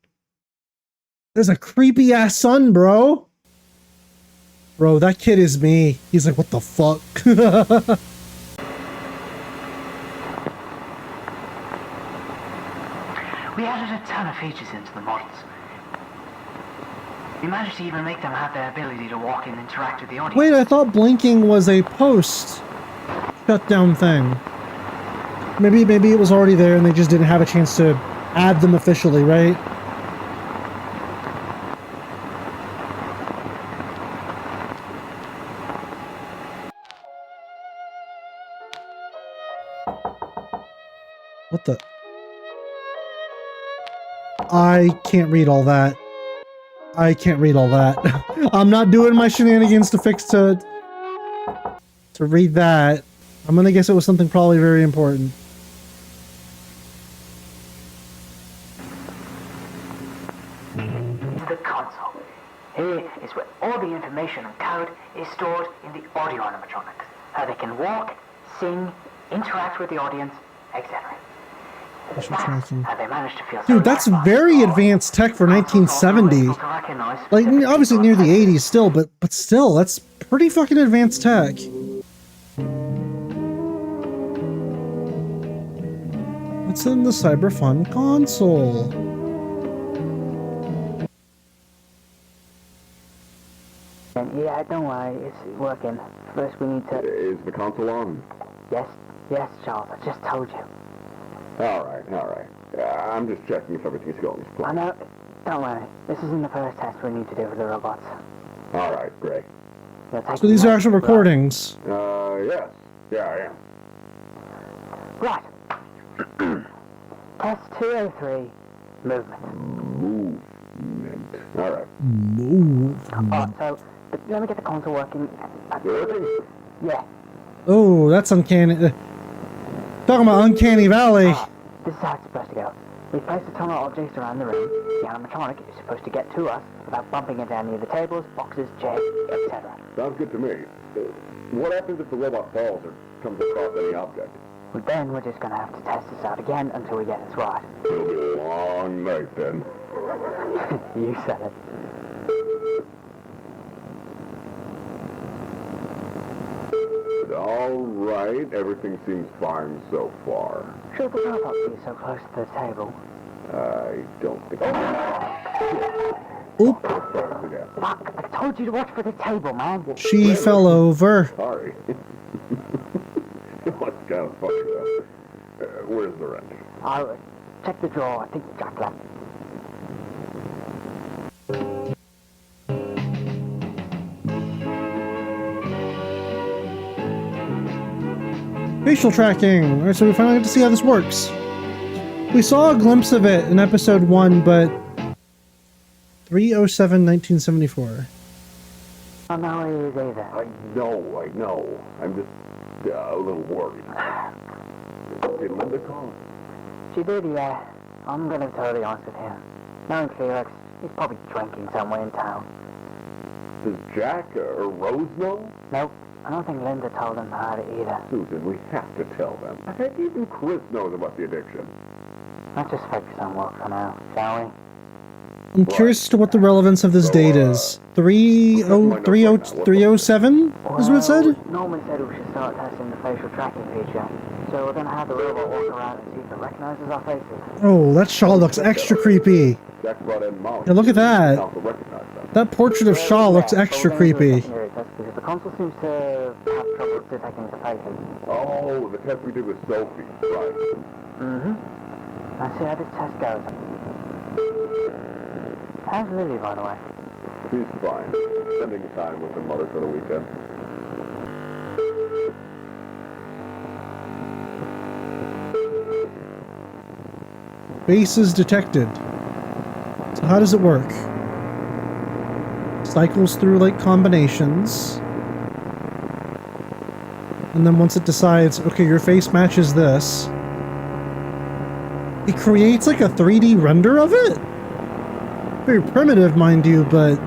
There's a creepy ass sun, bro. Bro, that kid is me. He's like, what the fuck? We added a ton of features into the models. We managed to even make them have their ability to walk and interact with the audience. Wait, I thought blinking was a post shutdown thing. Maybe it was already there and they just didn't have a chance to add them officially, right? What the? I can't read all that. I can't read all that. I'm not doing my shenanigans to read that. I'm gonna guess it was something probably very important. The console. Here is where all the information and code is stored in the audio animatronics. How they can walk, sing, interact with the audience, etc. How they manage to feel so Dude, that's very advanced tech for 1970. Like, obviously near the 80s still, but still, that's pretty fucking advanced tech. What's in the Cyberfun console? Yeah, don't worry, it's working. First we need to... Is the console on? Yes, Charles, I just told you. Alright. I'm just checking if everything's going as I planned. know, don't worry. This isn't the first test we need to do for the robots. Alright, great. So these are actual recordings. Yes. Yeah, I am. Right. Test 203, movement. Movement. Alright. Movement. So, let me get the console working. Yeah. Oh, that's uncanny. Talking about Uncanny Valley. This is how it's supposed to go. We place a ton of objects around the room. The animatronic is supposed to get to us without bumping into any of the tables, boxes, chairs, etc. Sounds good to me. What happens if the robot falls or comes across any object? Well, then we're just going to have to test this out again until we get it right. It'll be a long night then. You said it. Alright, everything seems fine so far. Should the robot be so close to the table? I don't think Oop. Fuck, I told you to watch for the table, man. She fell over. Sorry. What's kind of funny though? Where's the wrench? I'll check the drawer. I think Jack left. Facial tracking. Alright, so we finally get to see how this works. We saw a glimpse of it in episode 1, but 3/07/1974. I don't know where he is either. I know. I'm just a little worried. Did Linda call? She did, yeah. I'm gonna be totally honest with you. Knowing Felix, he's probably drinking somewhere in town. Does Jack or Rose know? Nope. I don't think Linda told him about it either. Susan, we have to tell them. I think even Chris knows about the addiction. Let's just focus on work for now, shall we? I'm curious as to what the relevance of this date is. 307 is what it said? Norman said we should start testing the facial tracking feature. So we're gonna have the robot walk around and see if it recognizes our faces. Oh, that Shaw looks extra creepy. Jack brought in Molly. Yeah, look at that. That portrait of Shaw looks extra creepy. Because the console seems to have trouble detecting the faces. Oh, the test we did with Sophie. Right. Mm-hmm. Let's see how this test goes. How's Lily, by the way? She's fine. Spending time with her mother for the weekend. Faces detected. So how does it work? Cycles through like combinations. And then once it decides, okay, your face matches this, it creates like a 3D render of it? Very primitive, mind you, but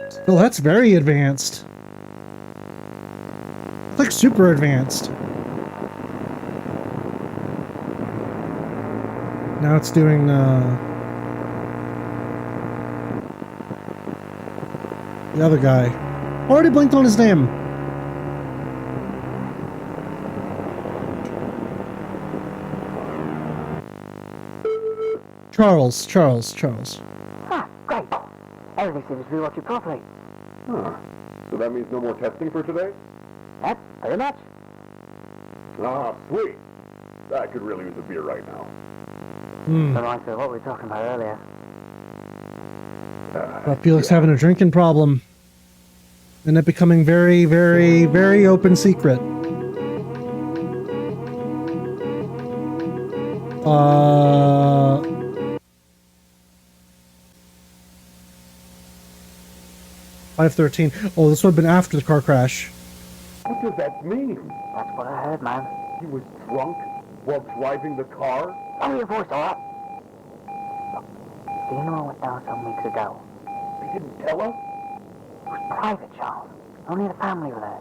still, that's very advanced. It's like super advanced. Now it's doing the other guy. Already blinked on his name. Charles. Ah, great. Everything seems to be working properly. Huh. So that means no more testing for today? Yep, pretty much. Ah, sweet. I could really use a beer right now. Reminds me of what we were talking about earlier. About Felix having a drinking problem. And it becoming very, very, very open secret. 5:13. Oh, this would have been after the car crash. What does that mean? That's what I heard, man. He was drunk while driving the car? Lower your voice, alright? The funeral went down some weeks ago. They didn't tell us? It was private, Charles. Only the family were there.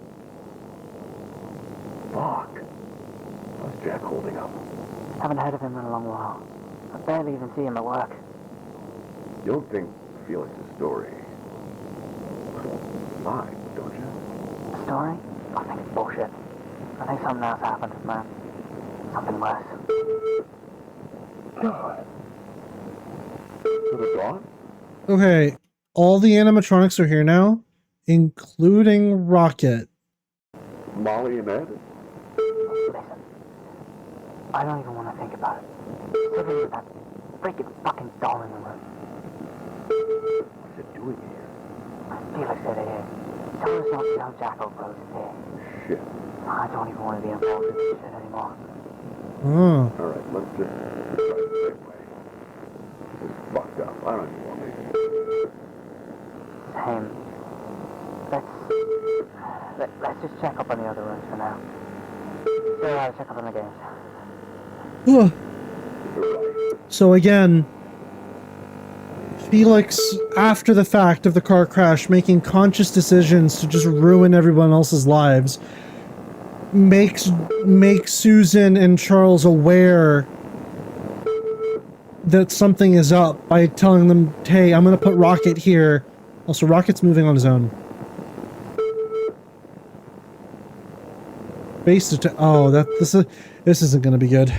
Fuck. How's Jack holding up? Haven't heard of him in a long while. I barely even see him at work. You don't think Felix's story lied, don't you? The story? I think it's bullshit. I think something else happened, man. Something worse. God. So they're gone? Okay, all the animatronics are here now, including Rocket. Molly and Ed? Listen, I don't even want to think about it. Sitting with that freaking fucking doll in the room. What's it doing here? Felix said it is. Tell us not to tell Jacko Bros is here. Shit. I don't even want to be involved with this shit anymore. Oh. Alright, let's just try the same way. This is fucked up. I don't even want to. Same. Let's just check up on the other rooms for now. So I'll check up on the games. So again, Felix, after the fact of the car crash, making conscious decisions to just ruin everyone else's lives, makes Susan and Charles aware that something is up by telling them, hey, I'm gonna put Rocket here. Also, Rocket's moving on his own. Base oh, this isn't gonna be good.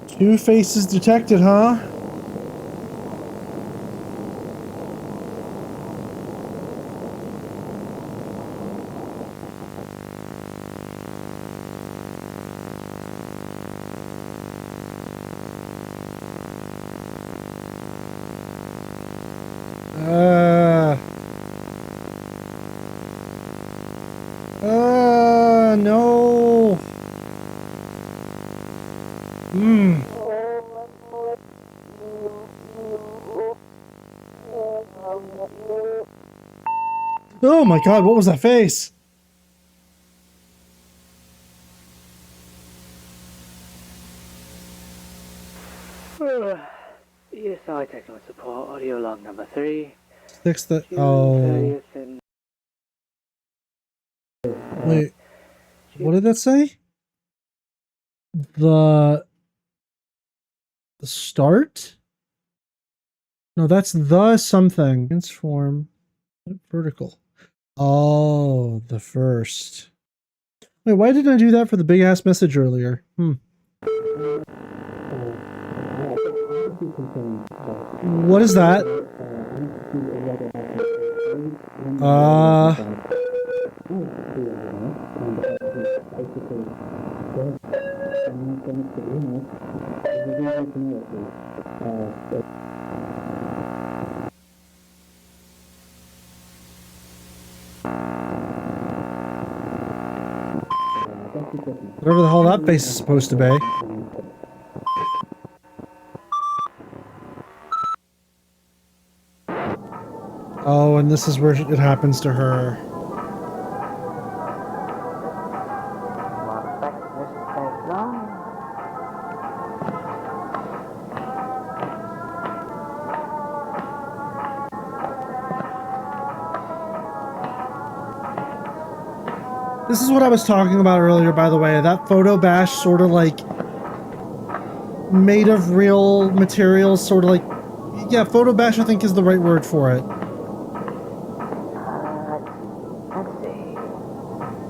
Two faces detected, huh? No. Oh my god, what was that face? ESI technical support, audio log number 3. Fix the... Oh. Wait. What did that say? The start? No, that's the something. Transform. Vertical. Oh, the first. Wait, why didn't I do that for the big ass message earlier? What is that? Whatever the hell that face is supposed to be. Oh, and this is where it happens to her. This is what I was talking about earlier, by the way. That photo bash sort of like made of real materials, sort of like, yeah, photo bash I think is the right word for it.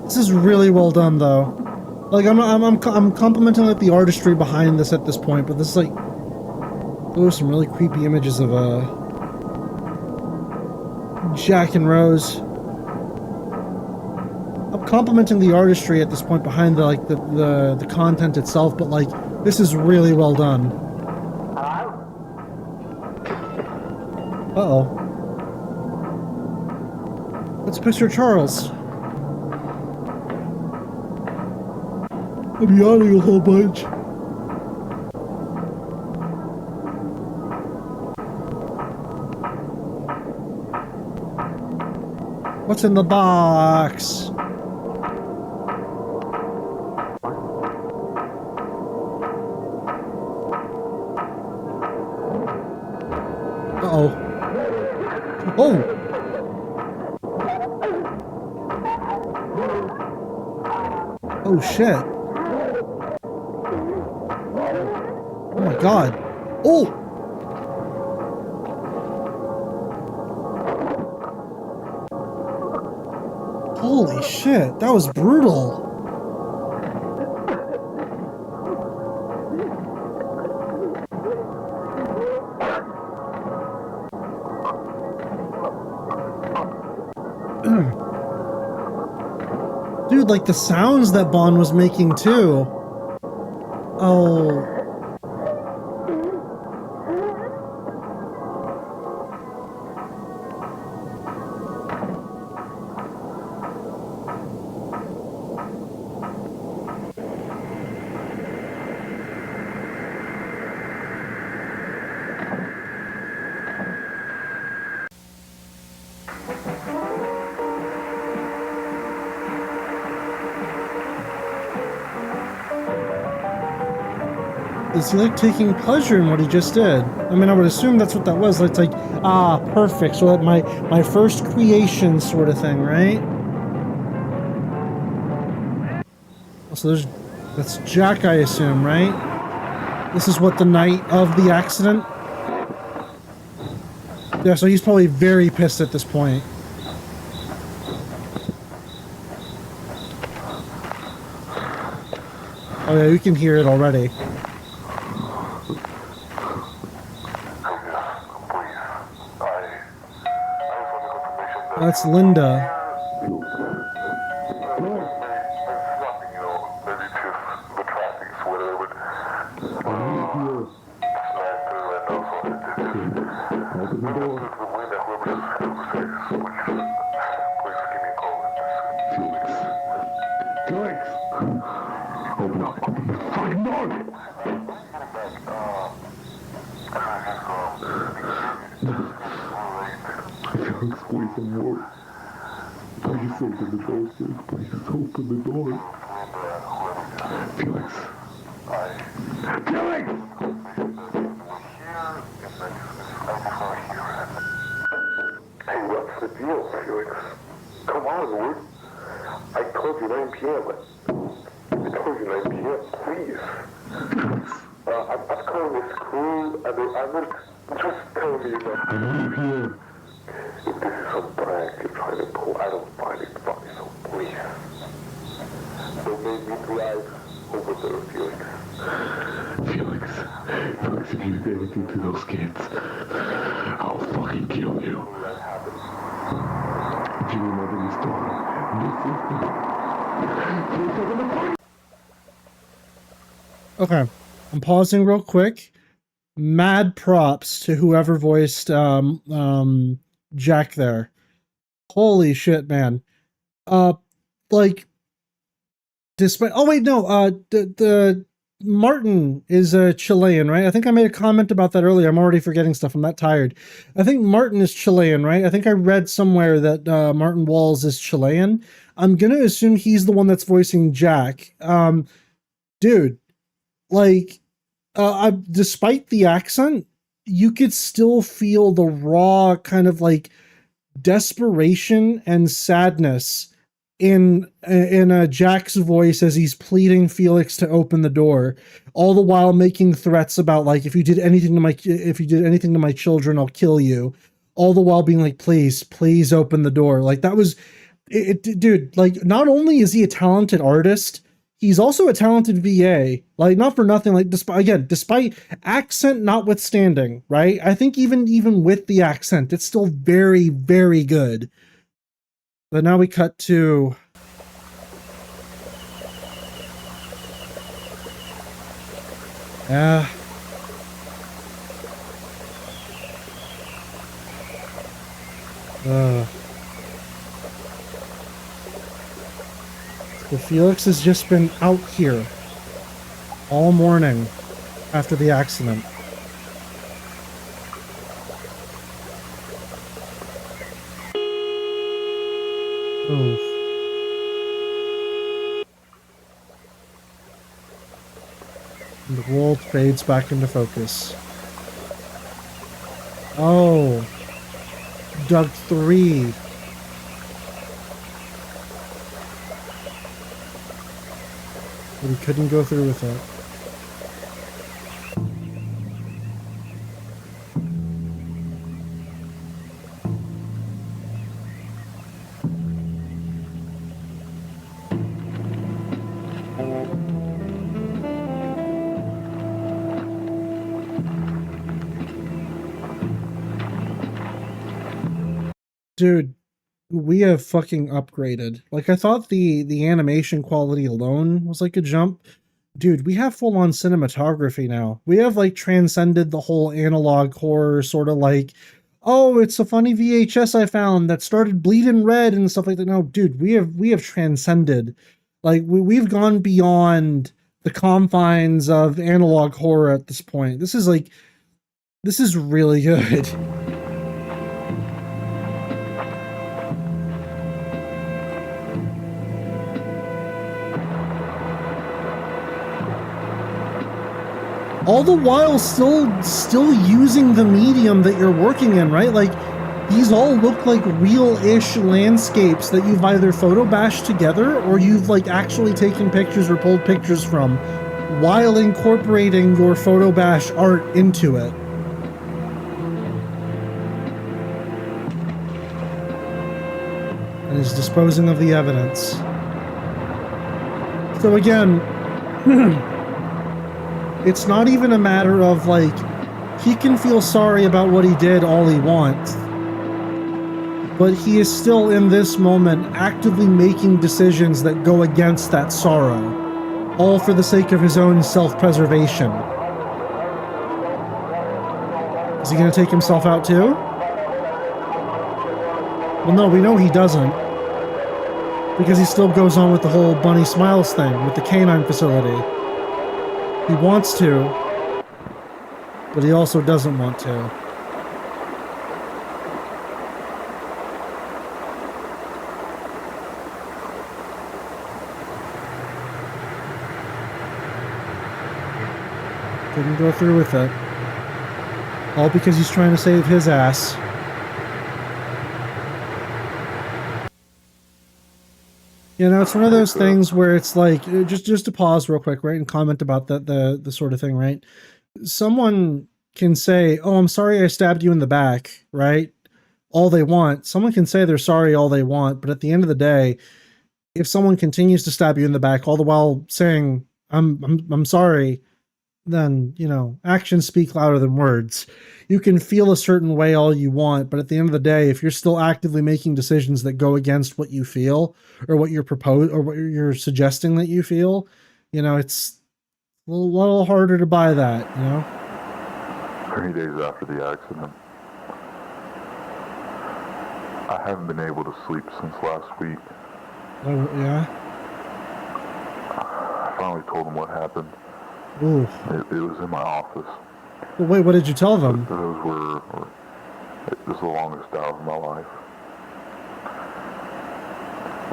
This is really well done though. Like I'm complimenting like the artistry behind this at this point, but this is like, those are some really creepy images of Jack and Rose. I'm complimenting the artistry at this point behind the like the content itself, but like this is really well done. Uh-oh. Let's picture Charles. I'm yawning a whole bunch. What's in the box? Uh-oh. Oh! Oh, shit. Oh my god. Oh! Holy shit, that was brutal. Dude, like the sounds that Bond was making too. Oh. Is he like taking pleasure in what he just did? I mean, I would assume that's what that was. It's like, ah, perfect. So my first creation sort of thing, right? So that's Jack, I assume, right? This is what the night of the accident? Yeah, so he's probably very pissed at this point. Oh yeah, you can hear it already. That's Linda. Open up. Open the fucking door! Felix, please, I'm worried. Please open the door, sir. Please open the door. Felix. Felix! Hey, what's the deal, Felix? Come on, Wood. I told you 9 p.m. I told you 9 p.m. Please. I'm calling this crew, and I'm not just telling you that. I know you're here. If this is some prank you're trying to pull, I don't find it funny, so please. Don't make me drive over there, Felix. Felix, if you do anything to those kids, I'll fucking kill you. If you remember this door, Okay, I'm pausing real quick. Mad props to whoever voiced Jack there. Holy shit, man. Like, despite, oh wait, no, the Martin is a Chilean, right? I think I made a comment about that earlier. I'm already forgetting stuff. I'm not tired. I think Martin is Chilean, right? I think I read somewhere that Martin Walls is Chilean. I'm gonna assume he's the one that's voicing Jack. Dude, like, despite the accent, you could still feel the raw kind of like desperation and sadness in Jack's voice as he's pleading Felix to open the door, all the while making threats about like, if you did anything to my children, I'll kill you. All the while being like, please open the door. Like that was it, dude. Like not only is he a talented artist, he's also a talented VA. Like not for nothing. Like despite accent notwithstanding, right? I think even with the accent, it's still very, very good. But now we cut to so Felix has just been out here all morning after the accident. Oh. And the world fades back into focus. Oh. Doug 3. But he couldn't go through with it. Dude, we have fucking upgraded. Like, I thought the animation quality alone was like a jump. Dude, we have full-on cinematography now. We have like transcended the whole analog horror sort of like, oh, it's a funny VHS I found that started bleeding red and stuff like that. No, dude, we have transcended. Like, we've gone beyond the confines of analog horror at this point. This is really good. All the while still using the medium that you're working in, right? Like, these all look like real-ish landscapes that you've either photo bashed together or you've like actually taken pictures or pulled pictures from while incorporating your photo bash art into it. And is disposing of the evidence. So again, it's not even a matter of like, he can feel sorry about what he did all he wants, but he is still in this moment actively making decisions that go against that sorrow, all for the sake of his own self-preservation. Is he going to take himself out too? Well, no, we know he doesn't, because he still goes on with the whole Bunny Smiles thing with the canine facility. He wants to, but he also doesn't want to. Didn't go through with it. All because he's trying to save his ass. You know, it's one of those things where it's like, just to pause real quick, right, and comment about the sort of thing, right? Someone can say, oh, I'm sorry I stabbed you in the back, right? All they want. Someone can say they're sorry all they want, but at the end of the day, if someone continues to stab you in the back all the while saying, I'm sorry, then, you know, actions speak louder than words. You can feel a certain way all you want, but at the end of the day, if you're still actively making decisions that go against what you feel or what you're proposing or what you're suggesting that you feel, you know, it's a little harder to buy that, you know? 3 days after the accident, I haven't been able to sleep since last week. Oh, yeah? I finally told him what happened. Ooh. It was in my office. Well, wait, what did you tell them? This is the longest hour of my life.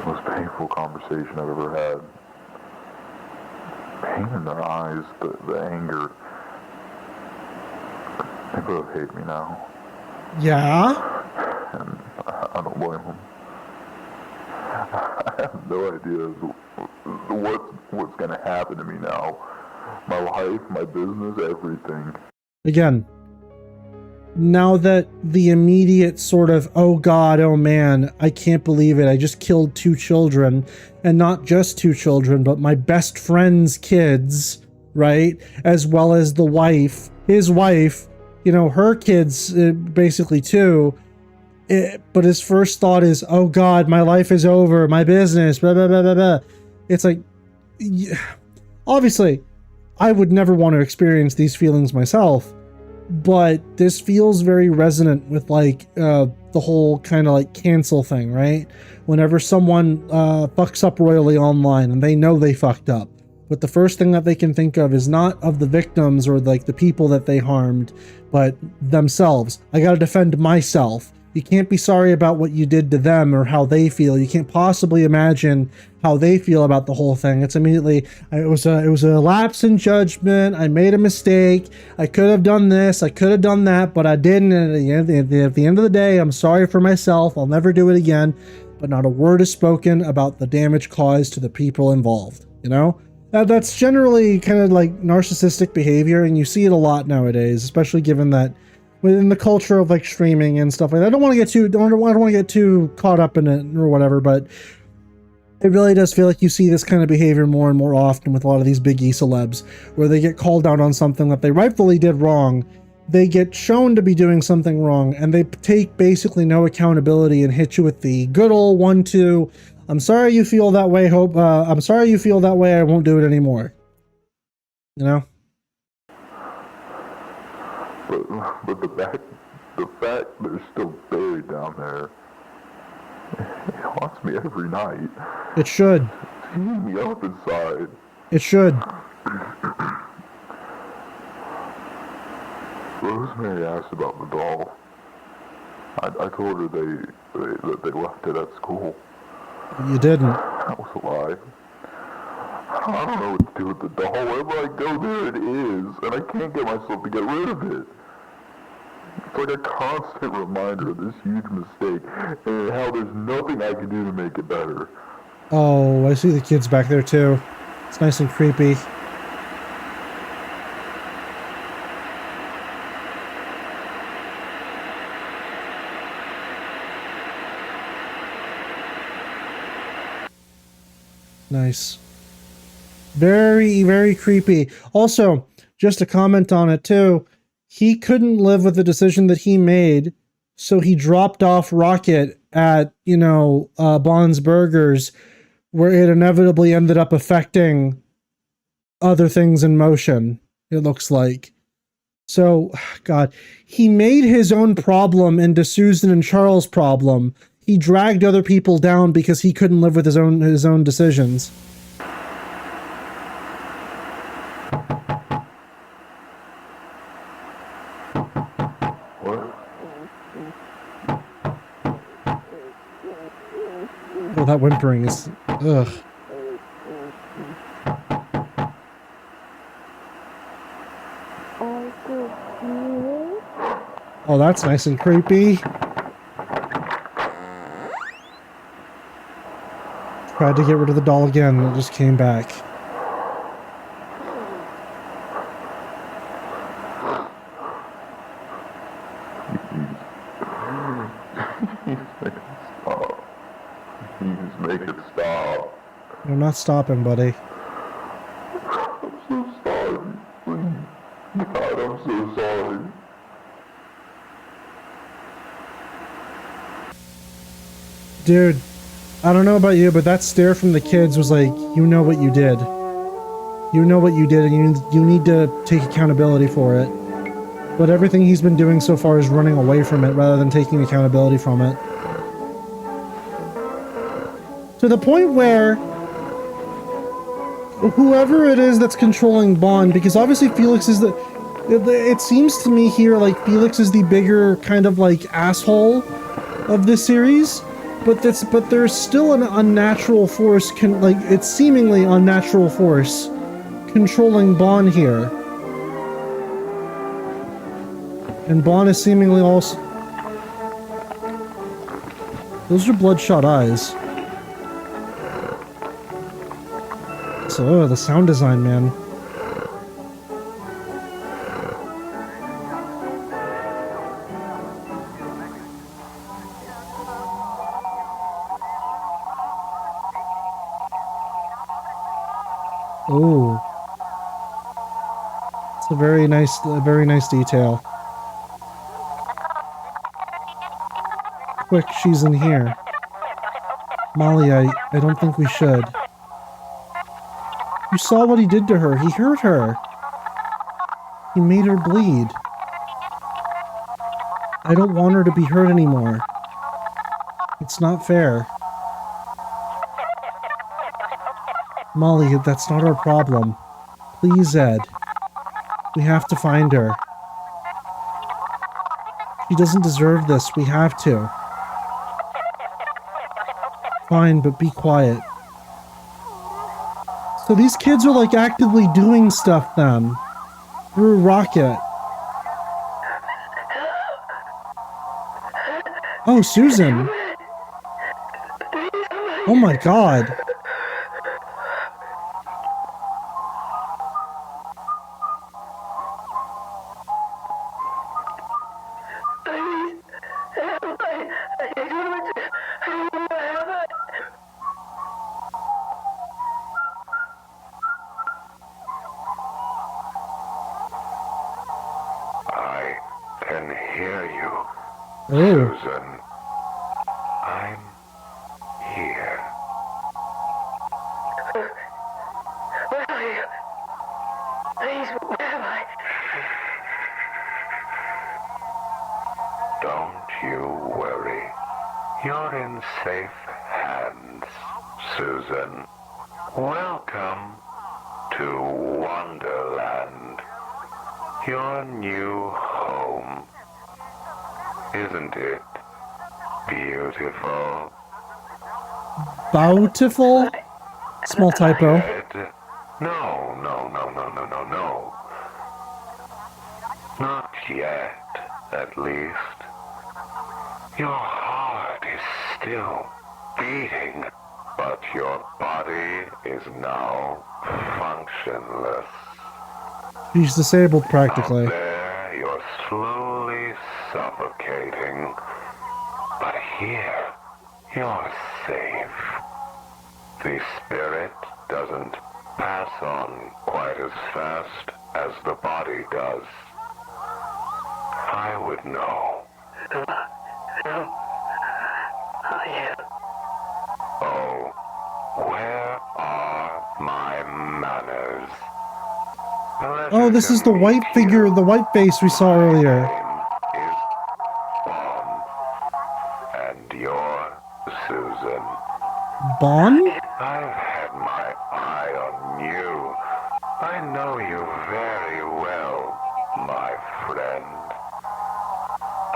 The most painful conversation I've ever had. Pain in their eyes, the anger. They both hate me now. Yeah? And I don't blame them. I have no idea what's going to happen to me now. My life, my business, everything. Again, now that the immediate sort of, oh God, oh man, I can't believe it, I just killed 2 children, and not just 2 children, but my best friend's kids, right? As well as the wife, his wife, you know, her kids, basically too. But his first thought is, oh God, my life is over, my business, blah, blah, blah, blah, blah. It's like, obviously, I would never want to experience these feelings myself, but this feels very resonant with like the whole kind of like cancel thing, right? Whenever someone fucks up royally online and they know they fucked up, but the first thing that they can think of is not of the victims or like the people that they harmed, but themselves. I gotta defend myself. You can't be sorry about what you did to them or how they feel. You can't possibly imagine how they feel about the whole thing. It's immediately, it was a lapse in judgment. I made a mistake. I could have done this. I could have done that, but I didn't. And at the end of the day, I'm sorry for myself. I'll never do it again. But not a word is spoken about the damage caused to the people involved. You know, that's generally kind of like narcissistic behavior, and you see it a lot nowadays, especially given that within the culture of like streaming and stuff like that. I don't want to get too caught up in it or whatever, but it really does feel like you see this kind of behavior more and more often with a lot of these big E celebs, where they get called out on something that they rightfully did wrong. They get shown to be doing something wrong, and they take basically no accountability and hit you with the good old 1-2. I'm sorry you feel that way. I'm sorry you feel that way. I won't do it anymore. You know. But the fact they're still buried down there, it haunts me every night. It should. It's eating me up inside. It should. Rosemary asked about the doll. I told her that they left it at school. You didn't. That was a lie. I don't know what to do with the doll. Wherever I go, there it is, and I can't get myself to get rid of it. It's like a constant reminder of this huge mistake, and how there's nothing I can do to make it better. Oh, I see the kids back there too. It's nice and creepy. Nice. Very, very creepy. Also, just to comment on it too, he couldn't live with the decision that he made, so he dropped off Rocket at, Bond's Burgers, where it inevitably ended up affecting other things in motion, it looks like. So, God, he made his own problem into Susan and Charles' problem. He dragged other people down because he couldn't live with his own decisions. Oh, that whimpering is... ugh. Oh, that's nice and creepy. Tried to get rid of the doll again, and it just came back. Make it stop. I'm not stopping, buddy. I'm so sorry. God, I'm so sorry. Dude, I don't know about you, but that stare from the kids was like, you know what you did. You know what you did, and you need to take accountability for it. But everything he's been doing so far is running away from it rather than taking accountability from it. To the point where whoever it is that's controlling Bond, because obviously Felix is it seems to me here like Felix is the bigger kind of like asshole of this series, but there's still an unnatural force, it's seemingly unnatural force controlling Bond here. And Bond is seemingly also... Those are bloodshot eyes. So, the sound design, man. Oh. It's a very nice detail. Quick, she's in here. Molly, I don't think we should. You saw what he did to her. He hurt her. He made her bleed. I don't want her to be hurt anymore. It's not fair. Molly, that's not our problem. Please, Ed. We have to find her. He doesn't deserve this. We have to. Fine, but be quiet. So these kids are like actively doing stuff then. Through Rocket. Oh, Susan. Oh my god. I can hear you, Oh. Susan. I'm here. Where are you? Please, where am I? Don't you worry. You're in safe hands, Susan. Welcome to Wonderland. Your new home. Isn't it beautiful? Bountiful? Small typo. No. Not yet, at least. Your heart is still beating, but your body is now functionless. She's disabled practically. Out there, you're slowly suffocating. But here, you're safe. The spirit doesn't pass on quite as fast as the body does. I would know. Who are you? Oh, where are my manners? Oh, this is the white figure, the white face we saw earlier. And you're Susan. Bon? I've had my eye on you. I know you very well, my friend.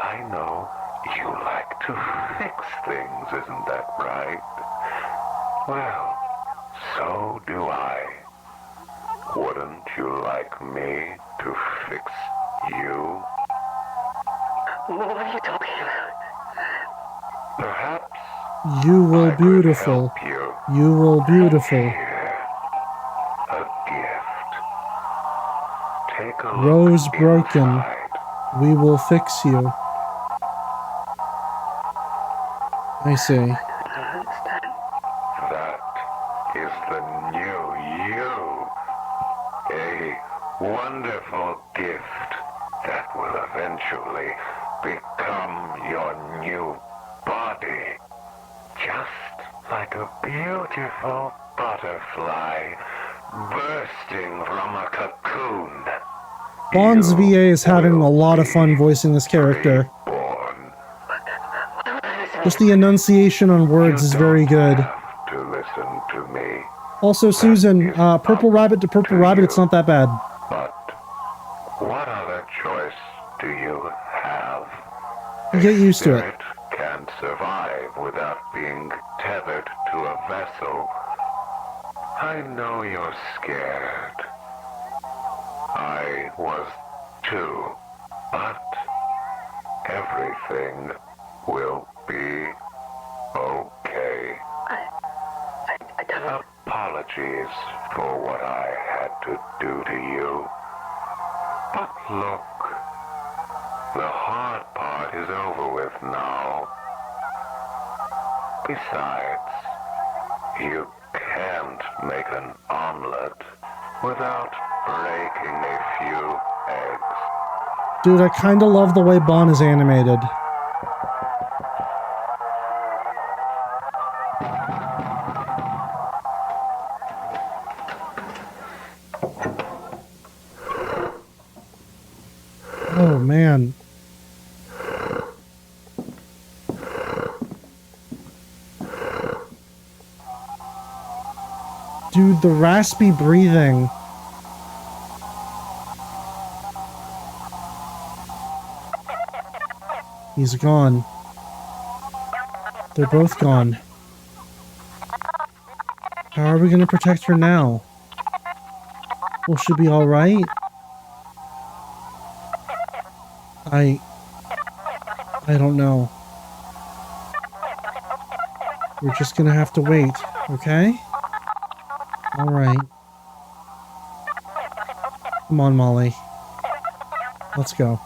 I know you like to fix things, isn't that right? Well, so do I. Wouldn't you like me to fix you? What are you talking about? Perhaps You will beautiful. You will beautiful. a gift. Take a Rose look broken. inside. We will fix you. I see. That is the new you. A wonderful gift that will eventually become your new body. Just like a beautiful butterfly bursting from a cocoon. Bon's VA is having a lot of fun voicing this character. Just the enunciation on words is very good. To listen to me. Also, Susan, Purple Rabbit to Purple Rabbit, it's not that bad. What other choice do you have? You get used to it. Spirit can't survive without being tethered to a vessel. I know you're scared. I was too. But everything will be okay. Apologies for what I had to do to you. But look, the hard part is over with now. Besides, you can't make an omelet without breaking a few eggs. Dude, I kinda love the way Bon is animated. Oh, man. Dude, the raspy breathing. He's gone. They're both gone. How are we going to protect her now? Will she be alright? I don't know. We're just gonna have to wait, okay? Alright. Come on, Molly. Let's go.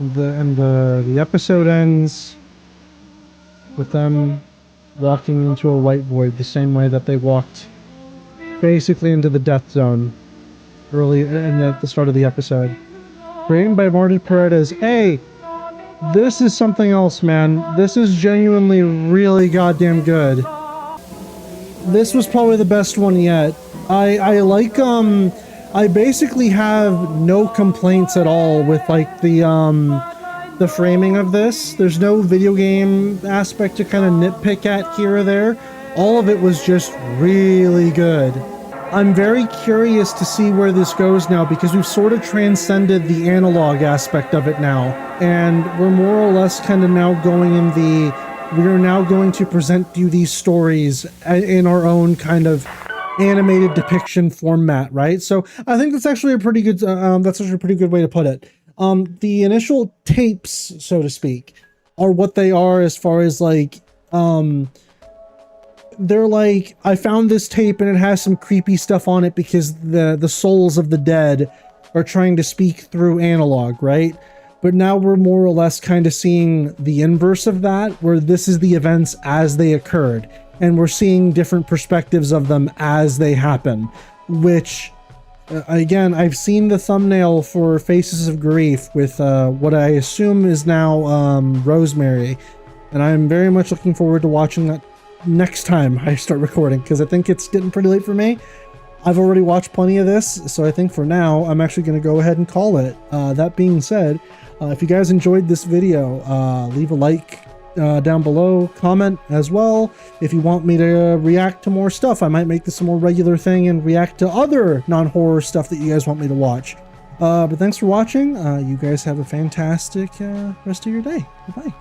The episode ends with them walking into a white void the same way that they walked basically into the death zone early and at the start of the episode. Written by Martin Paredes. Hey, this is something else, man. This is genuinely really goddamn good. This was probably the best one yet. I like I basically have no complaints at all with like the framing of this. There's no video game aspect to kind of nitpick at here or there. All of it was just really good. I'm very curious to see where this goes now, because we've sort of transcended the analog aspect of it now, and we're more or less kind of now going in the, we're now going to present you these stories in our own kind of animated depiction format, right? So I think that's actually a pretty good, way to put it. The initial tapes, so to speak, are what they are as far as like, they're like, I found this tape and it has some creepy stuff on it because the souls of the dead are trying to speak through analog, right? But now we're more or less kind of seeing the inverse of that, where this is the events as they occurred, and we're seeing different perspectives of them as they happen, which, again, I've seen the thumbnail for Faces of Grief with what I assume is now Rosemary, and I'm very much looking forward to watching that next time I start recording, because I think it's getting pretty late for me. I've already watched plenty of this, so I think for now I'm actually going to go ahead and call it. That being said, if you guys enjoyed this video, leave a like down below, comment as well. If you want me to react to more stuff, I might make this a more regular thing and react to other non-horror stuff that you guys want me to watch. But thanks for watching. You guys have a fantastic rest of your day. Bye-bye.